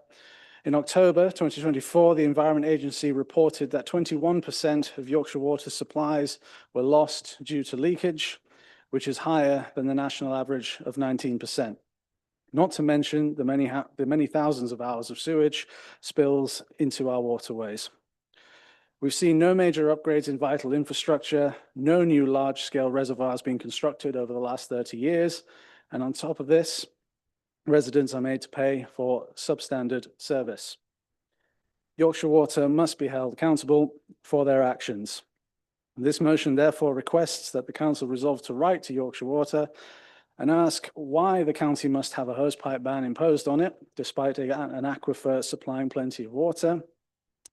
In October 2024, the Environment Agency reported that 21% of Yorkshire Water supplies were lost due to leakage, which is higher than the national average of 19%. Not to mention the many thousands of hours of sewage spills into our waterways. We've seen no major upgrades in vital infrastructure, no new large-scale reservoirs being constructed over the last 30 years, and on top of this, residents are made to pay for substandard service. Yorkshire Water must be held accountable for their actions. This motion therefore requests that the council resolve to write to Yorkshire Water and ask why the county must have a hosepipe ban imposed on it, despite an aquifer supplying plenty of water.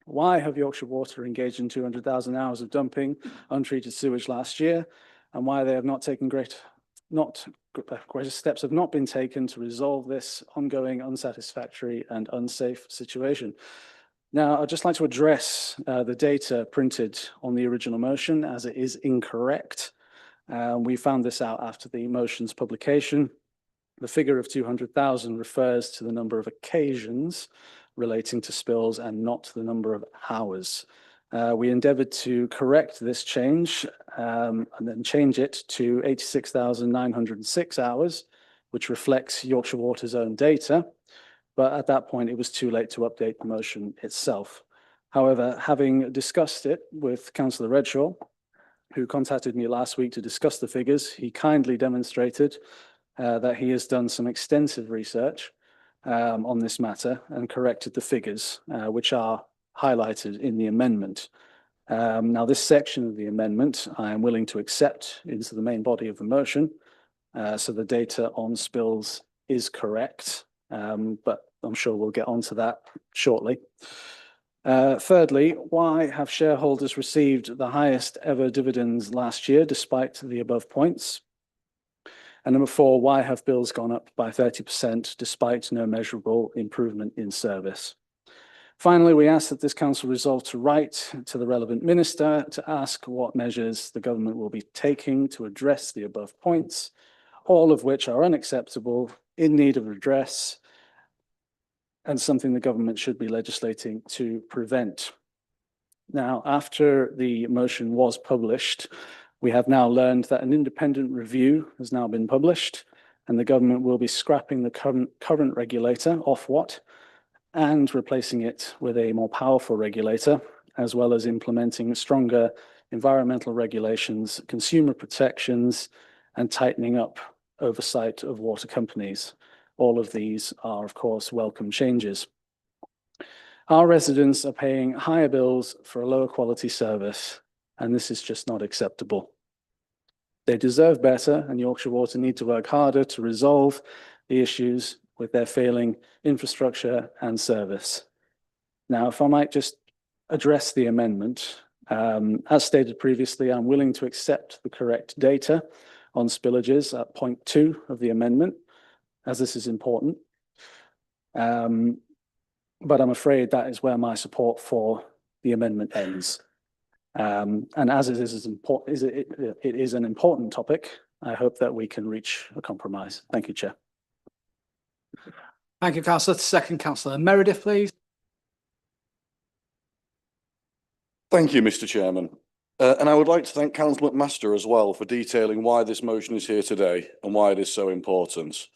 Why have Yorkshire Water engaged in 200,000 hours of dumping untreated sewage last year, and why they have not taken greater steps have not been taken to resolve this ongoing unsatisfactory and unsafe situation. Now, I'd just like to address the data printed on the original motion, as it is incorrect. We found this out after the motion's publication. The figure of 200,000 refers to the number of occasions relating to spills and not the number of hours. We endeavoured to correct this change and then change it to 86,906 hours, which reflects Yorkshire Water's own data. But at that point, it was too late to update the motion itself. However, having discussed it with Councillor Redshaw, who contacted me last week to discuss the figures, he kindly demonstrated that he has done some extensive research on this matter and corrected the figures, which are highlighted in the amendment. Now, this section of the amendment I am willing to accept into the main body of the motion, so the data on spills is correct, but I'm sure we'll get onto that shortly. Thirdly, why have shareholders received the highest ever dividends last year despite the above points? And number 4, why have bills gone up by 30% despite no measurable improvement in service? Finally, we ask that this council resolve to write to the relevant minister to ask what measures the government will be taking to address the above points, all of which are unacceptable, in need of redress, and something the government should be legislating to prevent. Now, after the motion was published, we have now learned that an independent review has now been published, and the government will be scrapping the current regulator, Ofwat, and replacing it with a more powerful regulator, as well as implementing stronger environmental regulations, consumer protections, and tightening up oversight of water companies. All of these are, of course, welcome changes. Our residents are paying higher bills for a lower quality service, and this is just not acceptable. They deserve better, and Yorkshire Water need to work harder to resolve the issues with their failing infrastructure and service. Now, if I might just address the amendment, as stated previously, I'm willing to accept the correct data on spillages at point 2 of the amendment, as this is important. But I'm afraid that is where my support for the amendment ends. And as it is an important topic, I hope that we can reach a compromise. Thank you, Chair. Thank you, Councillor. Second, Councillor Meredith, please. Thank you, Mr. Chairman. And I would like to thank Councillor McMaster as well for detailing why this motion is here today and why it is so important.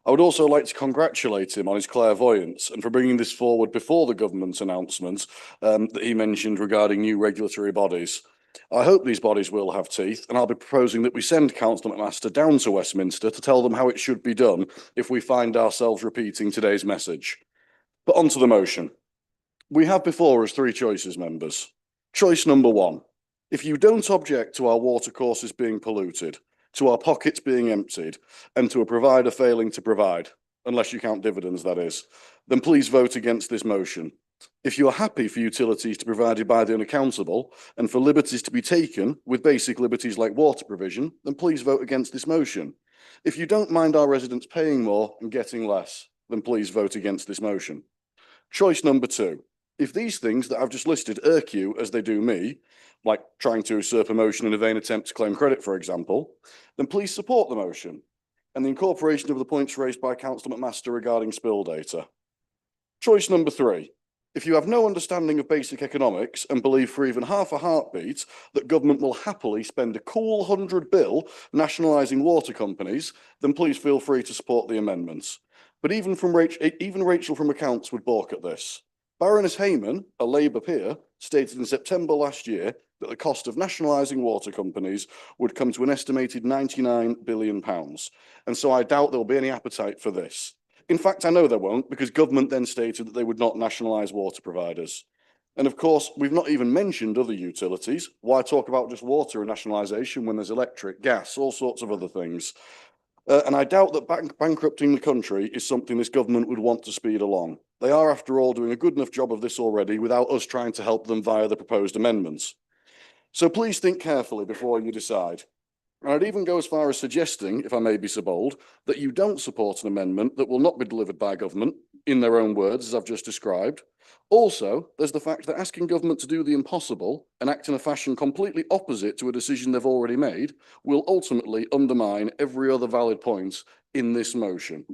I would also like to congratulate him on his clairvoyance and for bringing this forward before the government's announcement that he mentioned regarding new regulatory bodies. I hope these bodies will have teeth, and I'll be proposing that we send Councillor McMaster down to Westminster to tell them how it should be done if we find ourselves repeating today's message. But on to the motion. We have before us 3 choices, members. Choice number 1. If you don't object to our watercourses being polluted, to our pockets being emptied, and to a provider failing to provide, unless you count dividends, that is, then please vote against this motion. If you are happy for utilities to be provided by the unaccountable and for liberties to be taken with basic liberties like water provision, then please vote against this motion. If you don't mind our residents paying more and getting less, then please vote against this motion. Choice number 2. If these things that I've just listed irk you as they do me, like trying to usurp a motion in a vain attempt to claim credit, for example, then please support the motion and the incorporation of the points raised by Councillor McMaster regarding spill data. Choice number 3. If you have no understanding of basic economics and believe for even half a heartbeat that government will happily spend a cool 100 bill nationalising water companies, then please feel free to support the amendments. But even Rachel from Accounts would balk at this. Baroness Hayman, a Labour peer, stated in September last year that the cost of nationalising water companies would come to an estimated £99 billion. And so I doubt there will be any appetite for this. In fact, I know there won't, because government then stated that they would not nationalise water providers. And of course, we've not even mentioned other utilities. Why talk about just water and nationalisation when there's electric, gas, all sorts of other things? And I doubt that bankrupting the country is something this government would want to speed along. They are, after all, doing a good enough job of this already without us trying to help them via the proposed amendments. So please think carefully before you decide. And I'd even go as far as suggesting, if I may be so bold, that you don't support an amendment that will not be delivered by government, in their own words, as I've just described. Also, there's the fact that asking government to do the impossible and act in a fashion completely opposite to a decision they've already made will ultimately undermine every other valid point in this motion.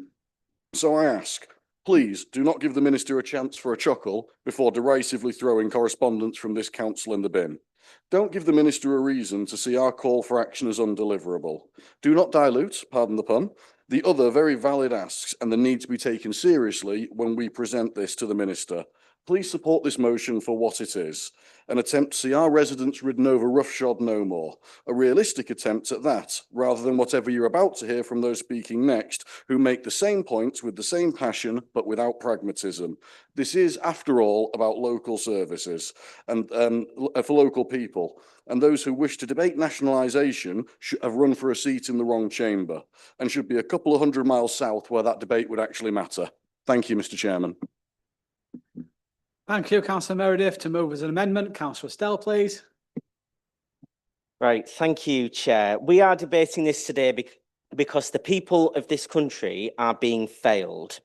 So I ask, please do not give the Minister a chance for a chuckle before derisively throwing correspondence from this council in the bin. Don't give the Minister a reason to see our call for action as undeliverable. Do not dilute, pardon the pun, the other very valid asks and the need to be taken seriously when we present this to the Minister. Please support this motion for what it is, an attempt to see our residents ridden over roughshod no more, a realistic attempt at that, rather than whatever you're about to hear from those speaking next, who make the same points with the same passion, but without pragmatism. This is, after all, about local services and for local people, and those who wish to debate nationalisation should have run for a seat in the wrong chamber, and should be a couple of 100 miles south where that debate would actually matter. Thank you, Mr. Chairman. Thank you, Councillor Meredith. To move as an amendment, Councillor Stell, please. Right, thank you, Chair. We are debating this today because the people of this country are being failed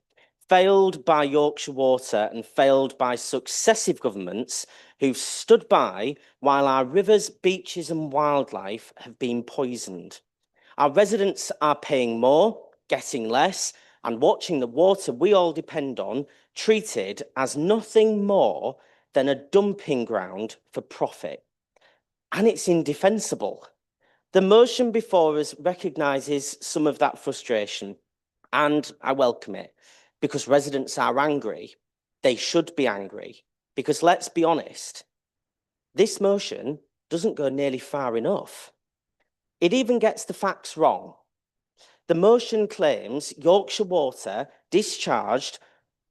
by Yorkshire Water and failed by successive governments who've stood by while our rivers, beaches and wildlife have been poisoned. Our residents are paying more, getting less, and watching the water we all depend on treated as nothing more than a dumping ground for profit. And it's indefensible. The motion before us recognises some of that frustration, and I welcome it, because residents are angry. They should be angry, because let's be honest, this motion doesn't go nearly far enough. It even gets the facts wrong. The motion claims Yorkshire Water discharged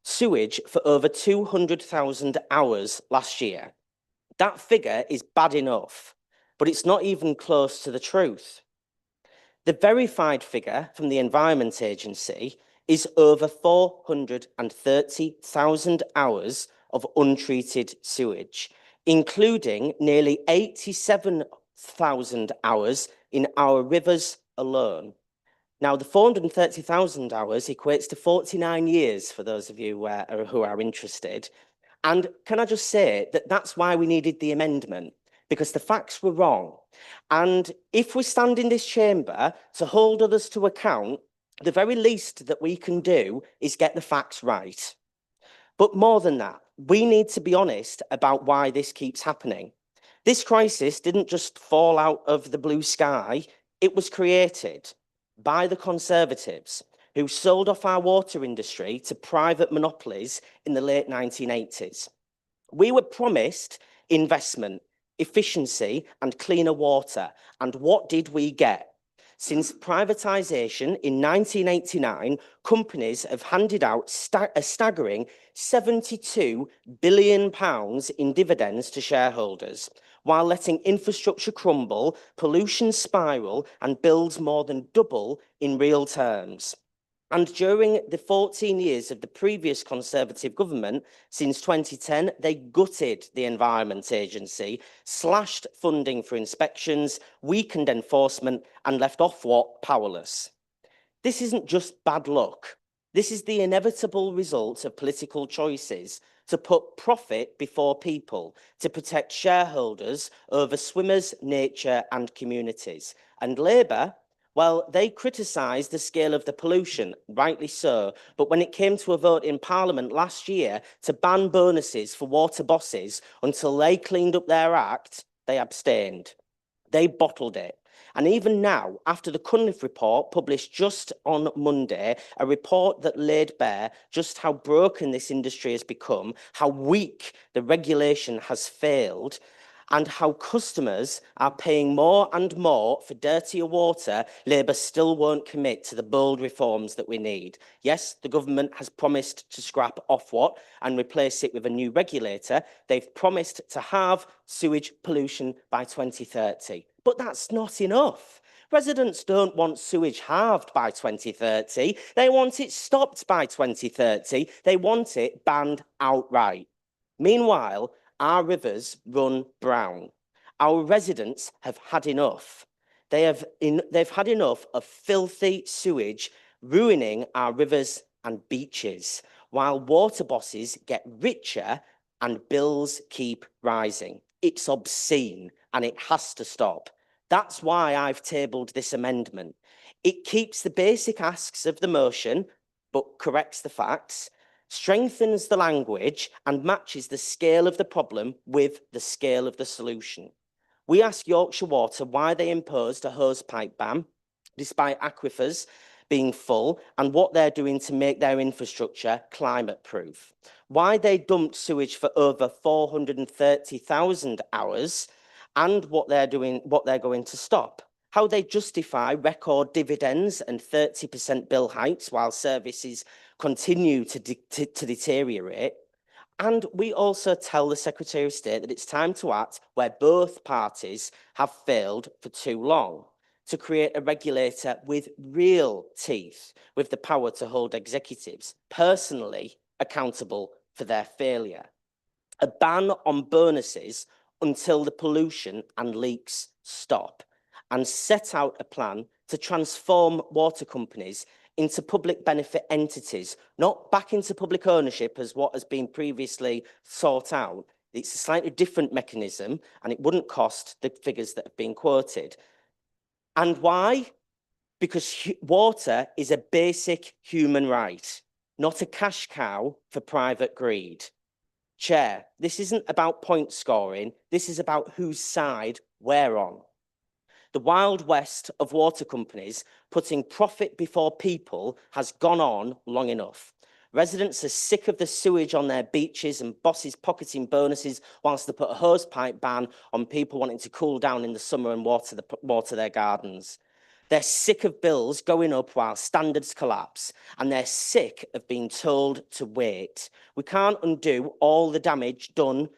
sewage for over 200,000 hours last year. That figure is bad enough, but it's not even close to the truth. The verified figure from the Environment Agency is over 430,000 hours of untreated sewage, including nearly 87,000 hours in our rivers alone. Now, the 430,000 hours equates to 49 years for those of you who are interested. And can I just say that that's why we needed the amendment, because the facts were wrong. And if we stand in this chamber to hold others to account, the very least that we can do is get the facts right. But more than that, we need to be honest about why this keeps happening. This crisis didn't just fall out of the blue sky, it was created by the Conservatives, who sold off our water industry to private monopolies in the late 1980s. We were promised investment, efficiency and cleaner water. And what did we get? Since privatisation in 1989, companies have handed out a staggering £72 billion in dividends to shareholders, while letting infrastructure crumble, pollution spiral, and bills more than double in real terms. And during the 14 years of the previous Conservative government, since 2010, they gutted the Environment Agency, slashed funding for inspections, weakened enforcement, and left Ofwat powerless. This isn't just bad luck. This is the inevitable result of political choices to put profit before people, to protect shareholders over swimmers, nature, and communities. And Labour, well, they criticised the scale of the pollution, rightly so, but when it came to a vote in Parliament last year to ban bonuses for water bosses until they cleaned up their act, they abstained. They bottled it. And even now, after the Cunliffe report published just on Monday, a report that laid bare just how broken this industry has become, how weak the regulation has failed, and how customers are paying more and more for dirtier water, Labour still won't commit to the bold reforms that we need. Yes, the government has promised to scrap Ofwat and replace it with a new regulator. They've promised to halve sewage pollution by 2030. But that's not enough. Residents don't want sewage halved by 2030. They want it stopped by 2030. They want it banned outright. Meanwhile, our rivers run brown. Our residents have had enough. They've had enough of filthy sewage ruining our rivers and beaches, while water bosses get richer and bills keep rising. It's obscene and it has to stop. That's why I've tabled this amendment. It keeps the basic asks of the motion, but corrects the facts, strengthens the language and matches the scale of the problem with the scale of the solution. We asked Yorkshire Water why they imposed a hosepipe ban, despite aquifers being full, and what they're doing to make their infrastructure climate-proof. Why they dumped sewage for over 430,000 hours, and what they're going to stop. How they justify record dividends and 30% bill hikes while services continue to deteriorate. And we also tell the Secretary of State that it's time to act where both parties have failed for too long, to create a regulator with real teeth, with the power to hold executives personally accountable for their failure. A ban on bonuses until the pollution and leaks stop, and set out a plan to transform water companies into public benefit entities, not back into public ownership as what has been previously sought out. It's a slightly different mechanism and it wouldn't cost the figures that have been quoted. And why? Because water is a basic human right, not a cash cow for private greed. Chair, this isn't about point scoring. This is about whose side we're on. The Wild West of water companies putting profit before people has gone on long enough. Residents are sick of the sewage on their beaches and bosses pocketing bonuses whilst they put a hosepipe ban on people wanting to cool down in the summer and water their gardens. They're sick of bills going up while standards collapse, and they're sick of being told to wait. We can't undo all the damage done,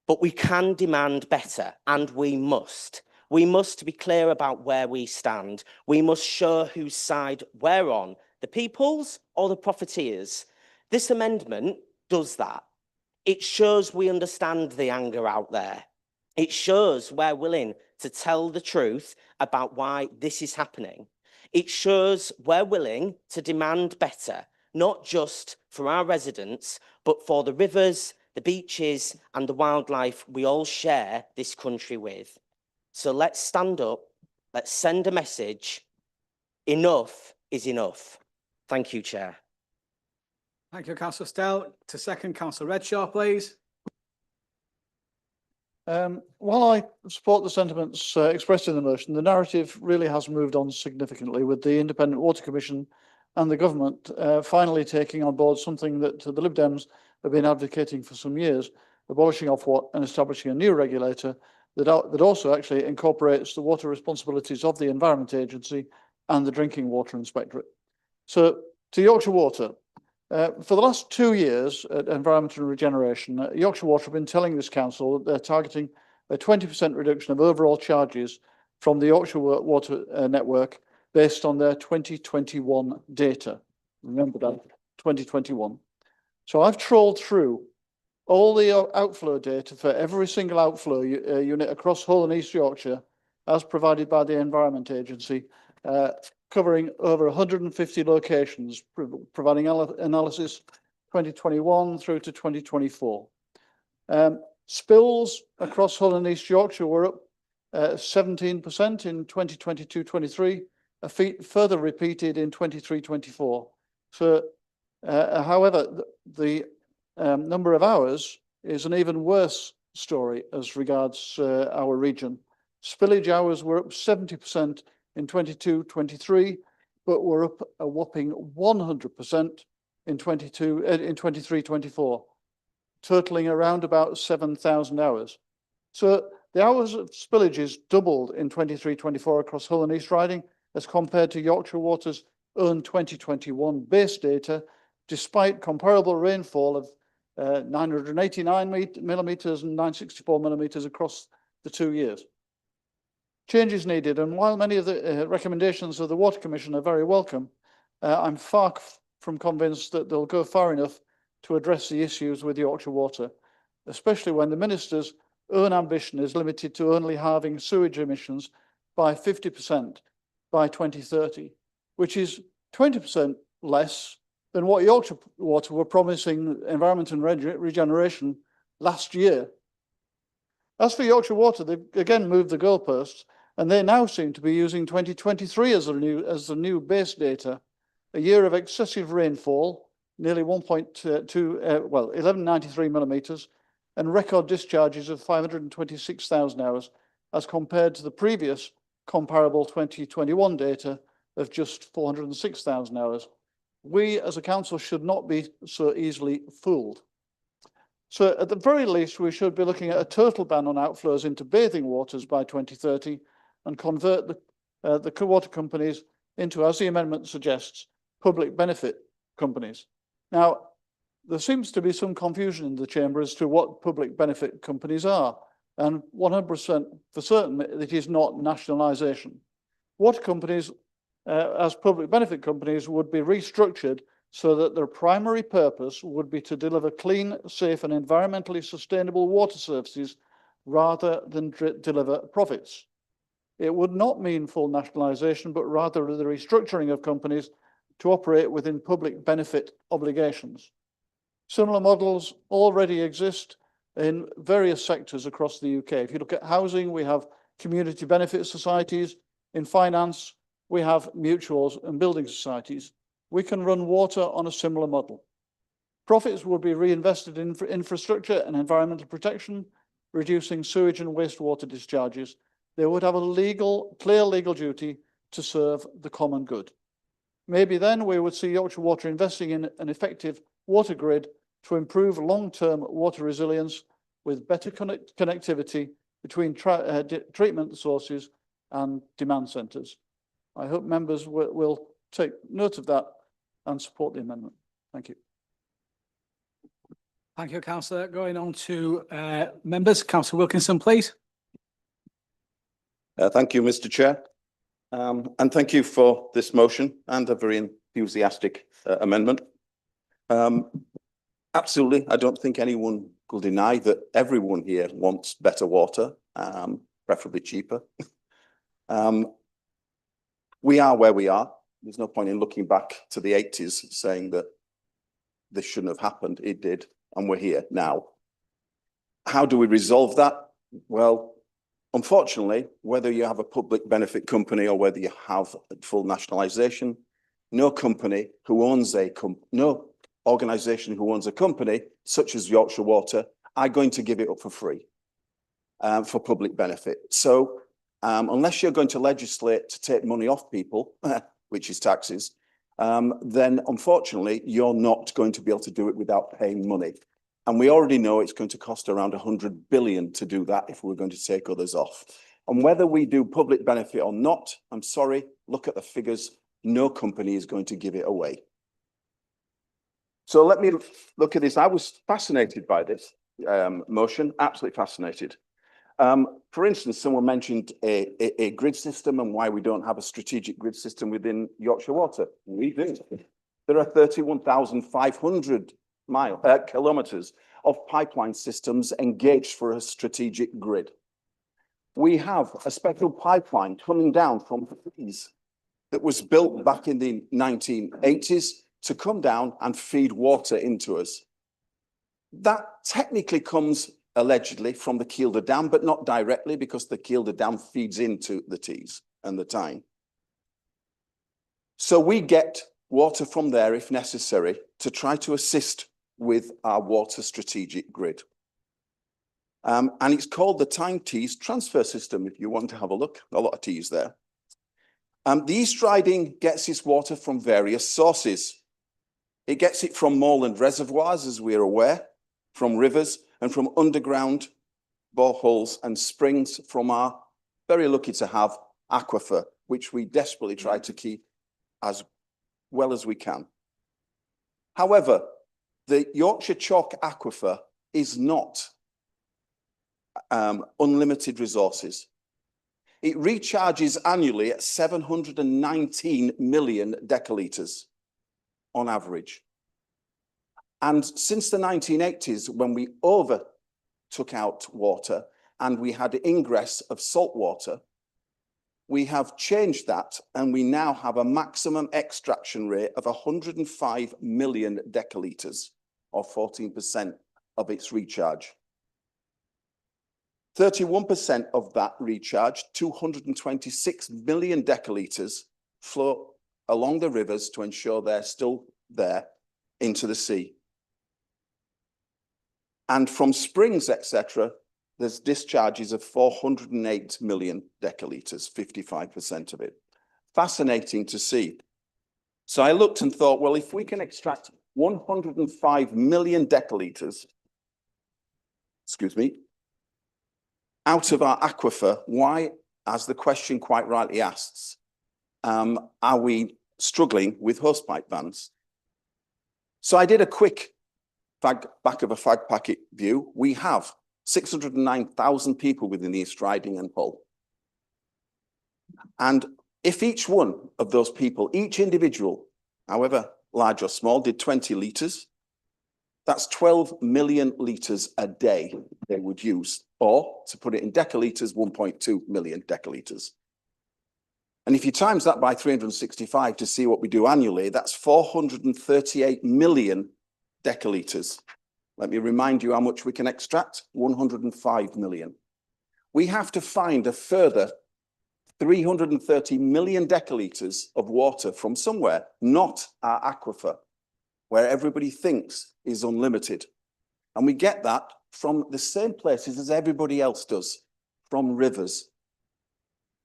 but we can demand better, and we must. We must be clear about where we stand. We must show whose side we're on, the people's or the profiteers. This amendment does that. It shows we understand the anger out there. It shows we're willing to tell the truth about why this is happening. It shows we're willing to demand better, not just for our residents, but for the rivers, the beaches, and the wildlife we all share this country with. So let's stand up, let's send a message. Enough is enough. Thank you, Chair. Thank you, Councillor Stell. To second, Councillor Redshaw, please. While I support the sentiments expressed in the motion, the narrative really has moved on significantly, with the Independent Water Commission and the government finally taking on board something that the Lib Dems have been advocating for some years, abolishing Ofwat and establishing a new regulator that also actually incorporates the water responsibilities of the Environment Agency and the Drinking Water Inspectorate. So, to Yorkshire Water, for the last 2 years at Environment and Regeneration, Yorkshire Water have been telling this council that they're targeting a 20% reduction of overall charges from the Yorkshire Water network based on their 2021 data. Remember that, 2021. So I've trawled through all the outflow data for every single outflow unit across whole and East Yorkshire, as provided by the Environment Agency, covering over 150 locations, providing analysis 2021 through to 2024. Spills across Hull and East Yorkshire were up 17% in 2022-23, a feat further repeated in 23-24. So, however, the number of hours is an even worse story as regards our region. Spillage hours were up 70% in 22-23, but were up a whopping 100% in 23-24, totaling around about 7,000 hours. So the hours of spillages doubled in 23-24 across Hull and East Riding as compared to Yorkshire Water's own 2021 base data, despite comparable rainfall of 989 millimetres and 964 millimetres across the 2 years. Change is needed, and while many of the recommendations of the Water Commission are very welcome, I'm far from convinced that they'll go far enough to address the issues with Yorkshire Water, especially when the Minister's own ambition is limited to only halving sewage emissions by 50% by 2030, which is 20% less than what Yorkshire Water were promising Environment and Regeneration last year. As for Yorkshire Water, they've again moved the goalposts, and they now seem to be using 2023 as the new base data, a year of excessive rainfall, nearly 1193 millimetres, and record discharges of 526,000 hours, as compared to the previous comparable 2021 data of just 406,000 hours. We as a council should not be so easily fooled. So at the very least, we should be looking at a total ban on outflows into bathing waters by 2030 and convert the water companies into, as the amendment suggests, public benefit companies. Now, there seems to be some confusion in the chamber as to what public benefit companies are, and 100% for certain it is not nationalisation. Water companies, as public benefit companies, would be restructured so that their primary purpose would be to deliver clean, safe and environmentally sustainable water services rather than deliver profits. It would not mean full nationalisation, but rather the restructuring of companies to operate within public benefit obligations. Similar models already exist in various sectors across the UK. If you look at housing, we have community benefit societies. In finance, we have mutuals and building societies. We can run water on a similar model. Profits will be reinvested in infrastructure and environmental protection, reducing sewage and wastewater discharges. They would have a clear legal duty to serve the common good. Maybe then we would see Yorkshire Water investing in an effective water grid to improve long-term water resilience with better connectivity between treatment sources and demand centres. I hope members will take note of that and support the amendment. Thank you. Thank you, Councillor. Going on to members. Councillor Wilkinson, please. Thank you, Mr. Chair. And thank you for this motion and a very enthusiastic amendment. Absolutely, I don't think anyone will deny that everyone here wants better water, preferably cheaper. We are where we are. There's no point in looking back to the 80s saying that this shouldn't have happened. It did, and we're here now. How do we resolve that? Well, unfortunately, whether you have a public benefit company or whether you have full nationalisation, no company who owns no organisation who owns a company, such as Yorkshire Water, are going to give it up for free for public benefit. So unless you're going to legislate to take money off people, which is taxes, then unfortunately, you're not going to be able to do it without paying money. And we already know it's going to cost around 100 billion to do that if we're going to take others off. And whether we do public benefit or not, I'm sorry, look at the figures. No company is going to give it away. So let me look at this. I was fascinated by this motion, absolutely fascinated. For instance, someone mentioned a grid system and why we don't have a strategic grid system within Yorkshire Water. We do. There are 31,500 kilometres of pipeline systems engaged for a strategic grid. We have a special pipeline coming down from Flees that was built back in the 1980s to come down and feed water into us. That technically comes allegedly from the Kielder Dam, but not directly, because the Kielder Dam feeds into the Tees and the Tyne. So we get water from there if necessary to try to assist with our water strategic grid. And it's called the Tyne Tees Transfer System, if you want to have a look. A lot of Tees there. The East Riding gets its water from various sources. It gets it from moorland reservoirs, as we're aware, from rivers, and from underground boreholes and springs from our, very lucky to have, aquifer, which we desperately try to keep as well as we can. However, the Yorkshire Chalk Aquifer is not unlimited resources. It recharges annually at 719 million decalitres on average. And since the 1980s, when we took out water and we had ingress of salt water, we have changed that, and we now have a maximum extraction rate of 105 million decalitres, or 14% of its recharge. 31% of that recharge, 226 million decalitres, flow along the rivers to ensure they're still there into the sea. And from springs, etc., there's discharges of 408 million decalitres, 55% of it. Fascinating to see. So I looked and thought, well, if we can extract 105 million decalitres, out of our aquifer, why, as the question quite rightly asks, are we struggling with hosepipe bans? So I did a quick back of a fag packet view. We have 609,000 people within the East Riding and Hull. And if each one of those people, each individual, however large or small, did 20 litres, that's 12 million litres a day they would use, or to put it in decalitres, 1.2 million decalitres. And if you times that by 365 to see what we do annually, that's 438 million decalitres. Let me remind you how much we can extract, 105 million. We have to find a further 330 million decalitres of water from somewhere, not our aquifer, where everybody thinks is unlimited. And we get that from the same places as everybody else does, from rivers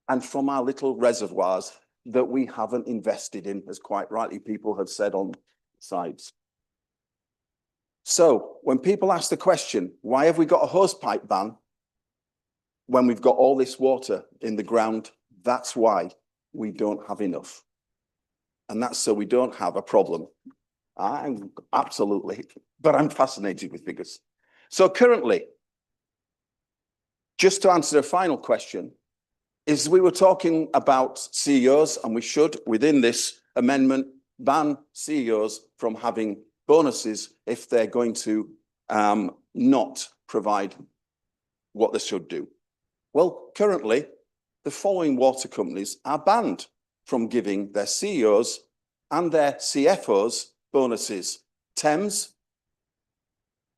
and from our little reservoirs that we haven't invested in, as quite rightly people have said on sides. So when people ask the question, why have we got a hosepipe ban when we've got all this water in the ground? That's why we don't have enough. And that's so we don't have a problem. Absolutely, but I'm fascinated with figures. So currently, just to answer the final question, is we were talking about CEOs, and we should, within this amendment, ban CEOs from having bonuses if they're going to not provide what they should do. Well, currently, the following water companies are banned from giving their CEOs and their CFOs bonuses: Thames,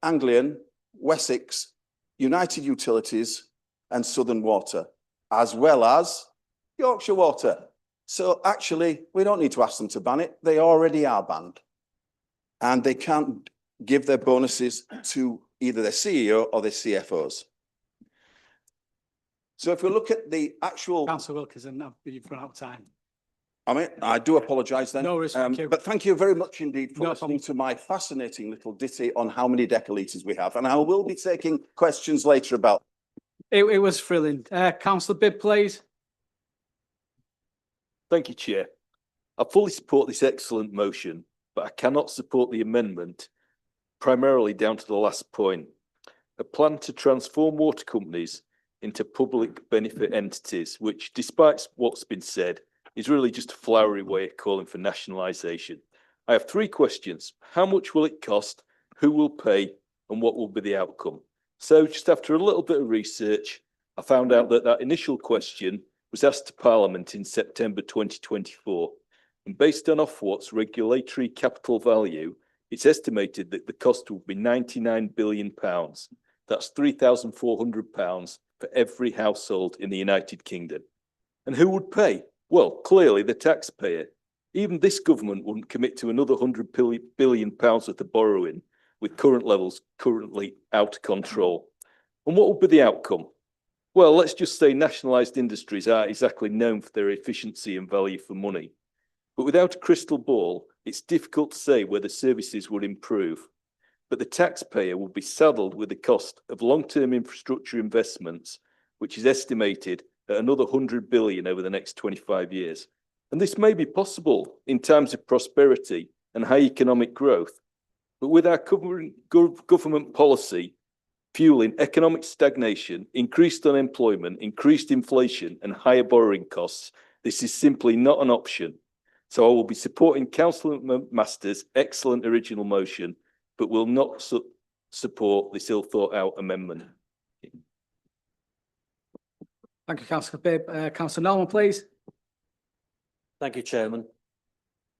Anglian, Wessex, United Utilities, and Southern Water, as well as Yorkshire Water. So actually, we don't need to ask them to ban it. They already are banned. And they can't give their bonuses to either their CEO or their CFOs. So if we look at the actual... Councillor Wilkinson, you've run out of time. I do apologise then. No worries, thank you. But thank you very much indeed for listening to my fascinating little ditty on how many decalitres we have. And I will be taking questions later about... It was thrilling. Councillor Bibb, please. Thank you, Chair. I fully support this excellent motion, but I cannot support the amendment, primarily down to the last point. A plan to transform water companies into public benefit entities, which, despite what's been said, is really just a flowery way of calling for nationalisation. I have three questions. How much will it cost? Who will pay? And what will be the outcome? So just after a little bit of research, I found out that that initial question was asked to Parliament in September 2024. And based on Ofwat's regulatory capital value, it's estimated that the cost will be £99 billion. That's £3,400 for every household in the United Kingdom. And who would pay? Well, clearly the taxpayer. Even this government wouldn't commit to another £100 billion worth of borrowing, with current levels currently out of control. And what will be the outcome? Well, let's just say nationalised industries aren't exactly known for their efficiency and value for money. But without a crystal ball, it's difficult to say whether services would improve. But the taxpayer will be saddled with the cost of long-term infrastructure investments, which is estimated at another 100 billion over the next 25 years. And this may be possible in times of prosperity and high economic growth. But with our current government policy fueling economic stagnation, increased unemployment, increased inflation and higher borrowing costs, this is simply not an option. So I will be supporting Councillor Masters' excellent original motion, but will not support this ill thought out amendment. Thank you, Councillor Bibb. Councillor Norman, please. Thank you, Chairman.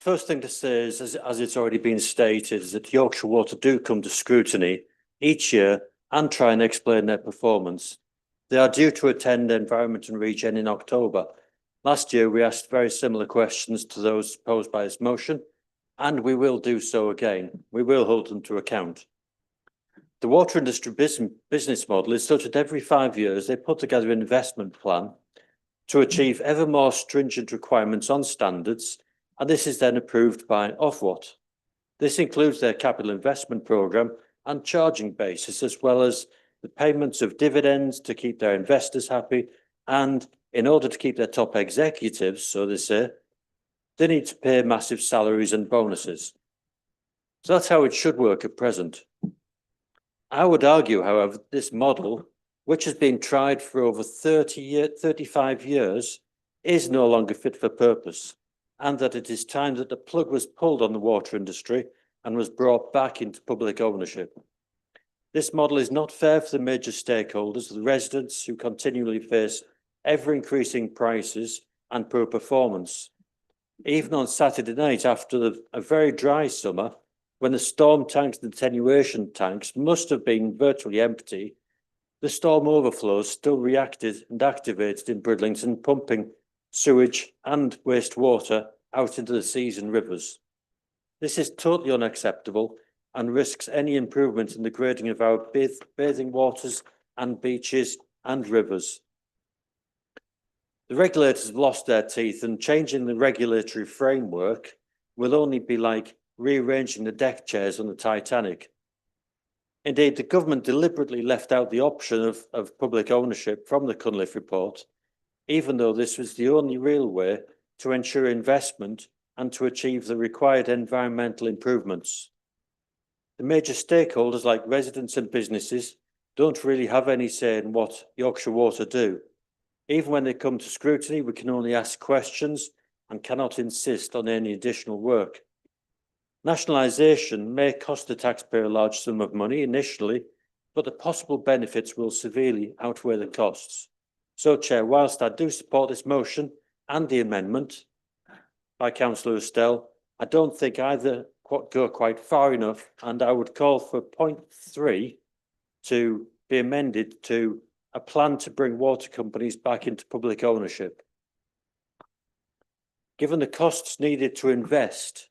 First thing to say is, as it's already been stated, is that Yorkshire Water do come to scrutiny each year and try and explain their performance. They are due to attend Environment and Regen in October. Last year, we asked very similar questions to those posed by this motion, and we will do so again. We will hold them to account. The water industry business model is such that every 5 years, they put together an investment plan to achieve ever more stringent requirements on standards, and this is then approved by Ofwat. This includes their capital investment programme and charging basis, as well as the payments of dividends to keep their investors happy, and in order to keep their top executives, so they say, they need to pay massive salaries and bonuses. So that's how it should work at present. I would argue, however, this model, which has been tried for over 35 years, is no longer fit for purpose, and that it is time that the plug was pulled on the water industry and was brought back into public ownership. This model is not fair for the major stakeholders, the residents who continually face ever-increasing prices and poor performance. Even on Saturday night after a very dry summer, when the storm tanks and attenuation tanks must have been virtually empty, the storm overflows still reacted and activated in Bridlington, pumping sewage and wastewater out into the seas and rivers. This is totally unacceptable and risks any improvement in the grading of our bathing waters and beaches and rivers. The regulators have lost their teeth, and changing the regulatory framework will only be like rearranging the deck chairs on the Titanic. Indeed, the government deliberately left out the option of public ownership from the Cunliffe report, even though this was the only real way to ensure investment and to achieve the required environmental improvements. The major stakeholders, like residents and businesses, don't really have any say in what Yorkshire Water do. Even when they come to scrutiny, we can only ask questions and cannot insist on any additional work. Nationalisation may cost the taxpayer a large sum of money initially, but the possible benefits will severely outweigh the costs. So, Chair, whilst I do support this motion and the amendment by Councillor Estelle, I don't think either go quite far enough, and I would call for point 3 to be amended to a plan to bring water companies back into public ownership. Given the costs needed to invest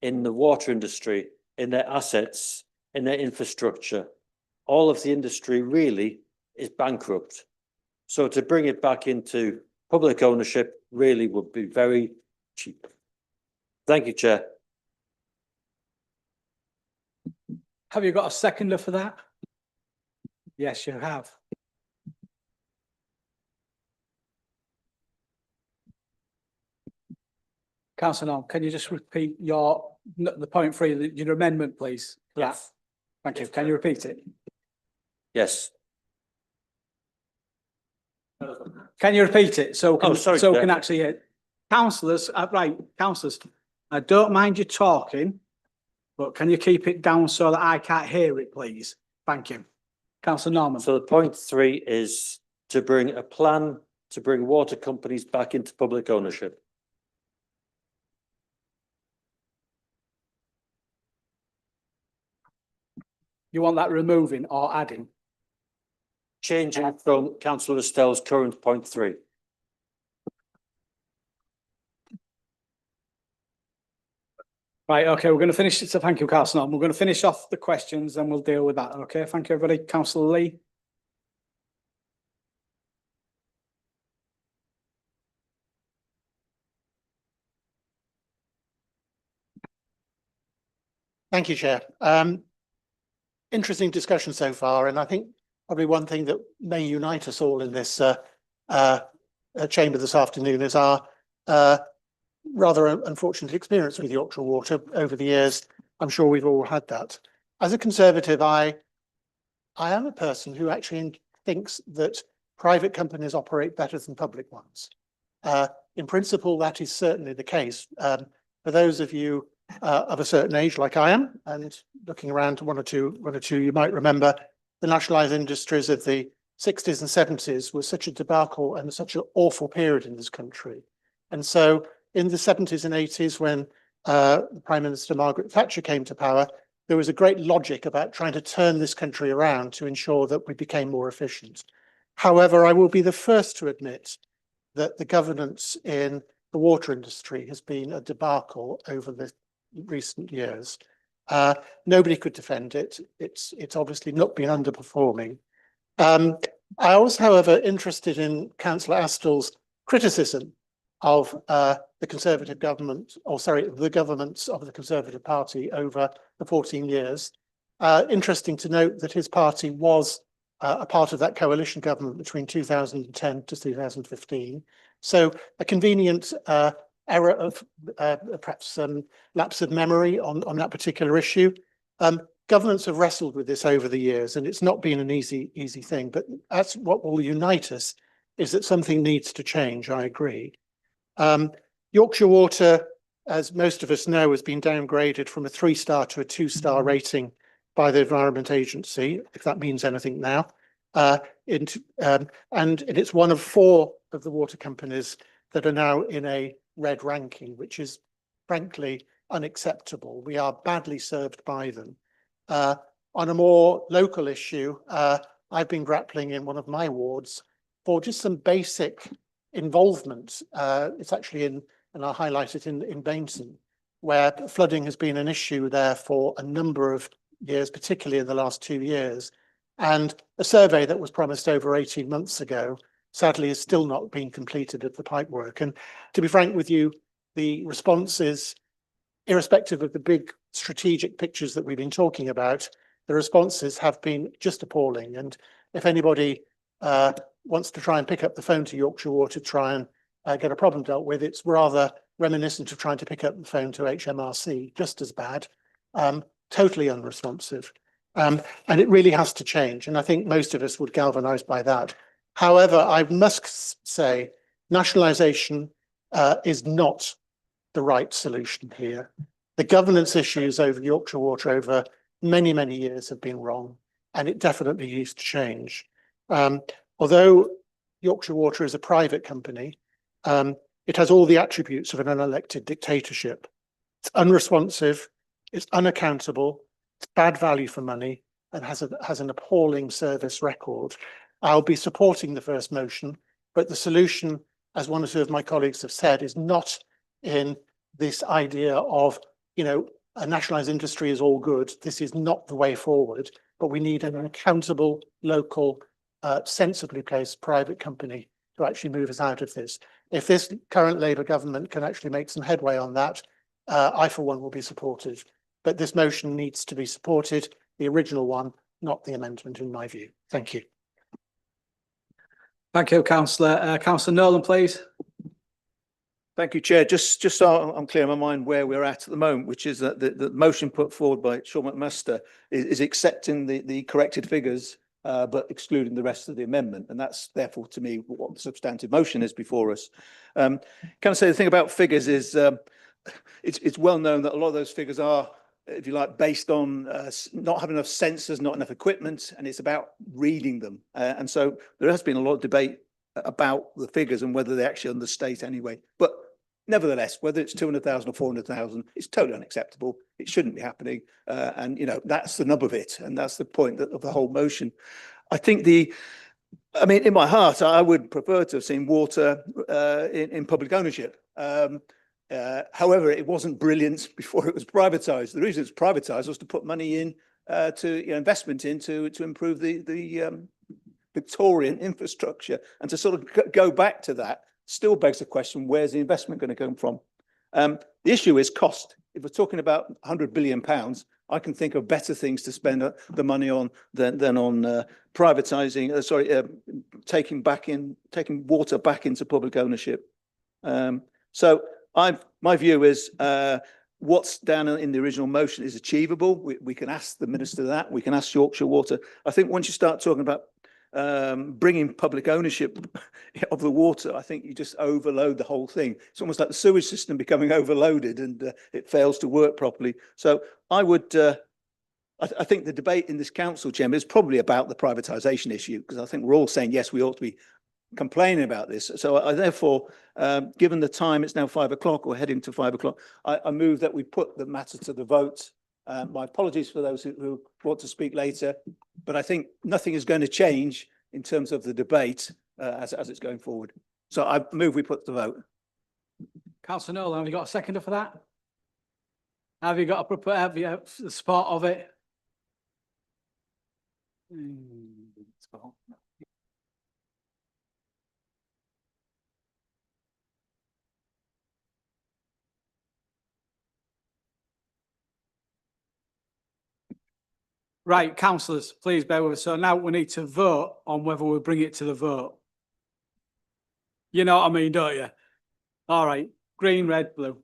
in the water industry, in their assets, in their infrastructure, all of the industry really is bankrupt. So to bring it back into public ownership really would be very cheap. Thank you, Chair. Have you got a seconder for that? Yes, you have. Councillor Noel, can you just repeat the point 3, your amendment, please? Yes. Thank you. Can you repeat it? Yes. Can you repeat it so can, sorry, so Chair. can actually hear? Councillors, right, councillors, I don't mind you talking, but can you keep it down so that I can't hear it, please? Thank you. Councillor Norman. So the point 3 is to bring a plan to bring water companies back into public ownership. You want that removing or adding? Changing from Councillor Estelle's current point 3. Right, okay, we're going to finish. So thank you, Councillor Norman. We're going to finish off the questions, then we'll deal with that. Okay, thank you, everybody. Councillor Lee. Thank you, Chair. Interesting discussion so far, and I think probably one thing that may unite us all in this chamber this afternoon is our rather unfortunate experience with Yorkshire Water over the years. I'm sure we've all had that. As a Conservative, I am a person who actually thinks that private companies operate better than public ones. In principle, that is certainly the case. For those of you of a certain age, like I am, and looking around to one or two, you might remember the nationalised industries of the 60s and 70s was such a debacle and such an awful period in this country. And so in the 70s and 80s, when Prime Minister Margaret Thatcher came to power, there was a great logic about trying to turn this country around to ensure that we became more efficient. However, I will be the first to admit that the governance in the water industry has been a debacle over the recent years. Nobody could defend it. It's obviously not been underperforming. I was, however, interested in Councillor Astell's criticism of the Conservative government, or sorry, the governments of the Conservative Party over the 14 years. Interesting to note that his party was a part of that coalition government between 2010 to 2015. So a convenient error of perhaps lapse of memory on that particular issue. Governments have wrestled with this over the years, and it's not been an easy thing, but that's what will unite us, is that something needs to change. I agree. Yorkshire Water, as most of us know, has been downgraded from a 3-star to a 2-star rating by the Environment Agency, if that means anything now. And it's one of 4 of the water companies that are now in a red ranking, which is frankly unacceptable. We are badly served by them. On a more local issue, I've been grappling in one of my wards for just some basic involvement. It's actually in, and I'll highlight it in Bainton, where flooding has been an issue there for a number of years, particularly in the last 2 years. And a survey that was promised over 18 months ago, sadly, has still not been completed of the pipework. And to be frank with you, the responses, irrespective of the big strategic pictures that we've been talking about, the responses have been just appalling. And if anybody wants to try and pick up the phone to Yorkshire Water to try and get a problem dealt with, it's rather reminiscent of trying to pick up the phone to HMRC, just as bad, totally unresponsive. And it really has to change. And I think most of us would galvanise by that. However, I must say nationalisation is not the right solution here. The governance issues over Yorkshire Water over many, many years have been wrong, and it definitely needs to change. Although Yorkshire Water is a private company, it has all the attributes of an unelected dictatorship. It's unresponsive, it's unaccountable, it's bad value for money, and has an appalling service record. I'll be supporting the first motion, but the solution, as one or two of my colleagues have said, is not in this idea of, you know, a nationalised industry is all good. This is not the way forward, but we need an accountable, local, sensibly placed private company to actually move us out of this. If this current Labour government can actually make some headway on that, I, for one, will be supportive. But this motion needs to be supported, the original one, not the amendment, in my view. Thank you. Thank you, Councillor. Councillor Nolan, please. Thank you, Chair. Just so I'm clear in my mind where we're at the moment, which is that the motion put forward by Sean McMaster is accepting the corrected figures, but excluding the rest of the amendment. And that's therefore, to me, what the substantive motion is before us. Can I say the thing about figures is it's well known that a lot of those figures are, if you like, based on not having enough sensors, not enough equipment, and it's about reading them. And so there has been a lot of debate about the figures and whether they actually understate anyway. But nevertheless, whether it's 200,000 or 400,000, it's totally unacceptable. It shouldn't be happening. And, you know, that's the nub of it. And that's the point of the whole motion. I think I mean, in my heart, I would prefer to have seen water in public ownership. However, it wasn't brilliant before it was privatised. The reason it's privatised was to put money in investment in to improve the Victorian infrastructure, and to sort of go back to that still begs the question: where's the investment going to come from? The issue is cost. If we're talking about £100 billion, I can think of better things to spend the money on than on privatising. Taking water back into public ownership. So my view is what's down in the original motion is achievable. We can ask the minister that. We can ask Yorkshire Water. I think once you start talking about bringing public ownership of the water, I think you just overload the whole thing. It's almost like the sewage system becoming overloaded and it fails to work properly. So I would, I think the debate in this council chamber is probably about the privatisation issue, because I think we're all saying, yes, we ought to be complaining about this. So I therefore, given the time, it's now 5 o'clock or heading to 5 o'clock, I move that we put the matter to the vote. My apologies for those who want to speak later, but I think nothing is going to change in terms of the debate as it's going forward. So I move we put the vote. Councillor Nolan, have you got a seconder for that? Have you got the support of it? Right, councillors, please bear with us. So now we need to vote on whether we bring it to the vote. You know what I mean, don't you? All right, green, red, blue.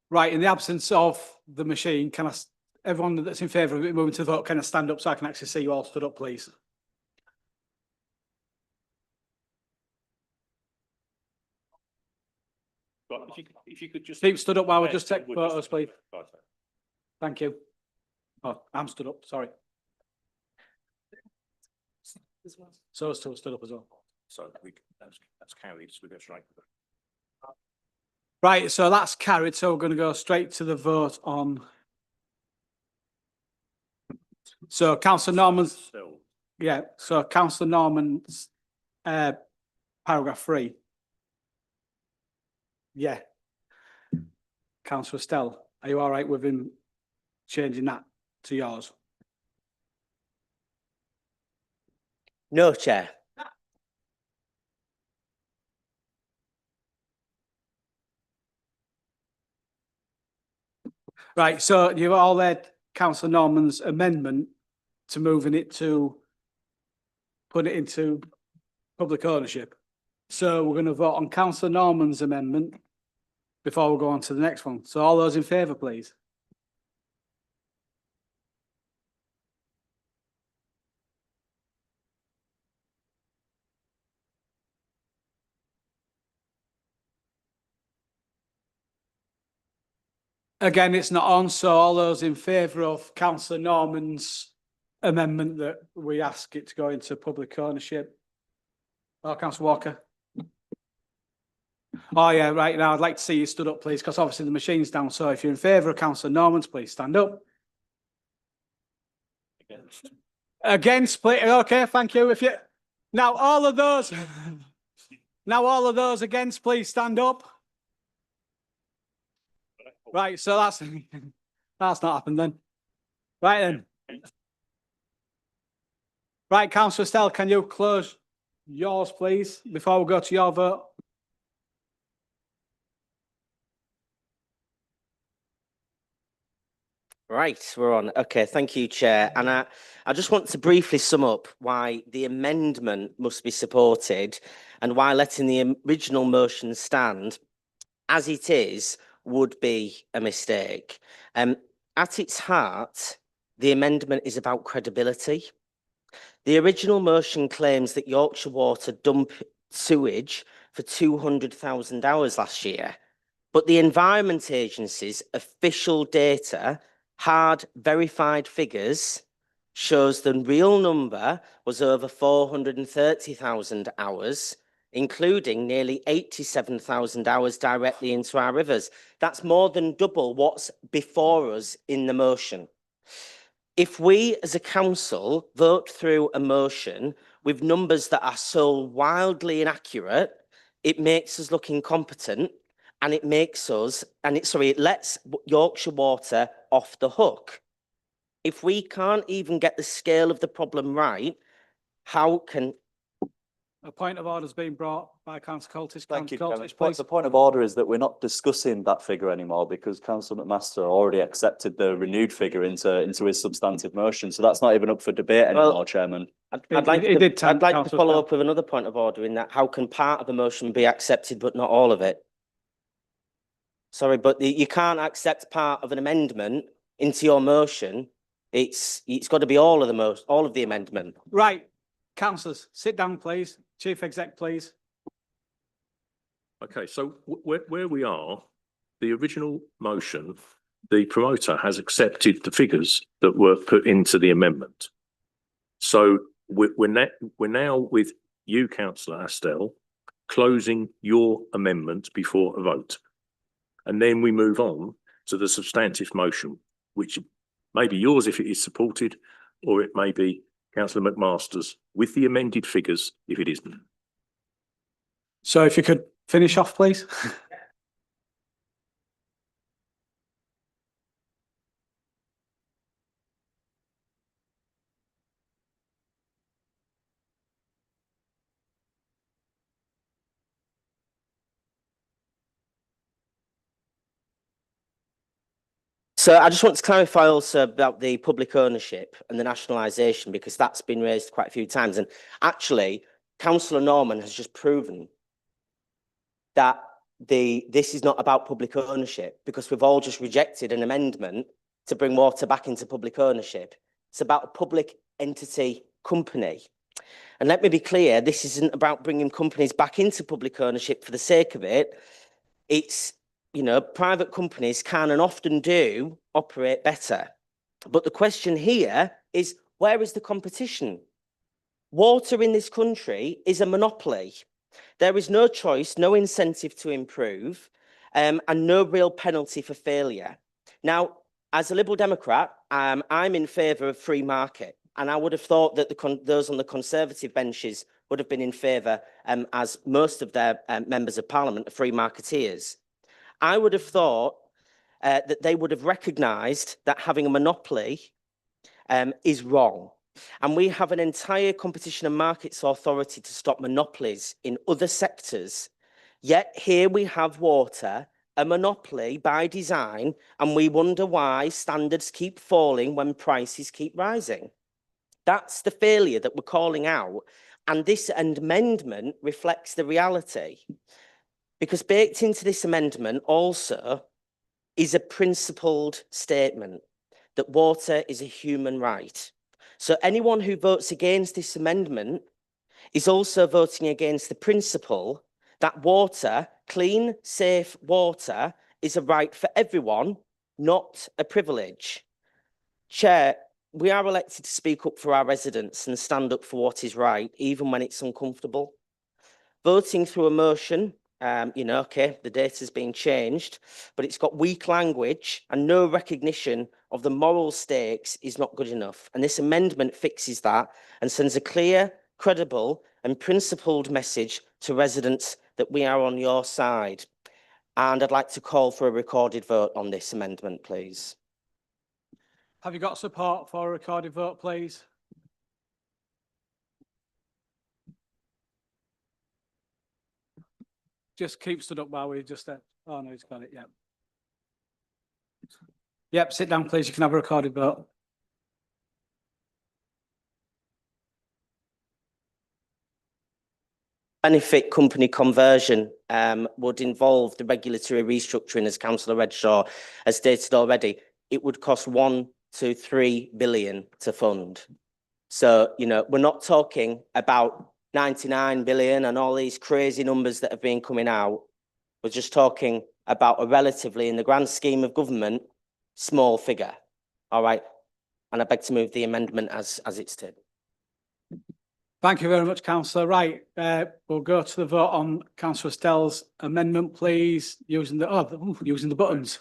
Right, in the absence of the machine, can everyone that's in favour of it moving to the vote, can I stand up so I can actually see you all stood up, please? If you could just keep stood up while we just take photos, please. Thank you. Oh, I'm stood up, sorry. So stood up as well. So that's carried, so we go straight. Right, so that's carried. So we're going to go straight to the vote on. So Councillor Norman's. Yeah, so Councillor Norman's paragraph 3. Yeah. Councillor Estelle, are you all right with him changing that to yours? No, Chair. Right, so you've all heard Councillor Norman's amendment to moving it to put it into public ownership. So we're going to vote on Councillor Norman's amendment before we go on to the next one. So all those in favour, please. Again, it's not on, so all those in favour of Councillor Norman's amendment that we ask it to go into public ownership. Oh, Councillor Walker. Oh yeah, right now I'd like to see you stood up, please, because obviously the machine's down. So if you're in favour of Councillor Norman's, please stand up. Against, please. Okay, thank you. If you now all of those against, please stand up. Right, so that's not happened then. Right then. Right, Councillor Estelle, can you close yours, please, before we go to your vote? Right, we're on. Okay, thank you, Chair. And I just want to briefly sum up why the amendment must be supported and why letting the original motion stand as it is would be a mistake. At its heart, the amendment is about credibility. The original motion claims that Yorkshire Water dumped sewage for 200,000 hours last year, but the Environment Agency's official data, hard verified figures, shows the real number was over 430,000 hours, including nearly 87,000 hours directly into our rivers. That's more than double what's before us in the motion. If we as a council vote through a motion with numbers that are so wildly inaccurate, it makes us look incompetent, and it makes us, it lets Yorkshire Water off the hook. If we can't even get the scale of the problem right, how can... A point of order has been brought by Councillor Coltis. Thank you, Chairman. please. The point of order is that we're not discussing that figure anymore because Councillor McMaster already accepted the renewed figure into his substantive motion. So that's not even up for debate anymore, Chairman. I'd like to follow up with another point of order in that how can part of the motion be accepted but not all of it? Sorry, but you can't accept part of an amendment into your motion. It's got to be all of the amendment. Right, councillors, sit down, please. Chief Exec, please. Okay, so where we are, the original motion, the promoter has accepted the figures that were put into the amendment. So we're now with you, Councillor Astle, closing your amendment before a vote. And then we move on to the substantive motion, which may be yours if it is supported, or it may be Councillor McMaster's with the amended figures if it isn't. So if you could finish off, please. So I just want to clarify also about the public ownership and the nationalisation, because that's been raised quite a few times. And actually, Councillor Norman has just proven that this is not about public ownership, because we've all just rejected an amendment to bring water back into public ownership. It's about a public entity company. And let me be clear, this isn't about bringing companies back into public ownership for the sake of it. It's, you know, private companies can and often do operate better. But the question here is, where is the competition? Water in this country is a monopoly. There is no choice, no incentive to improve, and no real penalty for failure. Now, as a Liberal Democrat, I'm in favour of free market, and I would have thought that those on the Conservative benches would have been in favour, as most of their members of Parliament are free marketeers. I would have thought that they would have recognised that having a monopoly is wrong. And we have an entire Competition and Markets Authority to stop monopolies in other sectors. Yet here we have water, a monopoly by design, and we wonder why standards keep falling when prices keep rising. That's the failure that we're calling out. And this amendment reflects the reality. Because baked into this amendment also is a principled statement that water is a human right. So anyone who votes against this amendment is also voting against the principle that water, clean, safe water, is a right for everyone, not a privilege. Chair, we are elected to speak up for our residents and stand up for what is right, even when it's uncomfortable. Voting through a motion, okay, the data's been changed, but it's got weak language and no recognition of the moral stakes is not good enough. And this amendment fixes that and sends a clear, credible and principled message to residents that we are on your side. And I'd like to call for a recorded vote on this amendment, please. Have you got support for a recorded vote, please? Just keep stood up while we just... oh, no, he's got it, yeah. Yep, sit down, please. You can have a recorded vote. Benefit company conversion would involve the regulatory restructuring, as Councillor Redshaw has stated already. It would cost 1 to 3 billion to fund. So, you know, we're not talking about 99 billion and all these crazy numbers that have been coming out. We're just talking about a relatively, in the grand scheme of government, small figure. All right. And I beg to move the amendment as it's stated. Thank you very much, Councillor. Right, we'll go to the vote on Councillor Stell's amendment, please, using the buttons.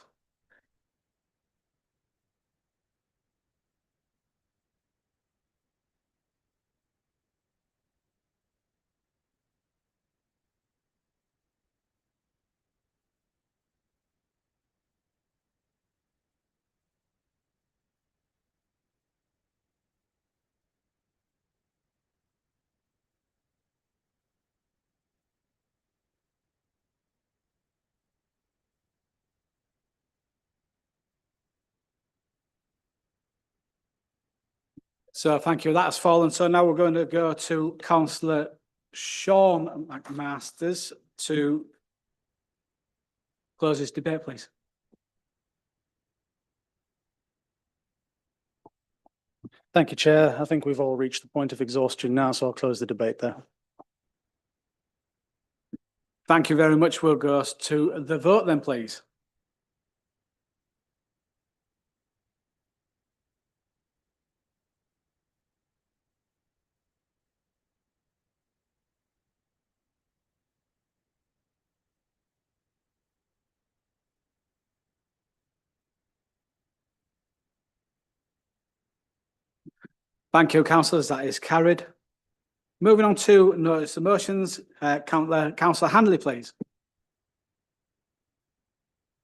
So thank you. That has fallen. So now we're going to go to Councillor Sean McMasters to close this debate, please. Thank you, Chair. I think we've all reached the point of exhaustion now, so I'll close the debate there. Thank you very much. We'll go to the vote then, please. Thank you, councillors. That is carried. Moving on to notice the motions, Councillor Handley, please.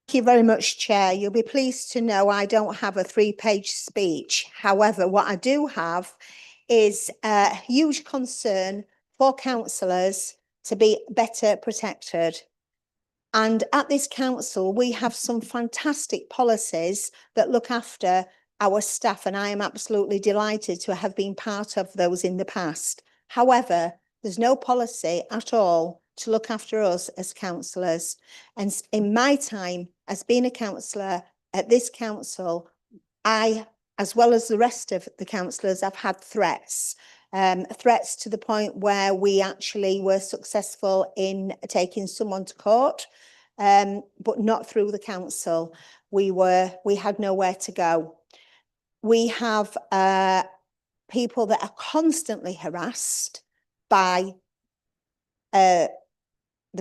Thank you very much, Chair. You'll be pleased to know I don't have a 3-page speech. However, what I do have is a huge concern for councillors to be better protected. And at this council, we have some fantastic policies that look after our staff, and I am absolutely delighted to have been part of those in the past. However, there's no policy at all to look after us as councillors. And in my time as being a councillor at this council, I, as well as the rest of the councillors, have had threats. Threats to the point where we actually were successful in taking someone to court, but not through the council. We had nowhere to go. We have people that are constantly harassed by the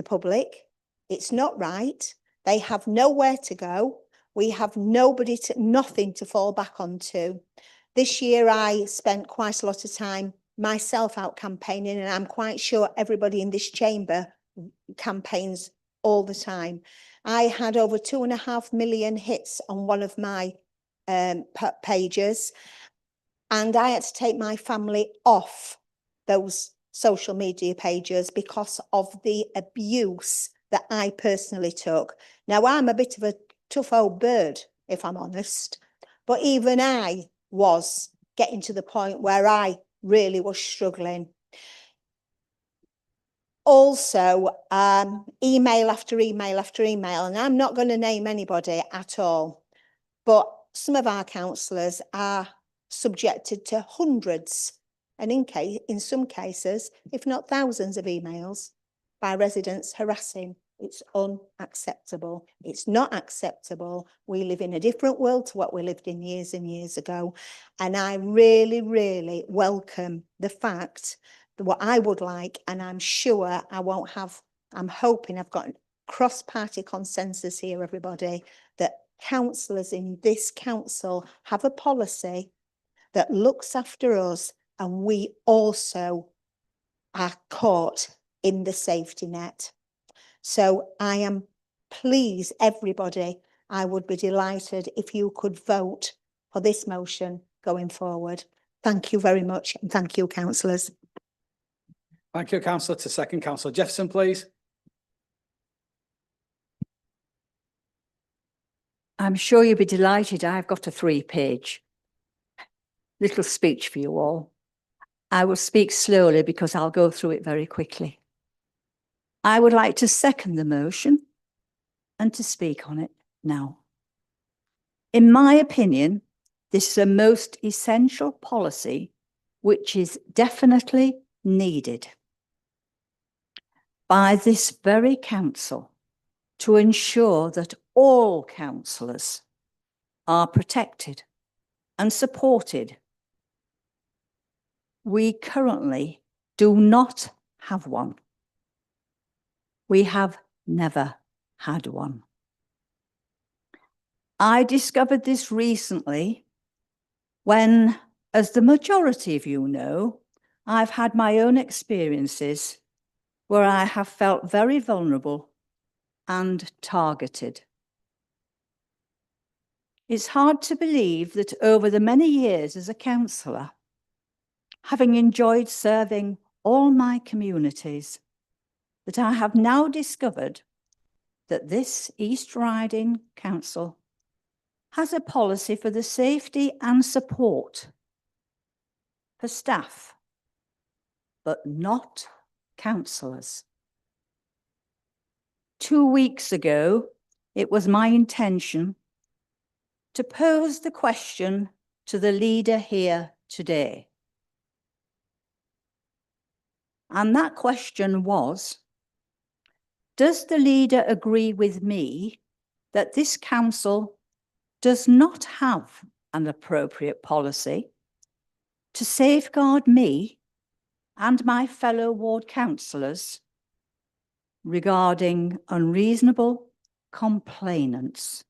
public. It's not right. They have nowhere to go. We have nothing to fall back onto. This year, I spent quite a lot of time myself out campaigning, and I'm quite sure everybody in this chamber campaigns all the time. I had over 2.5 million hits on one of my pages, and I had to take my family off those social media pages because of the abuse that I personally took. Now, I'm a bit of a tough old bird, if I'm honest, but even I was getting to the point where I really was struggling. Also, email after email after email, and I'm not going to name anybody at all, but some of our councillors are subjected to hundreds, and in some cases, if not thousands of emails by residents harassing. It's unacceptable. It's not acceptable. We live in a different world to what we lived in years and years ago. And I really, really welcome the fact that what I would like, and I'm sure I won't have, I'm hoping I've got cross-party consensus here, everybody, that councillors in this council have a policy that looks after us, and we also are caught in the safety net. So I am pleased, everybody, I would be delighted if you could vote for this motion going forward. Thank you very much, and thank you, councillors. Thank you, councillor. To second, Councillor Jefferson, please. I'm sure you'll be delighted. I've got a 3-page little speech for you all. I will speak slowly because I'll go through it very quickly. I would like to second the motion and to speak on it now. In my opinion, this is a most essential policy which is definitely needed by this very council to ensure that all councillors are protected and supported. We currently do not have one. We have never had one. I discovered this recently when, as the majority of you know, I've had my own experiences where I have felt very vulnerable and targeted. It's hard to believe that over the many years as a councillor, having enjoyed serving all my communities, that I have now discovered that this East Riding Council has a policy for the safety and support for staff, but not councillors. 2 weeks ago, it was my intention to pose the question to the leader here today. And that question was, does the leader agree with me that this council does not have an appropriate policy to safeguard me and my fellow ward councillors regarding unreasonable complainants?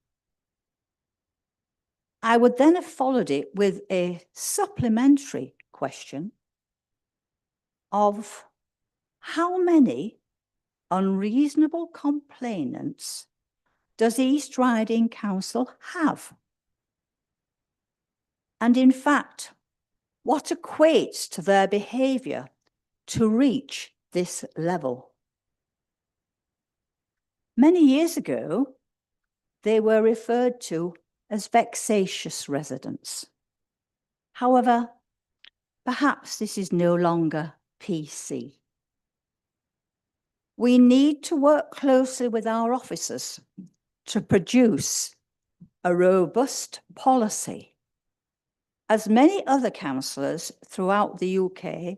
I would then have followed it with a supplementary question of how many unreasonable complainants does East Riding Council have? And in fact, what equates to their behaviour to reach this level? Many years ago, they were referred to as vexatious residents. However, perhaps this is no longer PC. We need to work closely with our officers to produce a robust policy, as many other councillors throughout the UK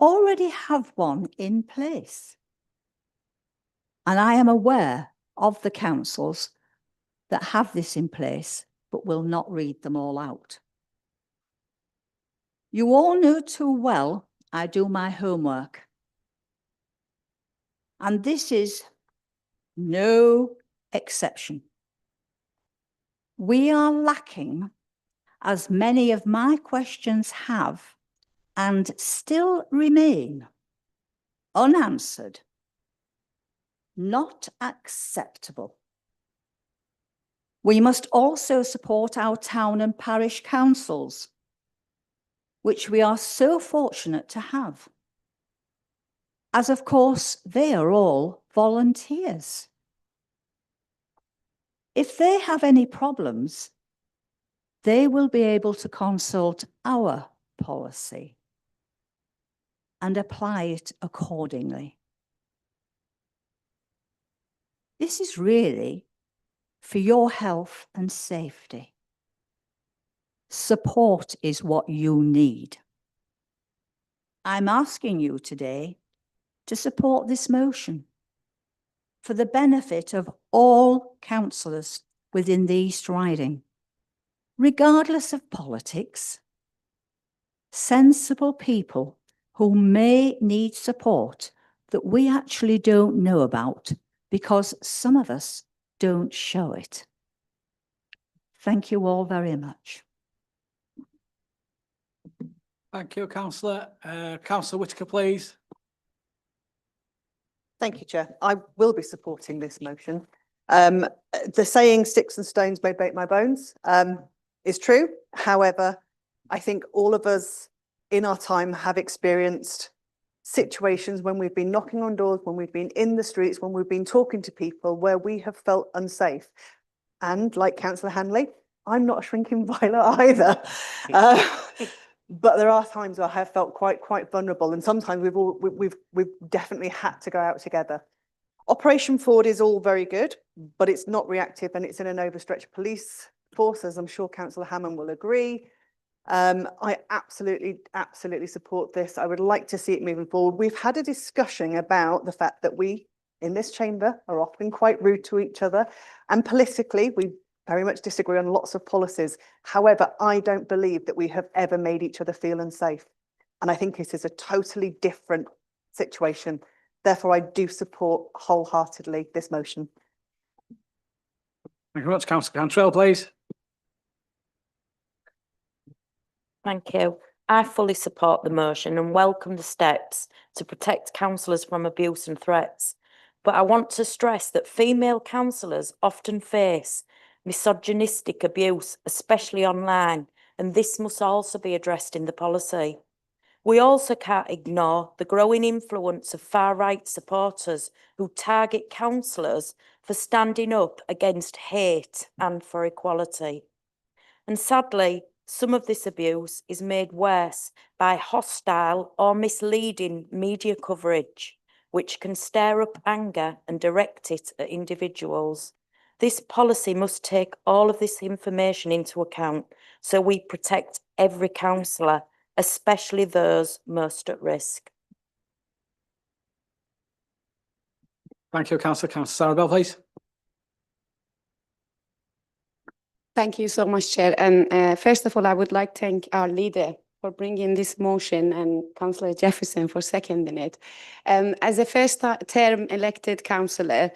already have one in place. And I am aware of the councils that have this in place, but will not read them all out. You all know too well I do my homework. And this is no exception. We are lacking, as many of my questions have and still remain unanswered, not acceptable. We must also support our town and parish councils, which we are so fortunate to have, as of course they are all volunteers. If they have any problems, they will be able to consult our policy and apply it accordingly. This is really for your health and safety. Support is what you need. I'm asking you today to support this motion for the benefit of all councillors within the East Riding, regardless of politics. Sensible people who may need support that we actually don't know about because some of us don't show it. Thank you all very much. Thank you, Councillor. Councillor Whitaker, please. Thank you, Chair. I will be supporting this motion. The saying "sticks and stones may break my bones" is true. However, I think all of us in our time have experienced situations when we've been knocking on doors, when we've been in the streets, when we've been talking to people where we have felt unsafe. And like Councillor Hanley, I'm not a shrinking violet either. But there are times where I have felt quite vulnerable, and sometimes we've definitely had to go out together. Operation Ford is all very good, but it's not reactive and it's in an overstretched police force, as I'm sure Councillor Hammond will agree. I absolutely support this. I would like to see it moving forward. We've had a discussion about the fact that we in this chamber are often quite rude to each other, and politically we very much disagree on lots of policies. However, I don't believe that we have ever made each other feel unsafe. And I think this is a totally different situation. Therefore, I do support wholeheartedly this motion. Thank you very much. Councillor Cantrell, please. Thank you. I fully support the motion and welcome the steps to protect councillors from abuse and threats. But I want to stress that female councillors often face misogynistic abuse, especially online, and this must also be addressed in the policy. We also can't ignore the growing influence of far-right supporters who target councillors for standing up against hate and for equality. And sadly, some of this abuse is made worse by hostile or misleading media coverage, which can stir up anger and direct it at individuals. This policy must take all of this information into account so we protect every councillor, especially those most at risk. Thank you, Councillor. Councillor Sarabel, please. Thank you so much, Chair. And first of all, I would like to thank our leader for bringing this motion and Councillor Jefferson for seconding it. As a first-term elected councillor,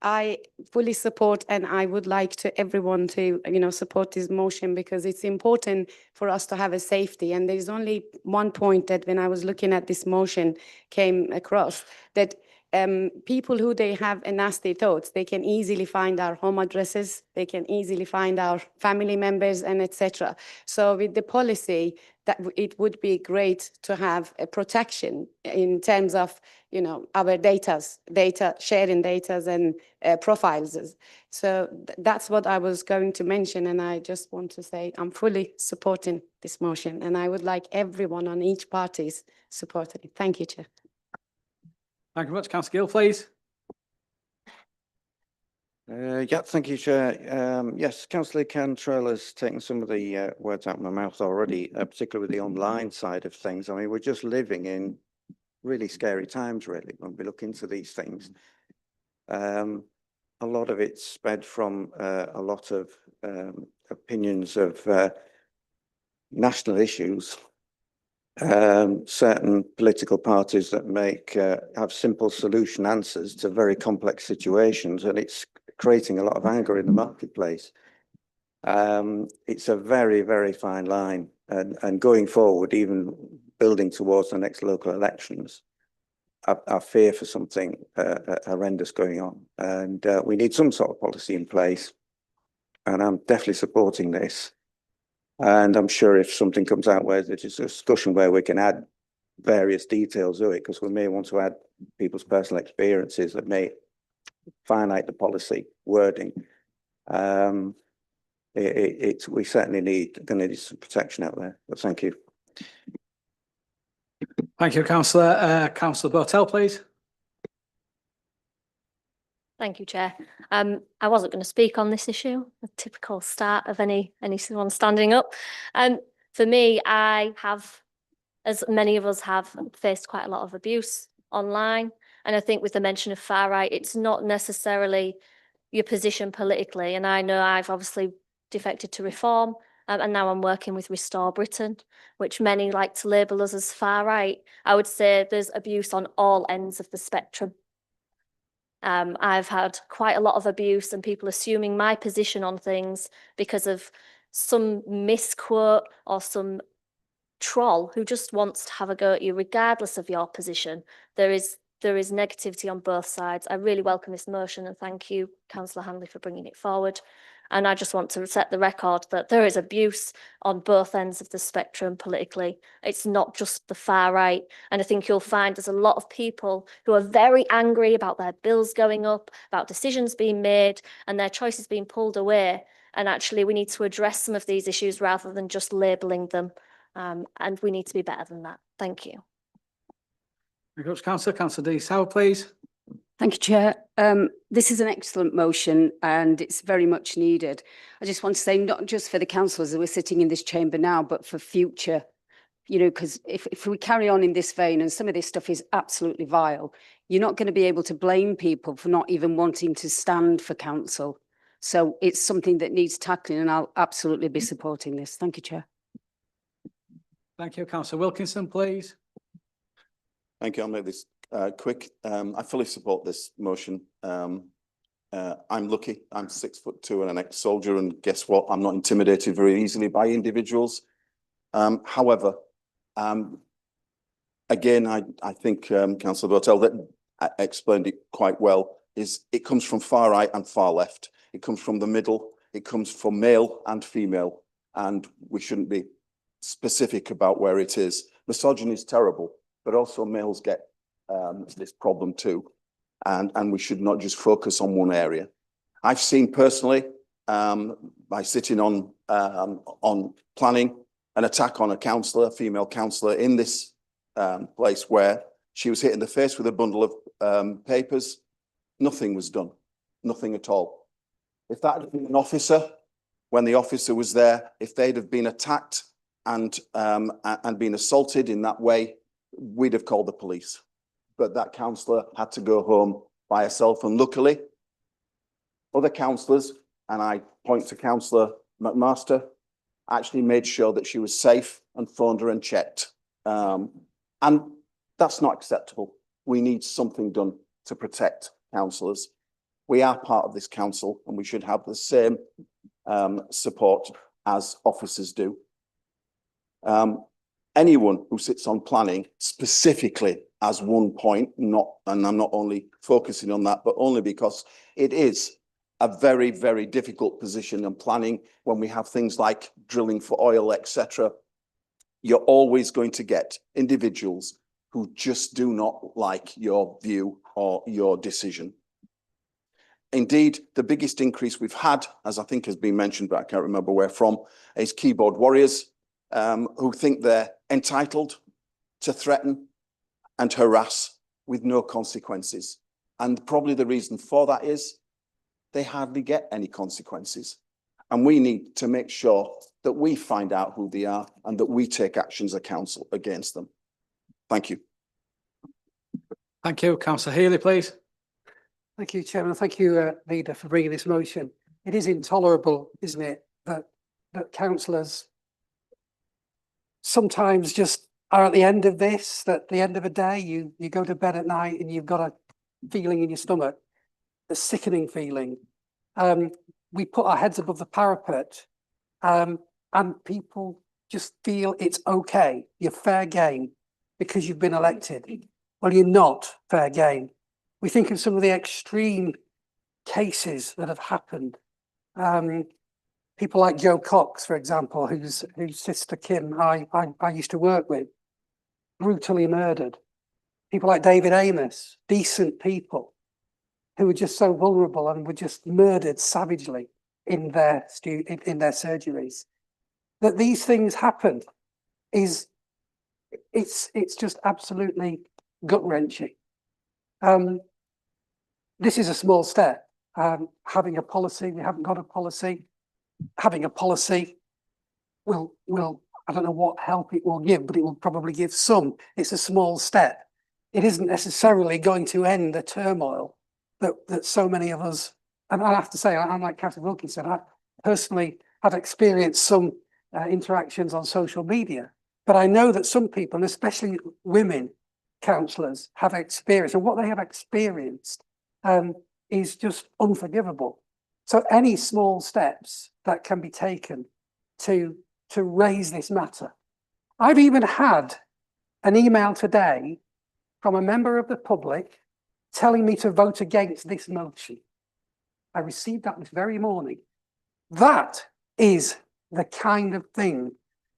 I fully support, and I would like to everyone to, support this motion because it's important for us to have a safety. And there's only one point that when I was looking at this motion came across, that people who they have a nasty thoughts, they can easily find our home addresses, they can easily find our family members and etc. So with the policy, that it would be great to have a protection in terms of, our data sharing datas and profiles. So that's what I was going to mention. And I just want to say I'm fully supporting this motion and I would like everyone on each party's supporting it. Thank you, Chair. Thank you very much. Councillor Gill, please. Yeah, thank you, Chair. Yes, Councillor Cantrell has taken some of the words out of my mouth already, particularly with the online side of things. I mean, we're just living in really scary times, really, when we look into these things. A lot of it's spread from a lot of opinions of national issues. Certain political parties that have simple solution answers to very complex situations, and it's creating a lot of anger in the marketplace. It's a very, very fine line, and going forward, even building towards the next local elections, I fear for something horrendous going on, and we need some sort of policy in place, and I'm definitely supporting this. And I'm sure if something comes out where there's a discussion where we can add various details to it, because we may want to add people's personal experiences that may finite the policy wording. We certainly going to need some protection out there, but thank you. Thank you, Councillor. Councillor Botel, please. Thank you, Chair. I wasn't going to speak on this issue, a typical start of anyone standing up. For me, I have, as many of us have, faced quite a lot of abuse online. And I think with the mention of far right, it's not necessarily your position politically. And I know I've obviously defected to Reform, and now I'm working with Restore Britain, which many like to label us as far right. I would say there's abuse on all ends of the spectrum. I've had quite a lot of abuse and people assuming my position on things because of some misquote or some troll who just wants to have a go at you regardless of your position. There is negativity on both sides. I really welcome this motion and thank you, Councillor Hanley, for bringing it forward. And I just want to set the record that there is abuse on both ends of the spectrum politically. It's not just the far right. And I think you'll find there's a lot of people who are very angry about their bills going up, about decisions being made and their choices being pulled away. And actually, we need to address some of these issues rather than just labelling them. And we need to be better than that. Thank you. Thank you, Councillor D. Sauer, please. Thank you, Chair. This is an excellent motion and it's very much needed. I just want to say, not just for the councillors who are sitting in this chamber now, but for future, you know, because if we carry on in this vein and some of this stuff is absolutely vile, you're not going to be able to blame people for not even wanting to stand for council. So it's something that needs tackling and I'll absolutely be supporting this. Thank you, Chair. Thank you, Councillor Wilkinson, please. Thank you. I'll make this quick. I fully support this motion. I'm lucky. I'm 6'2" and an ex-soldier, and guess what? I'm not intimidated very easily by individuals. However, again, I think Councillor Botel that explained it quite well. Is it comes from far right and far left. It comes from the middle. It comes from male and female, and we shouldn't be specific about where it is. Misogyny is terrible, but also males get this problem too, and we should not just focus on one area. I've seen personally, by sitting on planning, an attack on a councillor, a female councillor in this place where she was hit in the face with a bundle of papers. Nothing was done, nothing at all. If that had been an officer, when the officer was there, if they'd have been attacked and been assaulted in that way, we'd have called the police. But that councillor had to go home by herself. And luckily, other councillors, and I point to Councillor McMaster, actually made sure that she was safe and phoned her and checked. And that's not acceptable. We need something done to protect councillors. We are part of this council and we should have the same support as officers do. Anyone who sits on planning specifically as one point, and I'm not only focusing on that, but only because it is a very, very difficult position in planning when we have things like drilling for oil, etc. You're always going to get individuals who just do not like your view or your decision. Indeed, the biggest increase we've had, as I think has been mentioned, but I can't remember where from, is keyboard warriors who think they're entitled to threaten and harass with no consequences. And probably the reason for that is they hardly get any consequences. And we need to make sure that we find out who they are and that we take actions as council against them. Thank you. Thank you. Councillor Healy, please. Thank you, Chairman. Thank you, Leader, for bringing this motion. It is intolerable, isn't it, that councillors sometimes just are at the end of this, that at the end of a day, you go to bed at night and you've got a feeling in your stomach, a sickening feeling. We put our heads above the parapet and people just feel it's okay, you're fair game because you've been elected. Well, you're not fair game. We think of some of the extreme cases that have happened. People like Joe Cox, for example, whose sister Kim I used to work with, brutally murdered. People like David Amos, decent people who were just so vulnerable and were just murdered savagely in their surgeries. That these things happen it's just absolutely gut-wrenching. This is a small step. Having a policy, we haven't got a policy. Having a policy will I don't know what help it will give, but it will probably give some. It's a small step. It isn't necessarily going to end the turmoil that so many of us, and I have to say, I'm like Councillor Wilkinson, I personally have experienced some interactions on social media, but I know that some people, and especially women councillors, have experienced, and what they have experienced is just unforgivable. So any small steps that can be taken to raise this matter. I've even had an email today from a member of the public telling me to vote against this motion. I received that this very morning. That is the kind of thing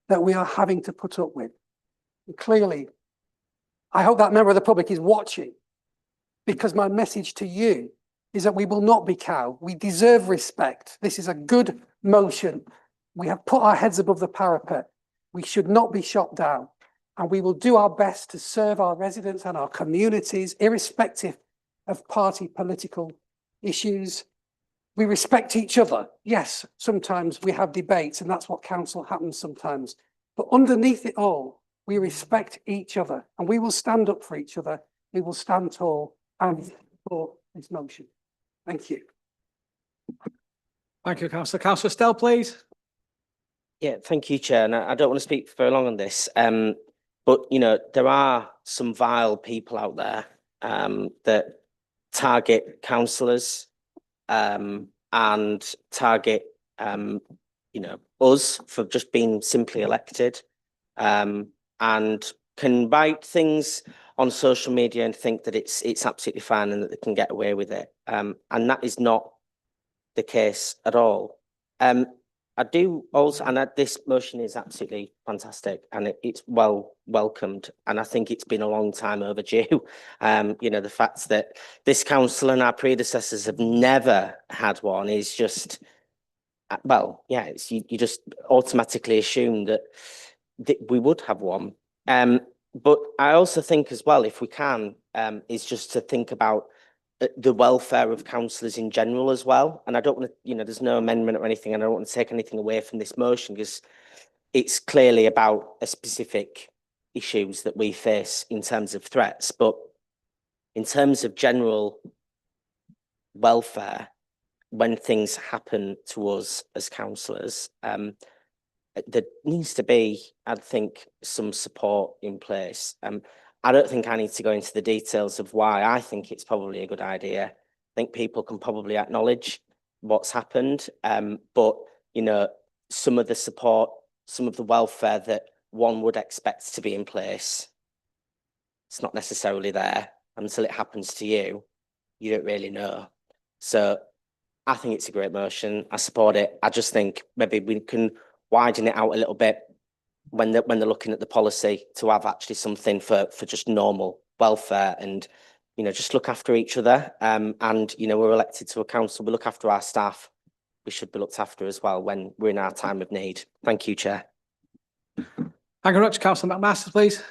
that we are having to put up with. And clearly, I hope that member of the public is watching, because my message to you is that we will not be cowed. We deserve respect. This is a good motion. We have put our heads above the parapet. We should not be shot down. And we will do our best to serve our residents and our communities, irrespective of party political issues. We respect each other. Yes, sometimes we have debates, and that's what council happens sometimes. But underneath it all, we respect each other, and we will stand up for each other. We will stand tall and support this motion. Thank you. Thank you, Councillor. Councillor Stell, please. Yeah, thank you, Chair. And I don't want to speak very long on this, but you know, there are some vile people out there that target councillors and target you know, us for just being simply elected, and can write things on social media and think that it's absolutely fine and that they can get away with it. And that is not the case at all. I do also, and this motion is absolutely fantastic, and it's well welcomed, and I think it's been a long time overdue. You know, the fact that this council and our predecessors have never had one is just, well, yeah, it's, you just automatically assume that we would have one. But I also think as well, if we can, is just to think about the welfare of councillors in general as well. And I don't want to, you know, there's no amendment or anything, and I don't want to take anything away from this motion, because it's clearly about a specific issues that we face in terms of threats. But in terms of general welfare, when things happen to us as councillors, there needs to be, I think, some support in place. I don't think I need to go into the details of why I think it's probably a good idea. I think people can probably acknowledge what's happened, but you know, some of the support, some of the welfare that one would expect to be in place, it's not necessarily there until it happens to you. You don't really know. So I think it's a great motion. I support it. I just think maybe we can widen it out a little bit when they're looking at the policy, to have actually something for just normal welfare, and you know, just look after each other. And you know, we're elected to a council, we look after our staff, we should be looked after as well when we're in our time of need. Thank you, Chair. Thank you very much. Councillor McMaster, please.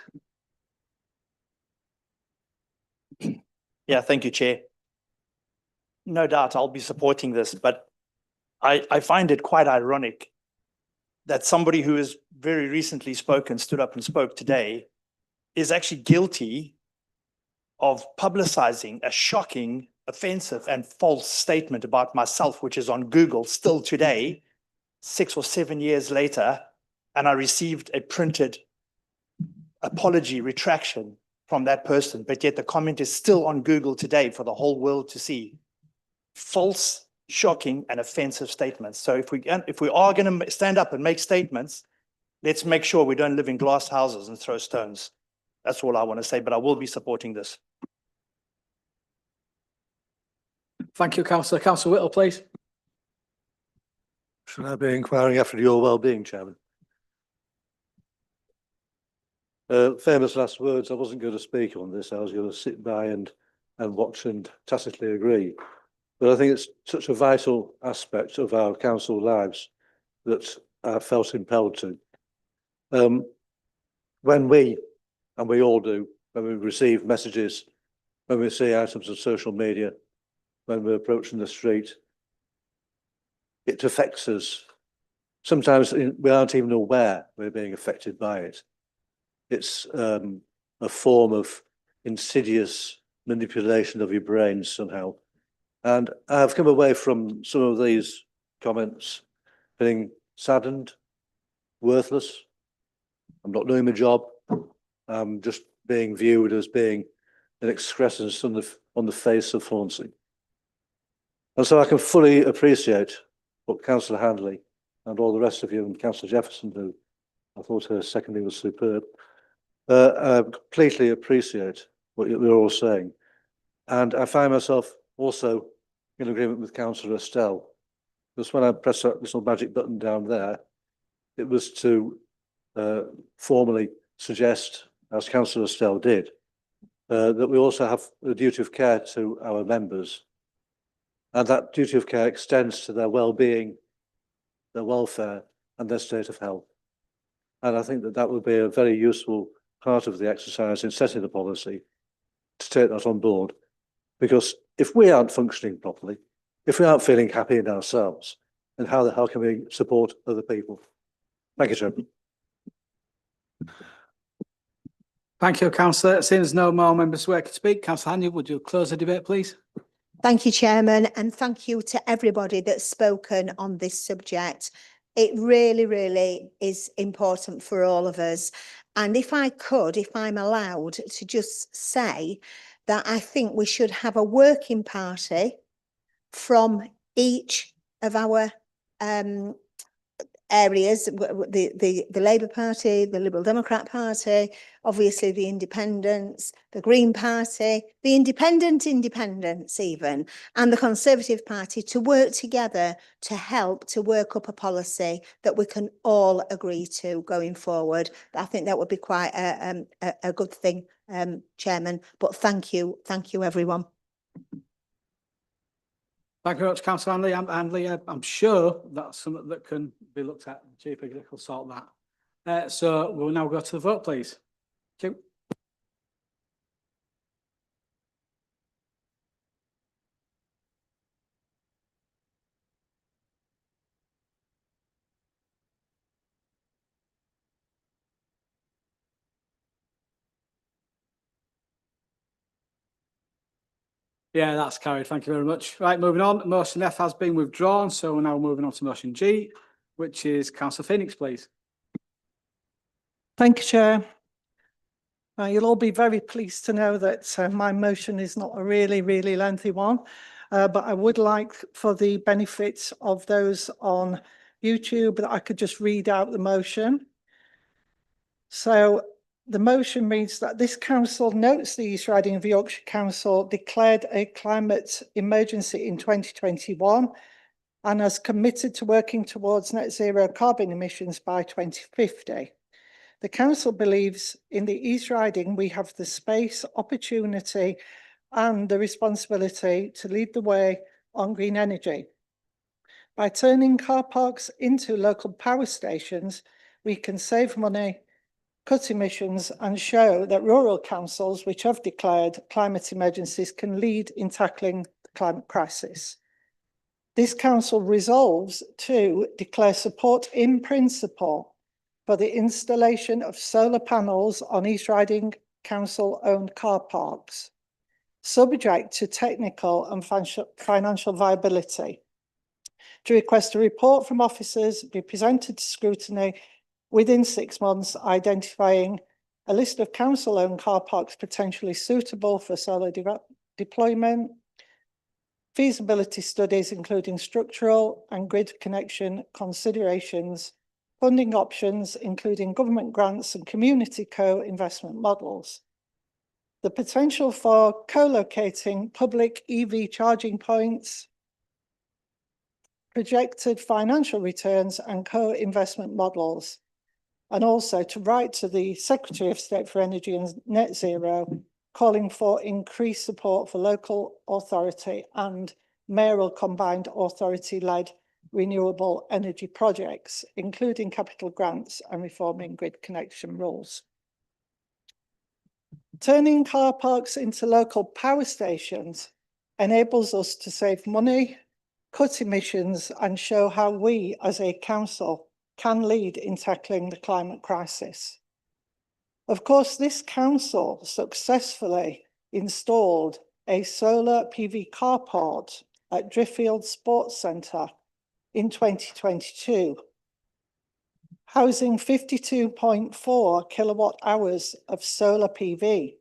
Yeah, thank you, Chair. No doubt I'll be supporting this, but I find it quite ironic that somebody who has very recently stood up and spoke today, is actually guilty of publicizing a shocking, offensive and false statement about myself, which is on Google still today, 6 or 7 years later, and I received a printed apology retraction from that person, but yet the comment is still on Google today for the whole world to see. False, shocking and offensive statements. So if we are going to stand up and make statements, let's make sure we don't live in glass houses and throw stones. That's all I want to say, but I will be supporting this. Thank you, Councillor. Councillor Whittle, please. Should I be inquiring after your well-being, Chairman? Famous last words. I wasn't going to speak on this. I was going to sit by and watch and tacitly agree. But I think it's such a vital aspect of our council lives that I felt impelled to. When we, and we all do, when we receive messages, when we see items of social media, when we're approaching the street, it affects us. Sometimes we aren't even aware we're being affected by it. It's a form of insidious manipulation of your brain somehow. And I've come away from some of these comments feeling saddened, worthless. I'm not doing my job. I'm just being viewed as being an excrescence on the face of Hornsey. And so I can fully appreciate what Councillor Handley and all the rest of you, and Councillor Jefferson, who I thought her seconding was superb, I completely appreciate what you're all saying. And I find myself also in agreement with Councillor Estelle Because when I press that little magic button down there, it was to formally suggest, as Councillor Estelle did, that we also have a duty of care to our members. And that duty of care extends to their well-being, their welfare and their state of health. And I think that that would be a very useful part of the exercise in setting the policy, to take that on board. Because if we aren't functioning properly, if we aren't feeling happy in ourselves, then how the hell can we support other people? Thank you, Chairman. Thank you, Councillor. Seeing as no more members who can speak, Councillor Handy, would you close the debate, please? Thank you, Chairman, and thank you to everybody that's spoken on this subject. It really, really is important for all of us. And if I could, if I'm allowed to just say that I think we should have a working party from each of our areas, the Labour Party, the Liberal Democrat Party, obviously the Independents, the Green Party, the Independents even, and the Conservative Party, to work together to help to work up a policy that we can all agree to going forward. I think that would be quite a good thing, Chairman, but thank you everyone. Thank you very much, Councillor Handley. I'm sure that's something that can be looked at. Chief Executive will sort that. So we'll now go to the vote, please. Thank you. Yeah, that's carried. Thank you very much. Right, moving on. Motion F has been withdrawn, so we're now moving on to motion G, which is Councillor Phoenix, please. Thank you, Chair. You'll all be very pleased to know that my motion is not a really lengthy one, but I would like, for the benefit of those on YouTube, that I could just read out the motion. So the motion reads that this council notes the East Riding of Yorkshire Council declared a climate emergency in 2021 and has committed to working towards net zero carbon emissions by 2050. The council believes in the East Riding we have the space, opportunity and the responsibility to lead the way on green energy. By turning car parks into local power stations, we can save money, cut emissions and show that rural councils which have declared climate emergencies can lead in tackling the climate crisis. This council resolves to declare support in principle for the installation of solar panels on East Riding Council-owned car parks, subject to technical and financial viability. To request a report from officers be presented to scrutiny within 6 months, identifying a list of council-owned car parks potentially suitable for solar deployment, feasibility studies including structural and grid connection considerations, funding options including government grants and community co-investment models, the potential for co-locating public EV charging points, projected financial returns and co-investment models, and also to write to the Secretary of State for Energy and Net Zero, calling for increased support for local authority and mayoral combined authority-led renewable energy projects, including capital grants and reforming grid connection rules. Turning car parks into local power stations enables us to save money, cut emissions, and show how we as a council can lead in tackling the climate crisis. Of course, this council successfully installed a solar PV carport at Driffield Sports Centre in 2022, housing 52.4 kilowatt hours of solar PV.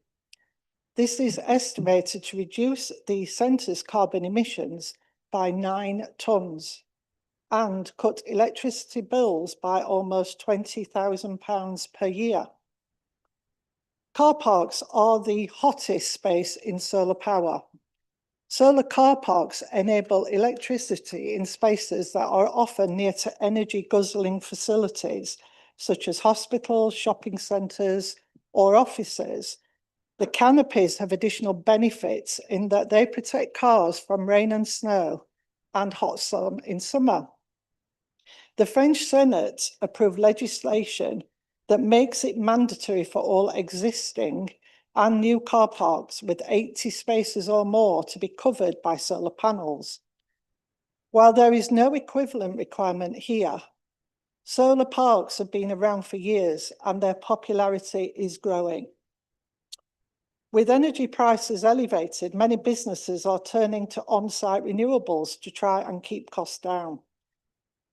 This is estimated to reduce the centre's carbon emissions by 9 tonnes and cut electricity bills by almost £20,000 per year. Car parks are the hottest space in solar power. Solar car parks enable electricity in spaces that are often near to energy guzzling facilities, such as hospitals, shopping centres, or offices. The canopies have additional benefits in that they protect cars from rain and snow and hot sun in summer. The French Senate approved legislation that makes it mandatory for all existing and new car parks with 80 spaces or more to be covered by solar panels. While there is no equivalent requirement here, solar parks have been around for years and their popularity is growing. With energy prices elevated, many businesses are turning to on-site renewables to try and keep costs down.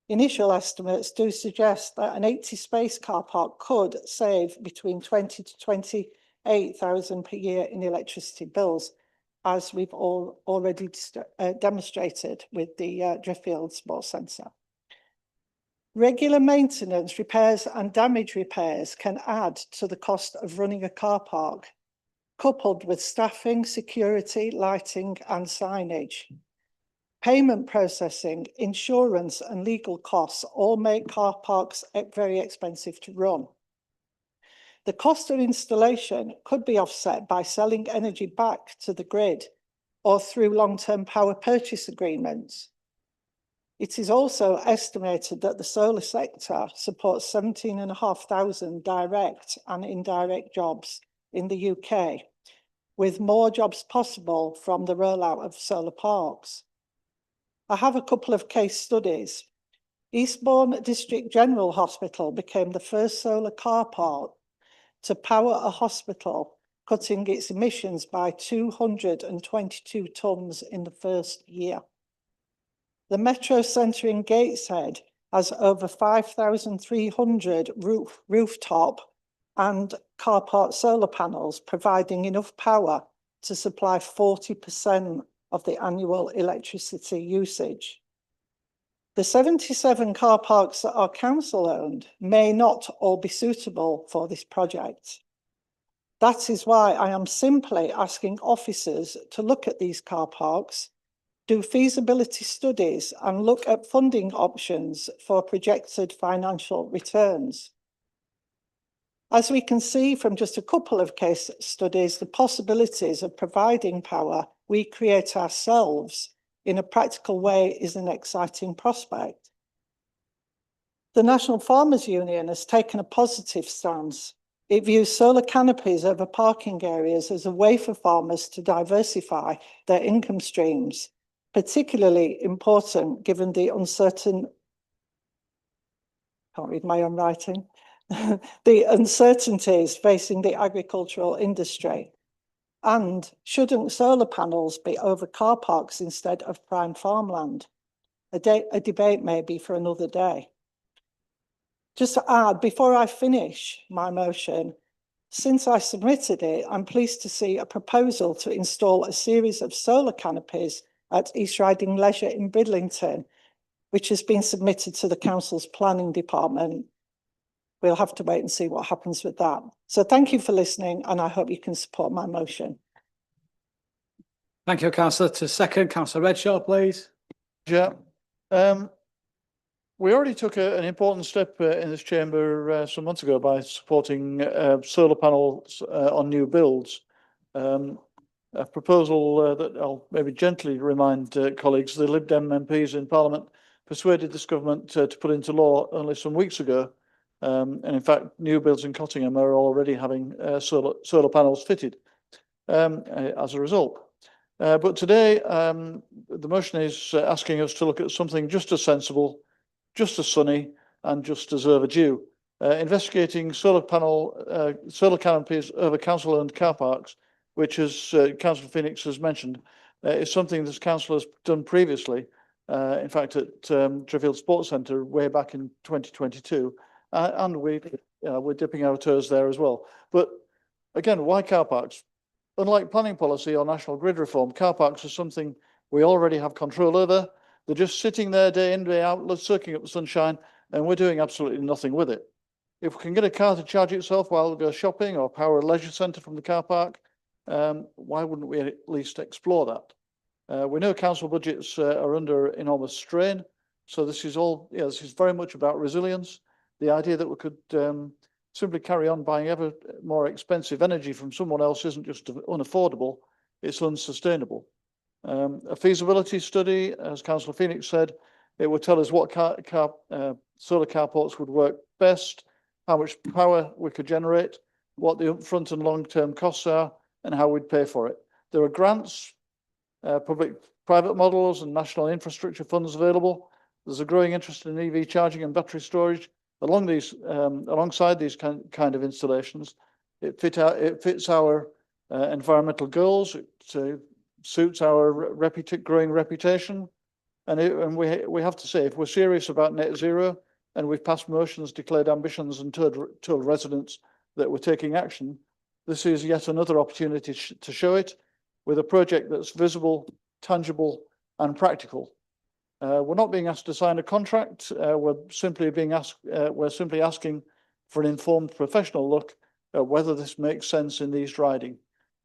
Initial estimates do suggest that an 80-space car park could save between 20 to 28,000 per year in electricity bills, as we've already demonstrated with the Driffield Sports Centre. Regular maintenance, repairs and damage repairs can add to the cost of running a car park, coupled with staffing, security, lighting and signage. Payment processing, insurance and legal costs all make car parks very expensive to run. The cost of installation could be offset by selling energy back to the grid or through long-term power purchase agreements. It is also estimated that the solar sector supports 17,500 direct and indirect jobs in the UK, with more jobs possible from the rollout of solar parks. I have a couple of case studies. Eastbourne District General Hospital became the first solar car park to power a hospital, cutting its emissions by 222 tonnes in the first year. The Metro Centre in Gateshead has over 5,300 rooftop and car park solar panels, providing enough power to supply 40% of the annual electricity usage. The 77 car parks that are council owned may not all be suitable for this project. That is why I am simply asking officers to look at these car parks, do feasibility studies and look at funding options for projected financial returns. As we can see from just a couple of case studies, the possibilities of providing power we create ourselves in a practical way is an exciting prospect. The National Farmers Union has taken a positive stance. It views solar canopies over parking areas as a way for farmers to diversify their income streams, particularly important given the uncertain, can't read my own writing, the uncertainties facing the agricultural industry. And shouldn't solar panels be over car parks instead of prime farmland? A debate maybe for another day. Just to add, before I finish my motion, since I submitted it, I'm pleased to see a proposal to install a series of solar canopies at East Riding Leisure in Bridlington, which has been submitted to the council's planning department. We'll have to wait and see what happens with that. So thank you for listening, and I hope you can support my motion. Thank you, Councillor. To second, Councillor Redshaw, please. Yeah. We already took an important step in this chamber some months ago by supporting solar panels on new builds. A proposal that I'll maybe gently remind colleagues, the Lib Dem MPs in Parliament persuaded this government to put into law only some weeks ago. And in fact, new builds in Cottingham are already having solar panels fitted as a result. But today, the motion is asking us to look at something just as sensible, just as sunny, and just as overdue. Investigating solar canopies over council-owned car parks, which, as Councillor Phoenix has mentioned, is something this council has done previously. In fact, at Driffield Sports Centre way back in 2022. And we're dipping our toes there as well. But again, why car parks? Unlike planning policy or national grid reform, car parks are something we already have control over. They're just sitting there day in, day out, soaking up the sunshine, and we're doing absolutely nothing with it. If we can get a car to charge itself while we go shopping or power a leisure centre from the car park, why wouldn't we at least explore that? We know council budgets are under enormous strain. So this is all, this is very much about resilience. The idea that we could simply carry on buying ever more expensive energy from someone else isn't just unaffordable, it's unsustainable. A feasibility study, as Councillor Phoenix said, it would tell us what solar carports would work best, how much power we could generate, what the upfront and long-term costs are, and how we'd pay for it. There are grants, public-private models and national infrastructure funds available. There's a growing interest in EV charging and battery storage alongside these kind of installations. It fits our environmental goals. It suits our growing reputation. And we have to say, if we're serious about net zero and we've passed motions, declared ambitions and told residents that we're taking action, this is yet another opportunity to show it with a project that's visible, tangible and practical. We're not being asked to sign a contract. We're simply asking for an informed professional look at whether this makes sense in the East Riding.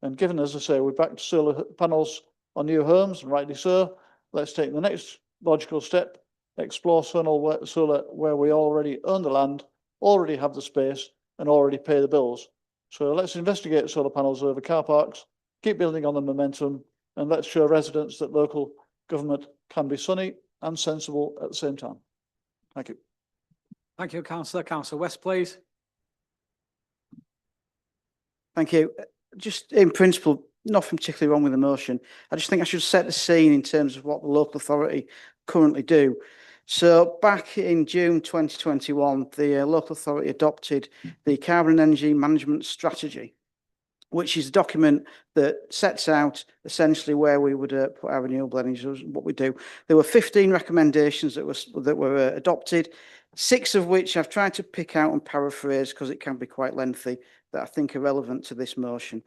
And given, as I say, we're back to solar panels on new homes, and rightly so, let's take the next logical step, explore solar where we already own the land, already have the space, and already pay the bills. So let's investigate solar panels over car parks, keep building on the momentum, and let's show residents that local government can be sunny and sensible at the same time. Thank you. Thank you, Councillor. Councillor West, please. Thank you. Just in principle, nothing particularly wrong with the motion. I just think I should set the scene in terms of what the local authority currently do. So back in June 2021, the local authority adopted the Carbon and Energy Management Strategy, which is a document that sets out essentially where we would put our renewable energy, what we do. There were 15 recommendations that were adopted, 6 of which I've tried to pick out and paraphrase because it can be quite lengthy, that I think are relevant to this motion.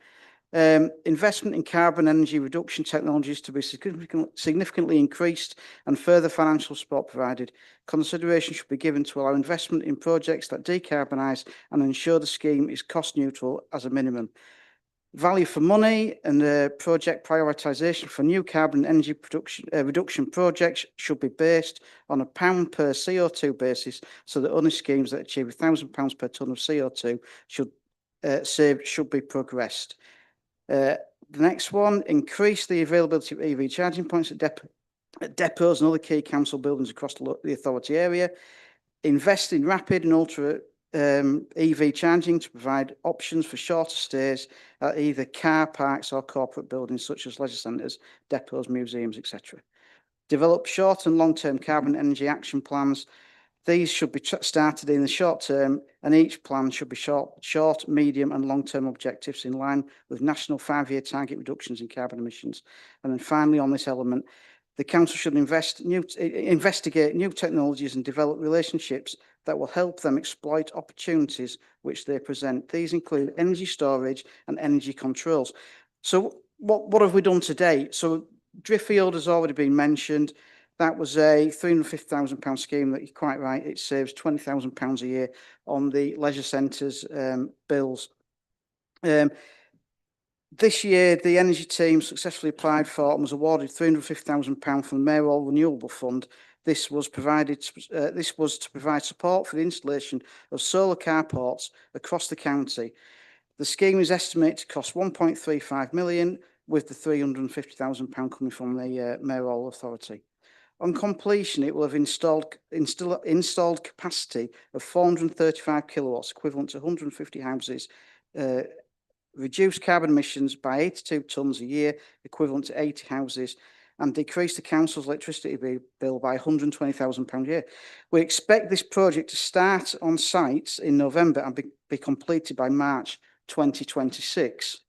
Investment in carbon energy reduction technologies to be significantly increased and further financial support provided. Consideration should be given to allow investment in projects that decarbonise and ensure the scheme is cost neutral as a minimum. Value for money and project prioritisation for new carbon energy reduction projects should be based on a £1 per CO2 basis, so that only schemes that achieve £1,000 per tonne of CO2 saved should be progressed. The next one, increase the availability of EV charging points at depots and other key council buildings across the authority area. Invest in rapid and ultra EV charging to provide options for shorter stays at either car parks or corporate buildings such as leisure centres, depots, museums, etc. Develop short and long-term carbon energy action plans. These should be started in the short term, and each plan should be short, medium and long-term objectives in line with national 5-year target reductions in carbon emissions. And then finally on this element, the council should investigate new technologies and develop relationships that will help them exploit opportunities which they present. These include energy storage and energy controls. So what have we done to date? So Driffield has already been mentioned. That was a £350,000 scheme that you're quite right. It saves £20,000 a year on the leisure centres bills. This year, the energy team successfully applied for and was awarded £350,000 from the Mayoral Renewable Fund. This was to provide support for the installation of solar carports across the county. The scheme is estimated to cost £1.35 million, with the £350,000 coming from the Mayoral Authority. On completion, it will have installed capacity of 435 kilowatts, equivalent to 150 houses, reduce carbon emissions by 82 tonnes a year, equivalent to 80 houses, and decrease the council's electricity bill by £120,000 a year. We expect this project to start on sites in November and be completed by March 2026.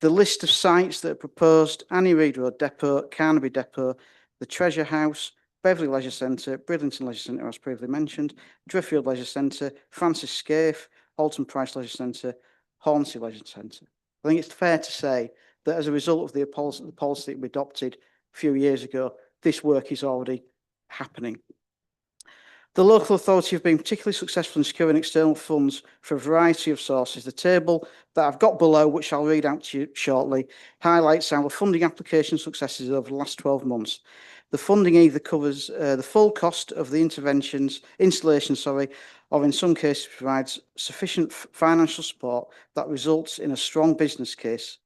The list of sites that are proposed: Annie Reid Road Depot, Carnaby Depot, the Treasure House, Beverley Leisure Centre, Bridlington Leisure Centre, as previously mentioned, Driffield Leisure Centre, Francis Scaife, Halton Price Leisure Centre, Hornsey Leisure Centre. I think it's fair to say that as a result of the policy that we adopted a few years ago, this work is already happening. The local authority have been particularly successful in securing external funds for a variety of sources. The table that I've got below, which I'll read out to you shortly, highlights our funding application successes over the last 12 months. The funding either covers the full cost of the installation, or in some cases provides sufficient financial support that results in a strong business case.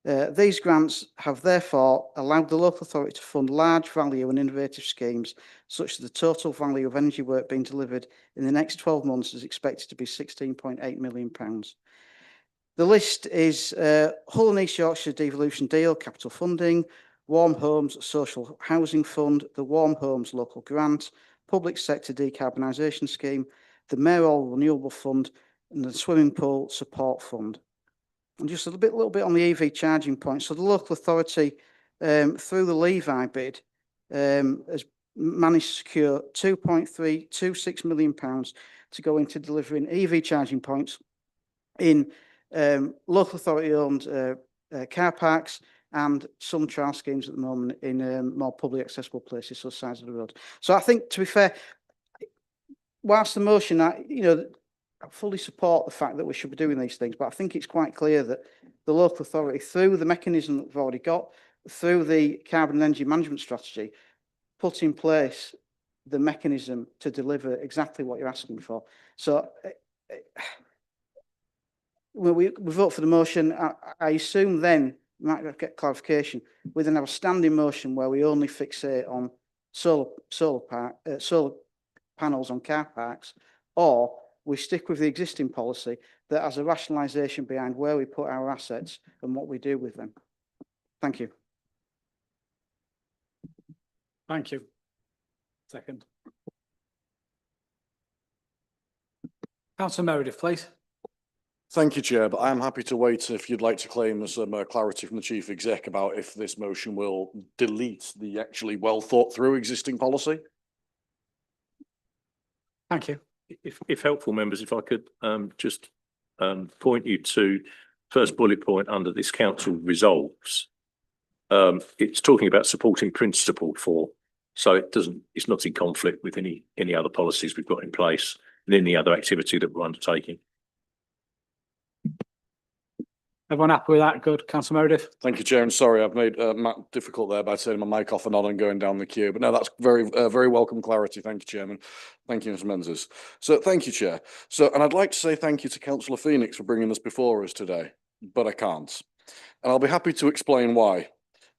These grants have therefore allowed the local authority to fund large value and innovative schemes, such that the total value of energy work being delivered in the next 12 months is expected to be £16.8 million. The list is Hull and East Yorkshire Devolution Deal, Capital Funding, Warm Homes Social Housing Fund, the Warm Homes Local Grant, Public Sector Decarbonisation Scheme, the Mayoral Renewable Fund, and the Swimming Pool Support Fund. And just a little bit on the EV charging point. So the local authority, through the Levi bid, has managed to secure £2.326 million to go into delivering EV charging points in local authority-owned car parks and some trial schemes at the moment in more publicly accessible places, so sides of the road. So I think, to be fair, whilst the motion, I fully support the fact that we should be doing these things, but I think it's quite clear that the local authority, through the mechanism that we've already got, through the carbon and energy management strategy, put in place the mechanism to deliver exactly what you're asking for. So when we vote for the motion, I assume then, we might get clarification, we then have a standing motion where we only fixate on solar panels on car parks, or we stick with the existing policy that has a rationalisation behind where we put our assets and what we do with them. Thank you. Thank you. Second. Councillor Meredith, please. Thank you, Chair, but I am happy to wait if you'd like to claim some clarity from the Chief Exec about if this motion will delete the actually well thought through existing policy. Thank you. If helpful, members, if I could just point you to first bullet point under this council resolves. It's talking about supporting principle for, so it's not in conflict with any other policies we've got in place and any other activity that we're undertaking. Everyone happy with that? Good. Councillor Meredith. Thank you, Chair. And sorry, I've made Matt difficult there by turning my mic off and on and going down the queue. But no, that's very welcome clarity. Thank you, Chairman. Thank you, Mr. Menzies. So thank you, Chair. So, and I'd like to say thank you to Councillor Phoenix for bringing this before us today, but I can't. And I'll be happy to explain why.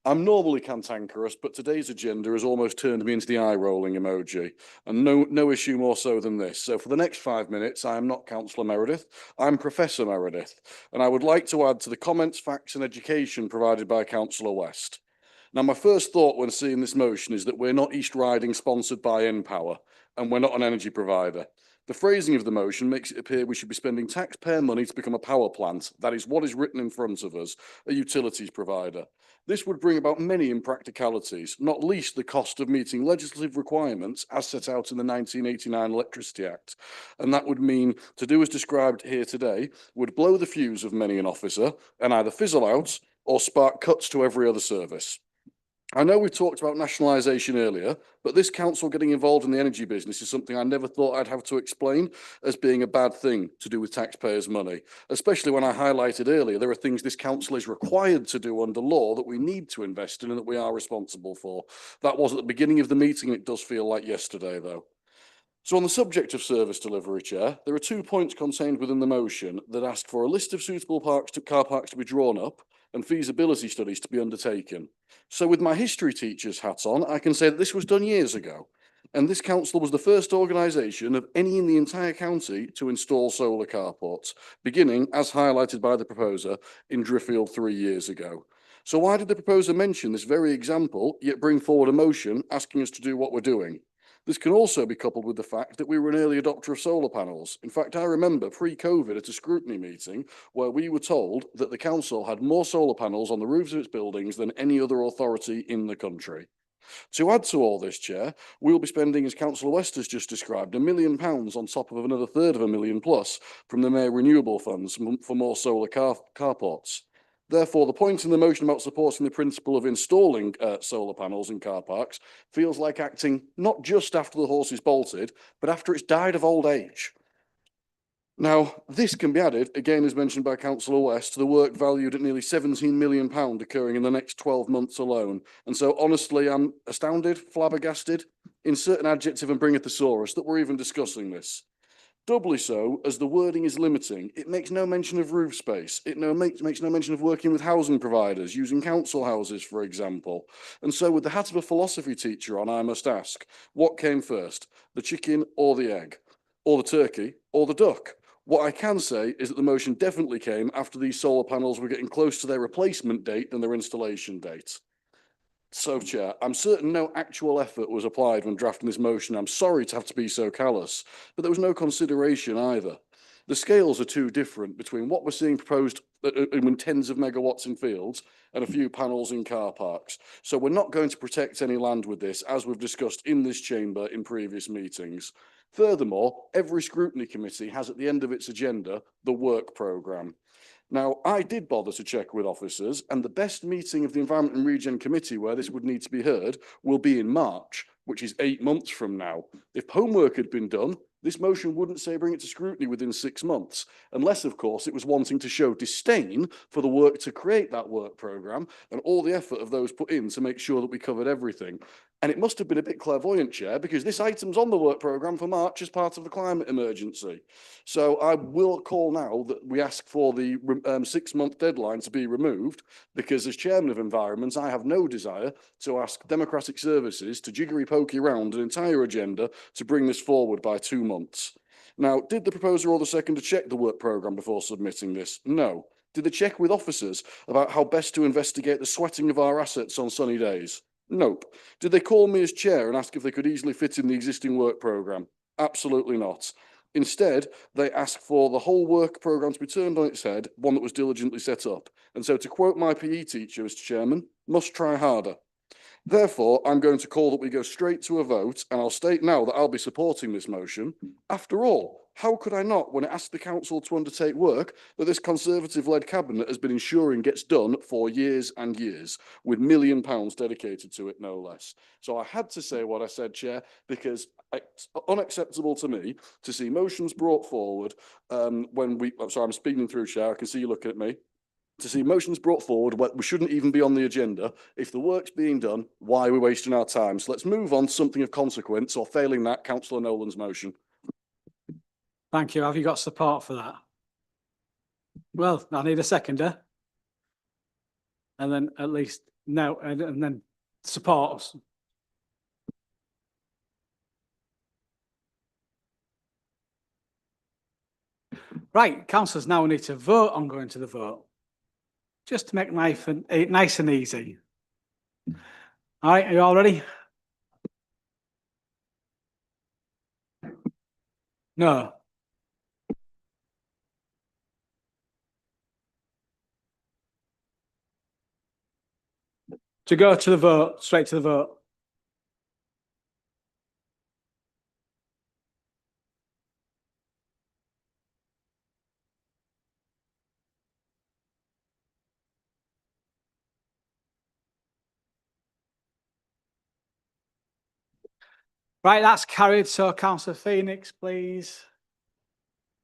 I'm normally cantankerous, but today's agenda has almost turned me into the eye-rolling emoji, and no issue more so than this. So for the next 5 minutes, I am not Councillor Meredith, I'm Professor Meredith, and I would like to add to the comments, facts and education provided by Councillor West. Now, my first thought when seeing this motion is that we're not East Riding sponsored by npower, and we're not an energy provider. The phrasing of the motion makes it appear we should be spending taxpayer money to become a power plant. That is what is written in front of us, a utilities provider. This would bring about many impracticalities, not least the cost of meeting legislative requirements as set out in the 1989 Electricity Act. And that would mean, to do as described here today, would blow the fuse of many an officer and either fizzle out or spark cuts to every other service. I know we talked about nationalisation earlier, but this council getting involved in the energy business is something I never thought I'd have to explain as being a bad thing to do with taxpayers' money, especially when I highlighted earlier there are things this council is required to do under law that we need to invest in and that we are responsible for. That was at the beginning of the meeting, and it does feel like yesterday, though. So on the subject of service delivery, Chair, there are 2 points contained within the motion that ask for a list of suitable car parks to be drawn up and feasibility studies to be undertaken. So with my history teacher's hat on, I can say that this was done years ago, and this council was the first organisation of any in the entire county to install solar carports, beginning, as highlighted by the proposer, in Driffield 3 years ago. So why did the proposer mention this very example, yet bring forward a motion asking us to do what we're doing? This can also be coupled with the fact that we were an early adopter of solar panels. In fact, I remember pre-COVID at a scrutiny meeting where we were told that the council had more solar panels on the roofs of its buildings than any other authority in the country. To add to all this, Chair, we'll be spending, as Councillor West has just described, £1 million on top of another third of £1 million plus from the Mayor Renewable Funds for more solar carports. Therefore, the point in the motion about supporting the principle of installing solar panels in car parks feels like acting not just after the horse is bolted, but after it's died of old age. Now, this can be added, again as mentioned by Councillor West, to the work valued at nearly £17 million occurring in the next 12 months alone. And so honestly, I'm astounded, flabbergasted, insert an adjective and bring a thesaurus that we're even discussing this. Doubly so, as the wording is limiting. It makes no mention of roof space. It makes no mention of working with housing providers, using council houses, for example. And so with the hat of a philosophy teacher on, I must ask, what came first, the chicken or the egg? Or the turkey or the duck? What I can say is that the motion definitely came after these solar panels were getting close to their replacement date than their installation date. So, Chair, I'm certain no actual effort was applied when drafting this motion. I'm sorry to have to be so callous, but there was no consideration either. The scales are too different between what we're seeing proposed in tens of megawatts in fields and a few panels in car parks. So we're not going to protect any land with this, as we've discussed in this chamber in previous meetings. Furthermore, every scrutiny committee has at the end of its agenda the work programme. Now, I did bother to check with officers, and the best meeting of the Environment and Regen Committee where this would need to be heard will be in March, which is 8 months from now. If homework had been done, this motion wouldn't say bring it to scrutiny within 6 months, unless, of course, it was wanting to show disdain for the work to create that work programme and all the effort of those put in to make sure that we covered everything. And it must have been a bit clairvoyant, Chair, because this item's on the work programme for March as part of the climate emergency. So I will call now that we ask for the 6-month deadline to be removed, because as Chairman of Environment, I have no desire to ask Democratic Services to jiggery-pokey round an entire agenda to bring this forward by 2 months. Now, did the proposer or the seconder check the work programme before submitting this? No. Did they check with officers about how best to investigate the sweating of our assets on sunny days? Nope. Did they call me as chair and ask if they could easily fit in the existing work programme? Absolutely not. Instead, they asked for the whole work programme to be turned on its head, one that was diligently set up. And so to quote my PE teacher, Mr. Chairman, must try harder. Therefore, I'm going to call that we go straight to a vote, and I'll state now that I'll be supporting this motion. After all, how could I not, when it asked the council to undertake work that this Conservative-led cabinet has been ensuring gets done for years and years, with £1 million dedicated to it, no less. So I had to say what I said, Chair, because it's unacceptable to me to see motions brought forward I'm speaking through, Chair, I can see you looking at me. To see motions brought forward we shouldn't even be on the agenda. If the work's being done, why are we wasting our time? So let's move on to something of consequence, or failing that, Councillor Nolan's motion. Thank you. Have you got support for that? Well, I need a seconder. And then at least no, and then support. Right, councillors now need to vote on going to the vote. Just to make life nice and easy. All right, are you all ready? No. To go to the vote, straight to the vote. Right, that's carried. So Councillor Phoenix, please,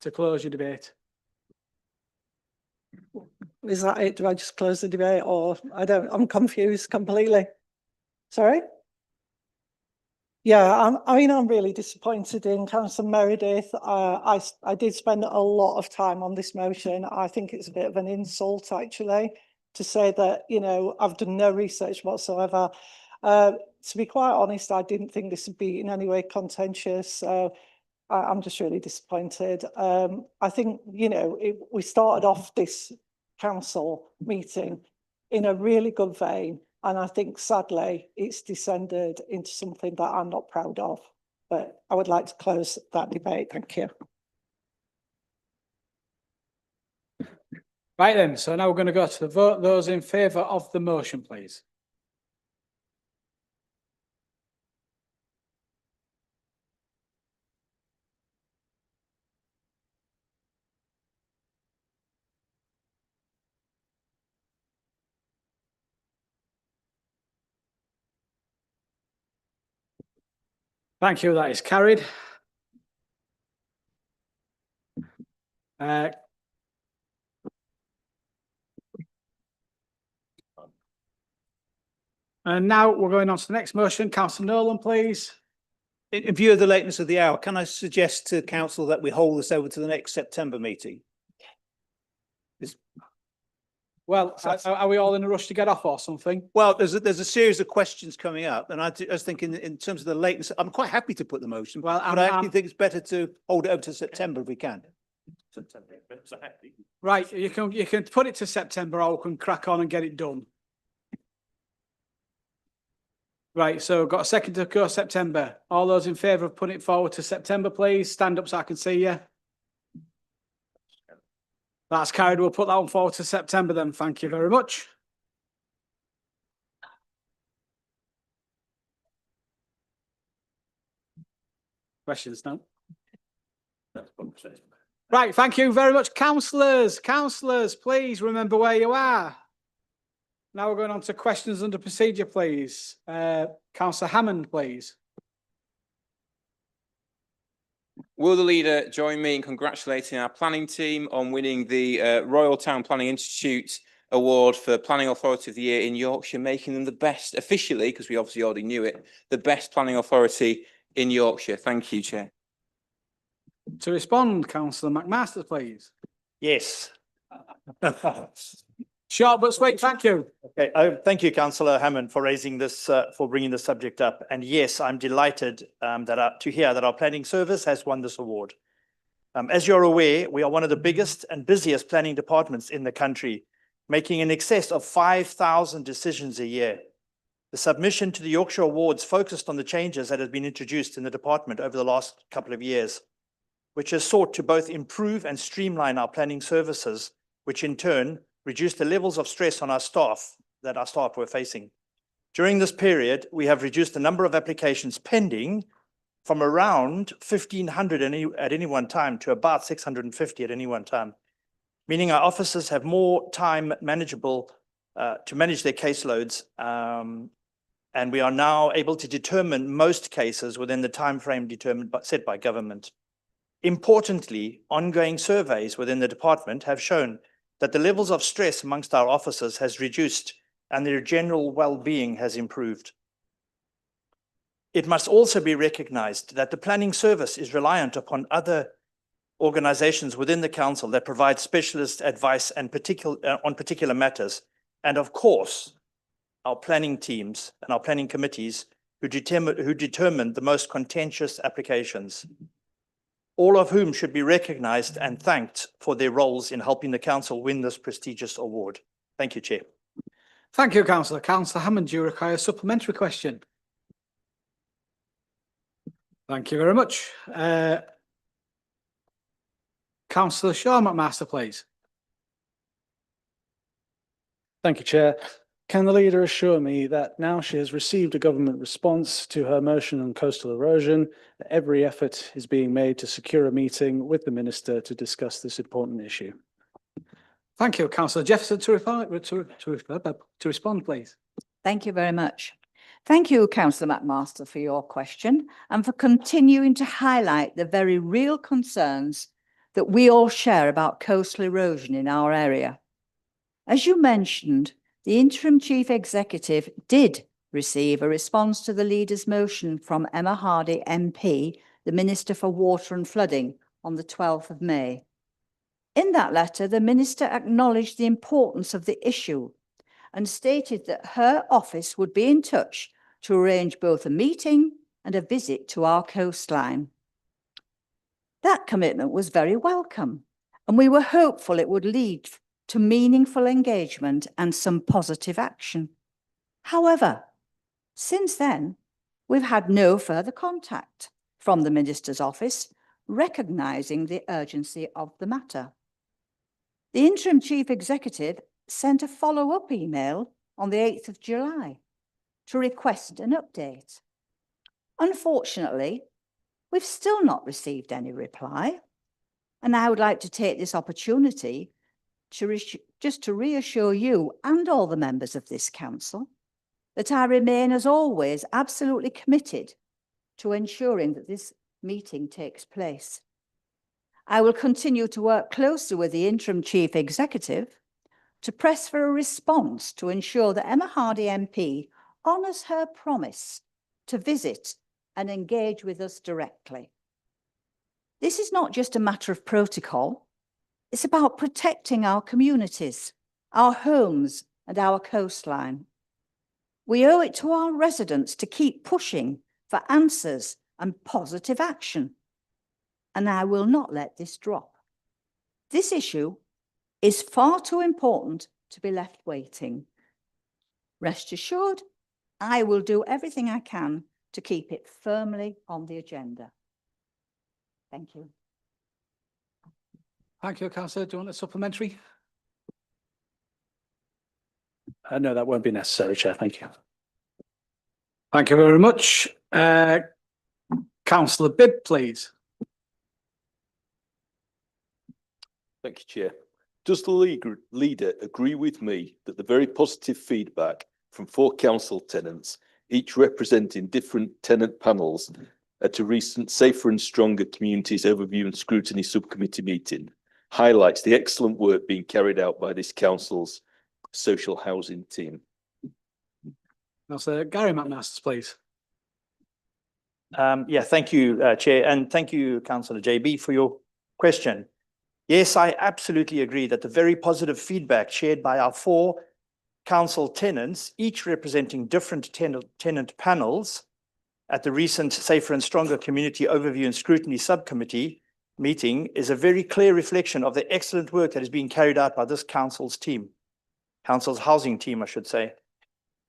to close your debate. Is that it? Do I just close the debate, or I'm confused completely. Sorry? Yeah, I'm really disappointed in Councillor Meredith. I did spend a lot of time on this motion. I think it's a bit of an insult, actually, to say that, you know, I've done no research whatsoever. To be quite honest, I didn't think this would be in any way contentious. So I'm just really disappointed. I think, you know, we started off this council meeting in a really good vein. And I think, sadly, it's descended into something that I'm not proud of. But I would like to close that debate. Thank you. Right then, so now we're going to go to the vote. Those in favour of the motion, please. Thank you, that is carried. And now we're going on to the next motion. Councillor Nolan, please. In view of the lateness of the hour, can I suggest to council that we hold this over to the next September meeting? Well, are we all in a rush to get off or something? Well, there's a series of questions coming up, and I was thinking in terms of the lateness, I'm quite happy to put the motion, Well, but I actually think it's better to hold it over to September if we can. Right, you can put it to September, or we can crack on and get it done. Right, so got a second to go September. All those in favour of putting it forward to September, please stand up so I can see you. That's carried. We'll put that one forward to September then. Thank you very much. Questions now? Right, thank you very much, councillors. Councillors, please remember where you are. Now we're going on to questions under procedure, please. Councillor Hammond, please. Will the leader join me in congratulating our planning team on winning the Royal Town Planning Institute Award for Planning Authority of the Year in Yorkshire, making them the best, officially, because we obviously already knew it, the best planning authority in Yorkshire. Thank you, Chair. To respond, Councillor McMaster, please. Yes. Short but sweet, thank you. Okay, thank you, Councillor Hammond, for raising this, for bringing the subject up. And yes, I'm delighted to hear that our planning service has won this award. As you're aware, we are one of the biggest and busiest planning departments in the country, making in excess of 5,000 decisions a year. The submission to the Yorkshire Awards focused on the changes that have been introduced in the department over the last couple of years, which has sought to both improve and streamline our planning services, which in turn reduce the levels of stress on our staff that our staff were facing. During this period, we have reduced the number of applications pending from around 1,500 at any one time to about 650 at any one time, meaning our officers have more time manageable to manage their caseloads, and we are now able to determine most cases within the time frame set by government. Importantly, ongoing surveys within the department have shown that the levels of stress amongst our officers has reduced and their general well-being has improved. It must also be recognized that the planning service is reliant upon other organizations within the council that provide specialist advice and on particular matters. And of course, our planning teams and our planning committees who determine the most contentious applications, all of whom should be recognized and thanked for their roles in helping the council win this prestigious award. Thank you, Chair. Thank you, Councillor. Councillor Hammond, do you require a supplementary question? Thank you very much. Councillor Sean McMaster, please. Thank you, Chair. Can the leader assure me that now she has received a government response to her motion on coastal erosion, that every effort is being made to secure a meeting with the Minister to discuss this important issue? Thank you, Councillor Jefferson, to respond, please. Thank you very much. Thank you, Councillor McMaster, for your question and for continuing to highlight the very real concerns that we all share about coastal erosion in our area. As you mentioned, the Interim Chief Executive did receive a response to the leader's motion from Emma Hardy MP, the Minister for Water and Flooding, on the 12th of May. In that letter, the Minister acknowledged the importance of the issue and stated that her office would be in touch to arrange both a meeting and a visit to our coastline. That commitment was very welcome, and we were hopeful it would lead to meaningful engagement and some positive action. However, since then, we've had no further contact from the Minister's office, recognising the urgency of the matter. The Interim Chief Executive sent a follow-up email on the 8th of July to request an update. Unfortunately, we've still not received any reply, and I would like to take this opportunity to reassure you and all the members of this council that I remain, as always, absolutely committed to ensuring that this meeting takes place. I will continue to work closely with the interim chief executive to press for a response to ensure that Emma Hardy MP honours her promise to visit and engage with us directly. This is not just a matter of protocol, it's about protecting our communities, our homes and our coastline. We owe it to our residents to keep pushing for answers and positive action. And I will not let this drop. This issue is far too important to be left waiting. Rest assured, I will do everything I can to keep it firmly on the agenda. Thank you. Thank you, Councillor. Do you want a supplementary? No, that won't be necessary, Chair. Thank you. Thank you very much. Councillor Bibb, please. Thank you, Chair. Does the leader agree with me that the very positive feedback from 4 council tenants, each representing different tenant panels, at a recent Safer and Stronger Communities Overview and Scrutiny Subcommittee meeting highlights the excellent work being carried out by this council's social housing team? Councillor Gary McMasters, please. Yeah, thank you, Chair, and thank you, Councillor JB, for your question. Yes, I absolutely agree that the very positive feedback shared by our 4 council tenants, each representing different tenant panels, at the recent Safer and Stronger Community Overview and Scrutiny Subcommittee meeting is a very clear reflection of the excellent work that is being carried out by this council's housing team, I should say.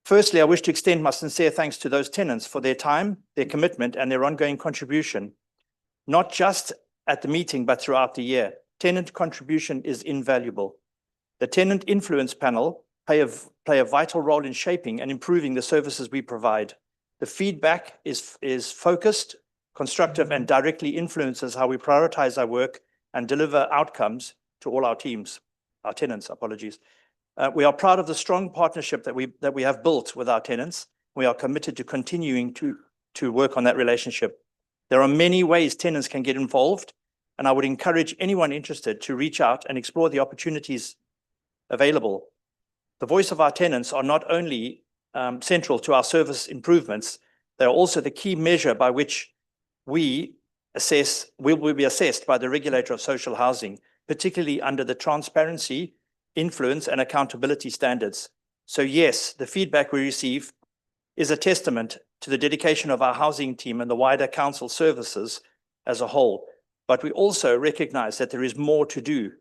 Firstly, I wish to extend my sincere thanks to those tenants for their time, their commitment, and their ongoing contribution, not just at the meeting, but throughout the year. Tenant contribution is invaluable. The tenant influence panel play a vital role in shaping and improving the services we provide. The feedback is focused, constructive, and directly influences how we prioritize our work and deliver outcomes to all our tenants, apologies. We are proud of the strong partnership that we have built with our tenants. We are committed to continuing to work on that relationship. There are many ways tenants can get involved, and I would encourage anyone interested to reach out and explore the opportunities available. The voice of our tenants are not only central to our service improvements, they're also the key measure by which we will be assessed by the regulator of social housing, particularly under the transparency, influence, and accountability standards. So yes, the feedback we receive is a testament to the dedication of our housing team and the wider council services as a whole. But we also recognize that there is more to do.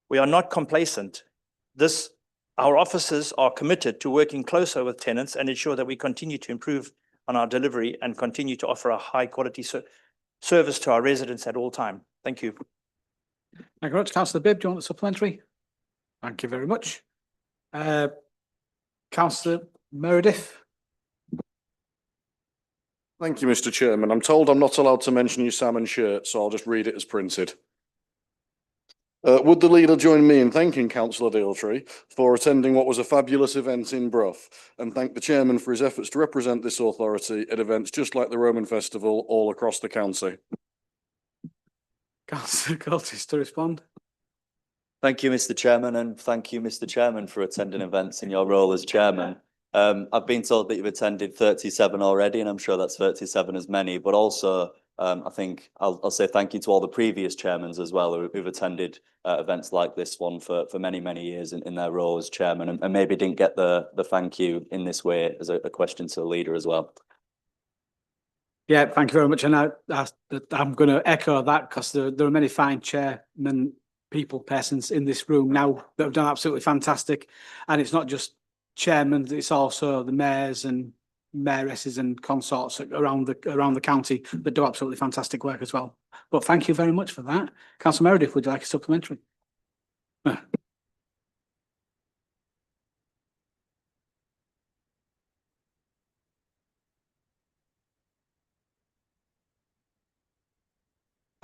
We are not complacent. Our officers are committed to working closer with tenants and ensure that we continue to improve on our delivery and continue to offer a high quality service to our residents at all time. Thank you. Thank you very much. Councillor Bibb, do you want a supplementary? Thank you very much. Councillor Meredith. Thank you, Mr. Chairman. I'm told I'm not allowed to mention your salmon shirt, so I'll just read it as printed. Would the leader join me in thanking Councillor Daltrey for attending what was a fabulous event in Brough, and thank the chairman for his efforts to represent this authority at events just like the Roman Festival all across the county? Councillor Curtis to respond. Thank you, Mr. Chairman, and thank you, Mr. Chairman, for attending events in your role as chairman. I've been told that you've attended 37 already, and I'm sure that's 37 as many, but also I think I'll say thank you to all the previous chairmans as well who've attended events like this one for many, many years in their role as chairman, and maybe didn't get the thank you in this way as a question to the leader as well. Yeah, thank you very much. And I'm going to echo that because there are many fine chairmen, persons in this room now that have done absolutely fantastic. And it's not just chairmen, it's also the mayors and mayoresses and consorts around the county that do absolutely fantastic work as well. But thank you very much for that. Councillor Meredith, would you like a supplementary? I'm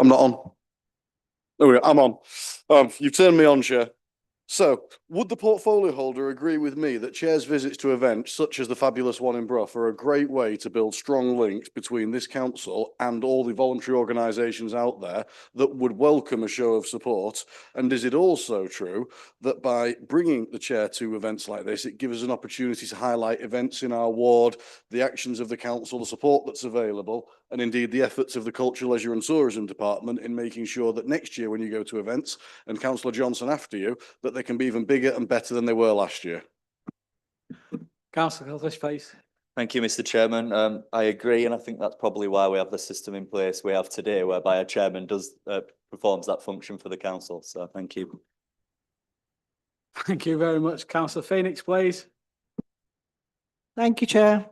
not on. Oh, I'm on. You've turned me on, Chair. So, would the portfolio holder agree with me that chairs' visits to events such as the fabulous one in Brough are a great way to build strong links between this council and all the voluntary organisations out there that would welcome a show of support? And is it also true that by bringing the chair to events like this, it gives us an opportunity to highlight events in our ward, the actions of the council, the support that's available, and indeed the efforts of the Culture, Leisure and Tourism Department in making sure that next year when you go to events, and Councillor Johnson after you, that they can be even bigger and better than they were last year? Councillor Eldridge, please. Thank you, Mr. Chairman. I agree, and I think that's probably why we have the system in place we have today, whereby a chairman performs that function for the council. So thank you. Thank you very much. Councillor Phoenix, please. Thank you, Chair.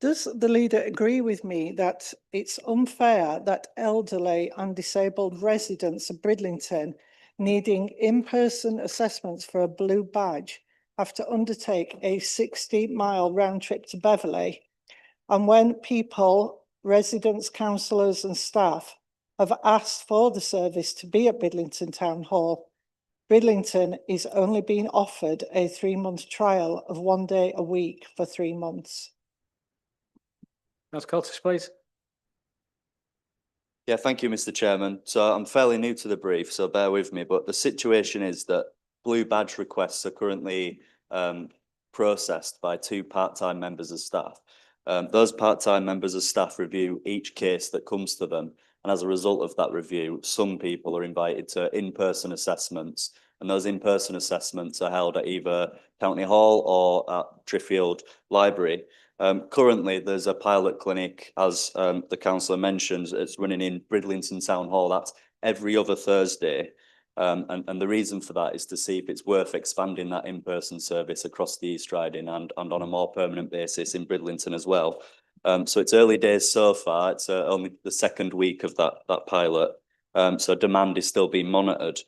Does the leader agree with me that it's unfair that elderly and disabled residents of Bridlington needing in-person assessments for a blue badge have to undertake a 60-mile round trip to Beverley? And when people, residents, councillors and staff have asked for the service to be at Bridlington Town Hall, Bridlington is only being offered a 3-month trial of 1 day a week for 3 months. Councillor Curtis, please. Yeah, thank you, Mr. Chairman. So I'm fairly new to the brief, so bear with me. But the situation is that blue badge requests are currently processed by 2 part-time members of staff. Those part-time members of staff review each case that comes to them. And as a result of that review, some people are invited to in-person assessments. And those in-person assessments are held at either County Hall or at Driffield Library. Currently, there's a pilot clinic, as the councillor mentioned, it's running in Bridlington Town Hall. That's every other Thursday. And the reason for that is to see if it's worth expanding that in-person service across the East Riding and on a more permanent basis in Bridlington as well. So it's early days so far. It's only the 2nd week of that pilot. So demand is still being monitored.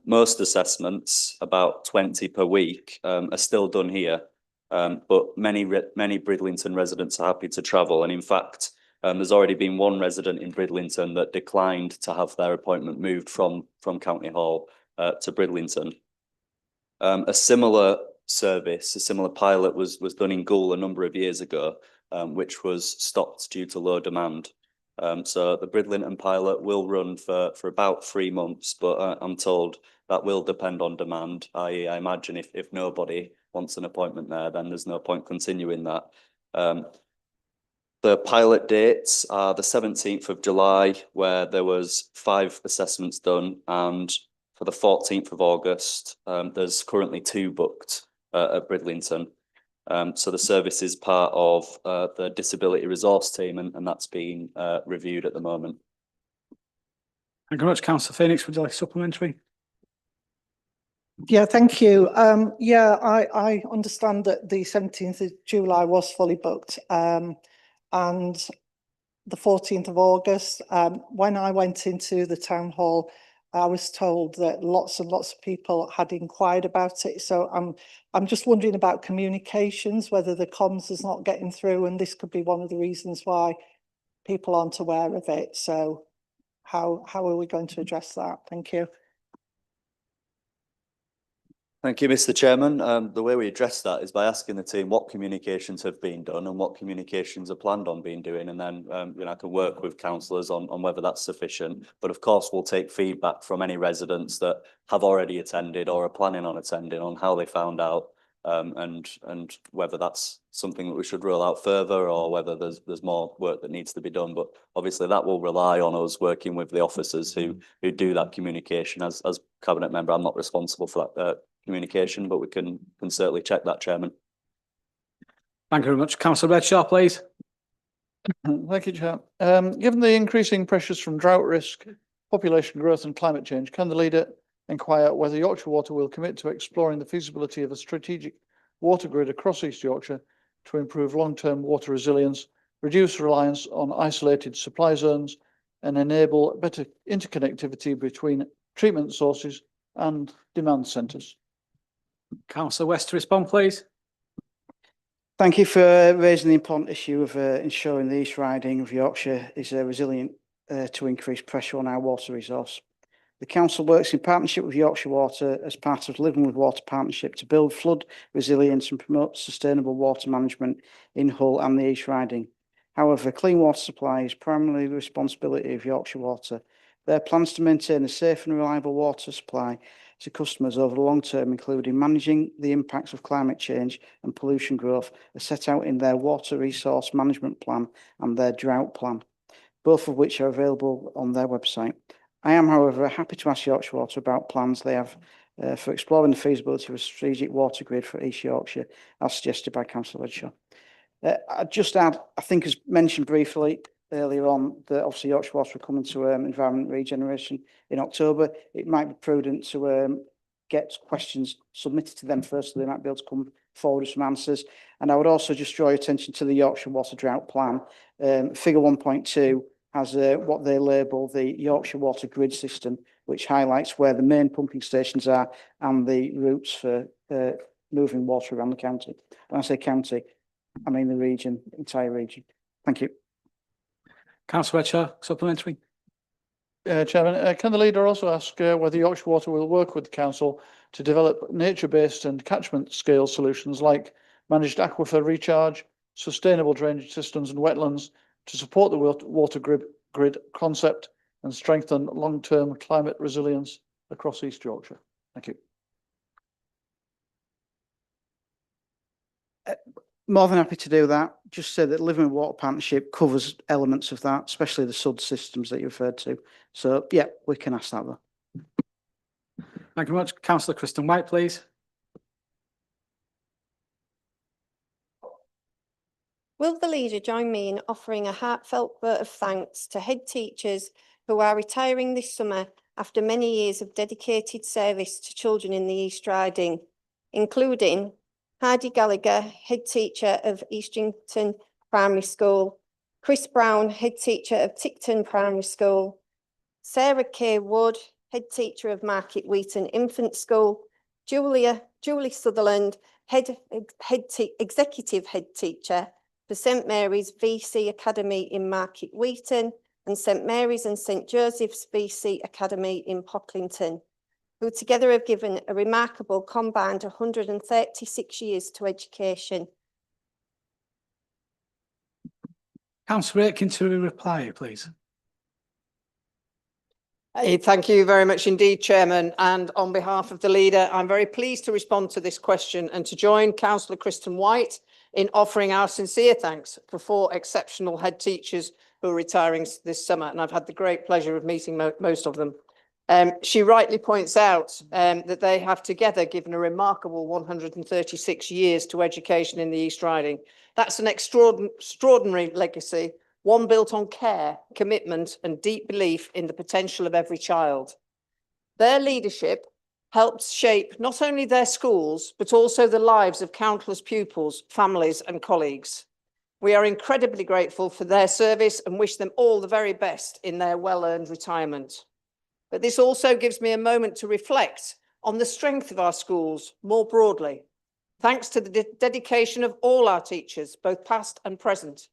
Most assessments, about 20 per week, are still done here. But many Bridlington residents are happy to travel. And in fact, there's already been 1 resident in Bridlington that declined to have their appointment moved from County Hall to Bridlington. A similar service, a similar pilot was done in Goole a number of years ago, which was stopped due to low demand. So the Bridlington pilot will run for about 3 months, but I'm told that will depend on demand. I imagine if nobody wants an appointment there, then there's no point continuing that. The pilot dates are the 17th of July, where there was 5 assessments done, and for the 14th of August, there's currently 2 booked at Bridlington. So the service is part of the disability resource team, and that's being reviewed at the moment. Thank you very much. Councillor Phoenix, would you like a supplementary? Yeah, thank you. Yeah, I understand that the 17th of July was fully booked. And the 14th of August, when I went into the town hall, I was told that lots and lots of people had inquired about it. So I'm just wondering about communications, whether the comms is not getting through, and this could be one of the reasons why people aren't aware of it. So how are we going to address that? Thank you. Thank you, Mr. Chairman. The way we address that is by asking the team what communications have been done and what communications are planned on being doing, and then I can work with councillors on whether that's sufficient. But of course, we'll take feedback from any residents that have already attended or are planning on attending on how they found out, and whether that's something that we should roll out further or whether there's more work that needs to be done. But obviously, that will rely on us working with the officers who do that communication. As cabinet member, I'm not responsible for that communication, but we can certainly check that, Chairman. Thank you very much. Councillor Redshaw, please. Thank you, Chair. Given the increasing pressures from drought risk, population growth and climate change, can the leader inquire whether Yorkshire Water will commit to exploring the feasibility of a strategic water grid across East Yorkshire to improve long-term water resilience, reduce reliance on isolated supply zones, and enable better interconnectivity between treatment sources and demand centres? Councillor West to respond, please. Thank you for raising the important issue of ensuring the East Riding of Yorkshire is resilient to increase pressure on our water resource. The council works in partnership with Yorkshire Water as part of Living with Water Partnership to build flood resilience and promote sustainable water management in Hull and the East Riding. However, clean water supply is primarily the responsibility of Yorkshire Water. Their plans to maintain a safe and reliable water supply to customers over the long term, including managing the impacts of climate change and pollution growth, are set out in their water resource management plan and their drought plan, both of which are available on their website. I am, however, happy to ask Yorkshire Water about plans they have for exploring the feasibility of a strategic water grid for East Yorkshire, as suggested by Councillor Redshaw. I'd just add, I think as mentioned briefly earlier on, that obviously Yorkshire Water are coming to environment regeneration in October. It might be prudent to get questions submitted to them first, so they might be able to come forward with some answers. And I would also just draw your attention to the Yorkshire Water Drought Plan. Figure 1.2 has what they label the Yorkshire Water Grid System, which highlights where the main pumping stations are and the routes for moving water around the county. When I say county, I mean the region, entire region. Thank you. Councillor Redshaw, supplementary. Chairman, can the leader also ask whether Yorkshire Water will work with the council to develop nature-based and catchment scale solutions like managed aquifer recharge, sustainable drainage systems and wetlands to support the water grid concept and strengthen long-term climate resilience across East Yorkshire? Thank you. More than happy to do that. Just say that Living with Water Partnership covers elements of that, especially the SUD systems that you referred to. So, yeah, we can ask that though. Thank you very much. Councillor Kristen White, please. Will the leader join me in offering a heartfelt vote of thanks to head teachers who are retiring this summer after many years of dedicated service to children in the East Riding, including Hardy Gallagher, head teacher of Eastington Primary School, Chris Brown, head teacher of Tickton Primary School, Sarah K. Wood, head teacher of Market Wheaton Infant School, Julie Sutherland, executive head teacher for St Mary's VC Academy in Market Wheaton and St Mary's and St Joseph's VC Academy in Pocklington, who together have given a remarkable combined 136 years to education. Councillor Aitken to reply, please. Thank you very much indeed, Chairman. And on behalf of the leader, I'm very pleased to respond to this question and to join Councillor Kristen White in offering our sincere thanks for 4 exceptional head teachers who are retiring this summer. And I've had the great pleasure of meeting most of them. She rightly points out that they have together given a remarkable 136 years to education in the East Riding. That's an extraordinary legacy, one built on care, commitment and deep belief in the potential of every child. Their leadership helped shape not only their schools, but also the lives of countless pupils, families and colleagues. We are incredibly grateful for their service and wish them all the very best in their well-earned retirement. But this also gives me a moment to reflect on the strength of our schools more broadly. Thanks to the dedication of all our teachers, both past and present,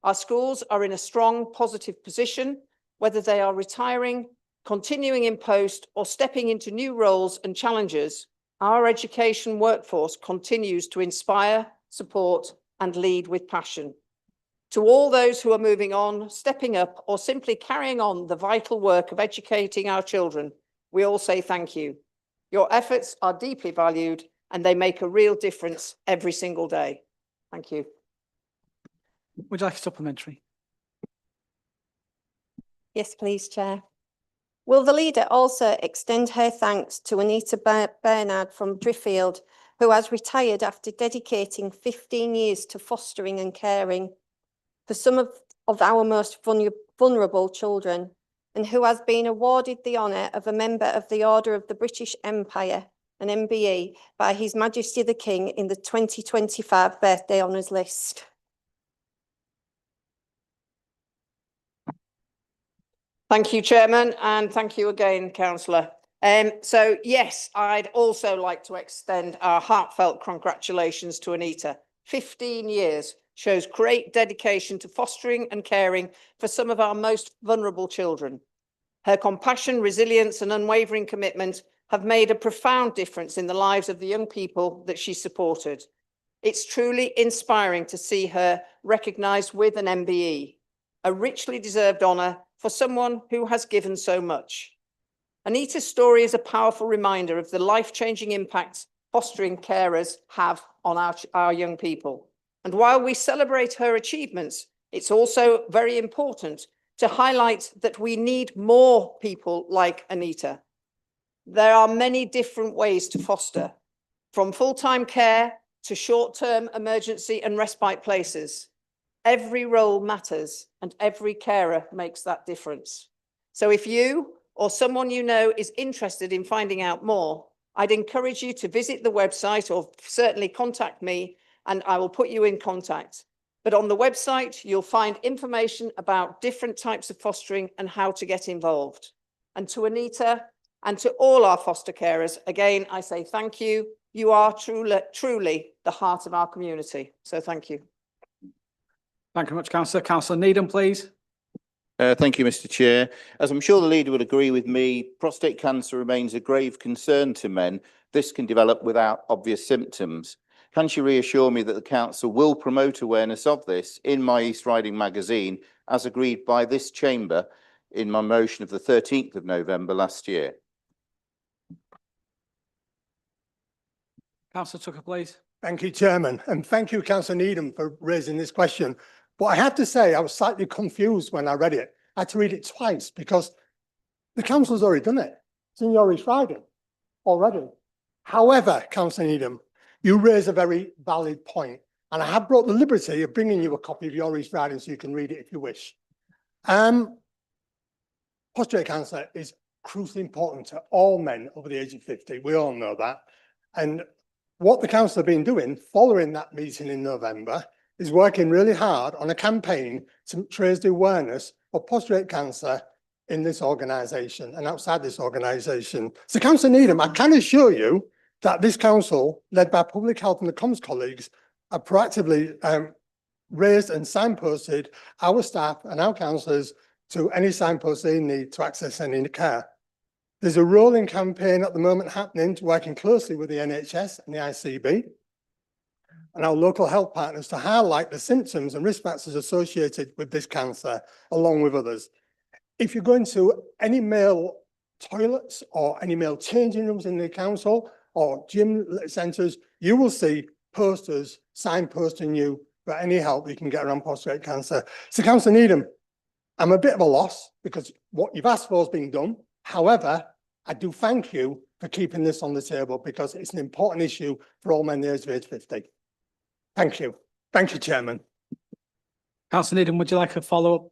our schools are in a strong, positive position, whether they are retiring, continuing in post, or stepping into new roles and challenges. Our education workforce continues to inspire, support, and lead with passion. To all those who are moving on, stepping up, or simply carrying on the vital work of educating our children, we all say thank you. Your efforts are deeply valued and they make a real difference every single day. Thank you. Would you like a supplementary? Yes, please, Chair. Will the leader also extend her thanks to Anita Bernard from Driffield, who has retired after dedicating 15 years to fostering and caring for some of our most vulnerable children, and who has been awarded the honour of a member of the Order of the British Empire, an MBE, by His Majesty the King in the 2025 birthday honours list. Thank you, Chairman, and thank you again, Councillor. So yes, I'd also like to extend our heartfelt congratulations to Anita. 15 years shows great dedication to fostering and caring for some of our most vulnerable children. Her compassion, resilience, and unwavering commitment have made a profound difference in the lives of the young people that she supported. It's truly inspiring to see her recognised with an MBE, a richly deserved honour for someone who has given so much. Anita's story is a powerful reminder of the life-changing impact fostering carers have on our young people. And while we celebrate her achievements, it's also very important to highlight that we need more people like Anita. There are many different ways to foster, from full-time care to short-term emergency and respite places. Every role matters and every carer makes that difference. So if you or someone you know is interested in finding out more, I'd encourage you to visit the website or certainly contact me and I will put you in contact. But on the website, you'll find information about different types of fostering and how to get involved. And to Anita and to all our foster carers, again, I say thank you. You are truly the heart of our community. So thank you. Thank you very much, Councillor. Councillor Needham, please. Thank you, Mr. Chair. As I'm sure the leader would agree with me, prostate cancer remains a grave concern to men. This can develop without obvious symptoms. Can she reassure me that the council will promote awareness of this in my East Riding magazine, as agreed by this chamber in my motion of the 13th of November last year? Councillor Tucker, please. Thank you, Chairman, and thank you, Councillor Needham, for raising this question. But I have to say, I was slightly confused when I read it. I had to read it twice because the council's already done it. It's in your East Riding already. However, Councillor Needham, you raise a very valid point, and I have brought the liberty of bringing you a copy of your East Riding so you can read it if you wish. Prostate cancer is crucially important to all men over the age of 50. We all know that. And what the council have been doing following that meeting in November is working really hard on a campaign to raise the awareness of prostate cancer in this organisation and outside this organisation. So, Councillor Needham, I can assure you that this council, led by Public Health and the Comms colleagues, have proactively raised and signposted our staff and our councillors to any signposts they need to access any care. There's a rolling campaign at the moment happening, working closely with the NHS and the ICB and our local health partners to highlight the symptoms and risk factors associated with this cancer, along with others. If you go into any male toilets or any male changing rooms in the council or gym centres, you will see posters signposting you for any help you can get around prostate cancer. So, Councillor Needham, I'm a bit of a loss because what you've asked for has been done. However, I do thank you for keeping this on the table because it's an important issue for all men the age of age 50. Thank you. Thank you, Chairman. Councillor Needham, would you like a follow-up?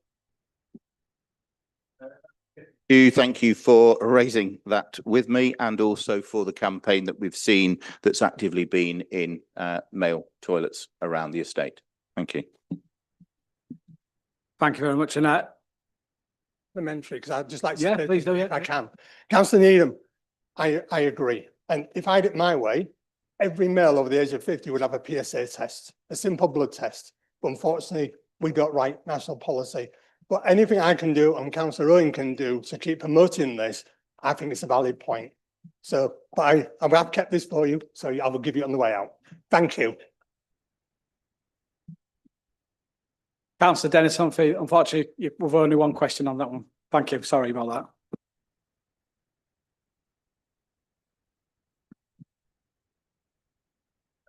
Thank you for raising that with me and also for the campaign that we've seen that's actively been in male toilets around the estate. Thank you. Thank you very much, Annette. Supplementary, because I'd just like to say, please do, if I can. Councillor Needham, I agree. And if I had it my way, every male over the age of 50 would have a PSA test, a simple blood test. But unfortunately, we don't write national policy. But anything I can do and Councillor Owen can do to keep promoting this, I think it's a valid point. So, but I have kept this for you, so I will give you it on the way out. Thank you. Councillor Dennis Humphrey, unfortunately, we've only one question on that one. Thank you. Sorry about that.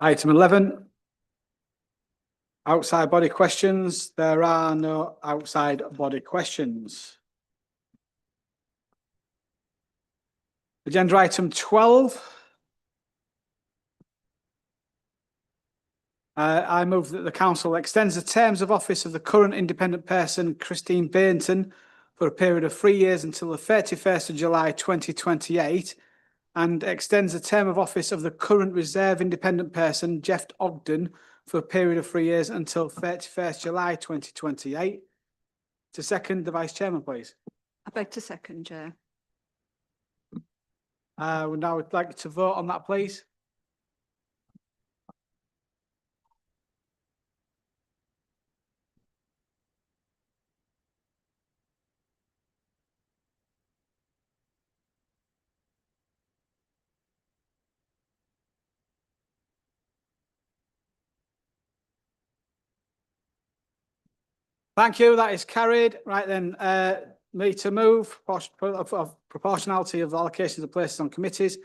Item 11. Outside body questions. There are no outside body questions. Agenda item 12. I move that the council extends the terms of office of the current independent person, Christine Bainton, for a period of 3 years until the 31st of July 2028, and extends the term of office of the current reserve independent person, Jeff Ogden, for a period of 3 years until 31st July 2028. To second, the Vice Chairman, please. I beg to second, Chair. We now would like to vote on that, please. Thank you. That is carried. Right then, me to move of proportionality of allocations of places on committees.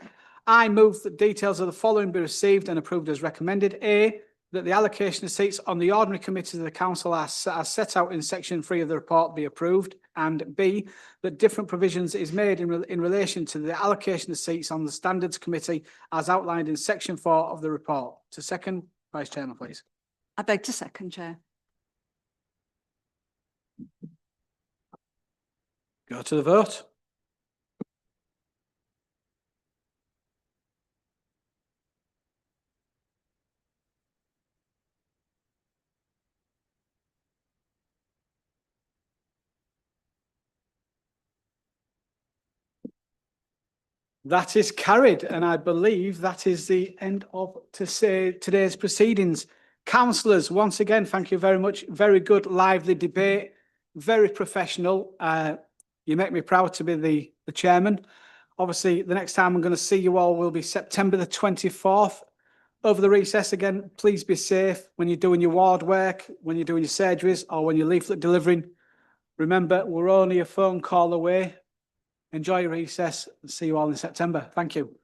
I move that details of the following be received and approved as recommended. A, that the allocation of seats on the ordinary committees of the council as set out in section 3 of the report be approved. And B, that different provisions is made in relation to the allocation of seats on the standards committee as outlined in section 4 of the report. To second, Vice Chairman, please. I beg to second, Chair. Go to the vote. That is carried, and I believe that is the end of today's proceedings. Councillors, once again, thank you very much. Very good, lively debate, very professional. You make me proud to be the chairman. Obviously, the next time I'm going to see you all will be September the 24th. Over the recess again, please be safe when you're doing your ward work, when you're doing your surgeries, or when you're leaflet delivering. Remember, we're only a phone call away. Enjoy your recess and see you all in September. Thank you.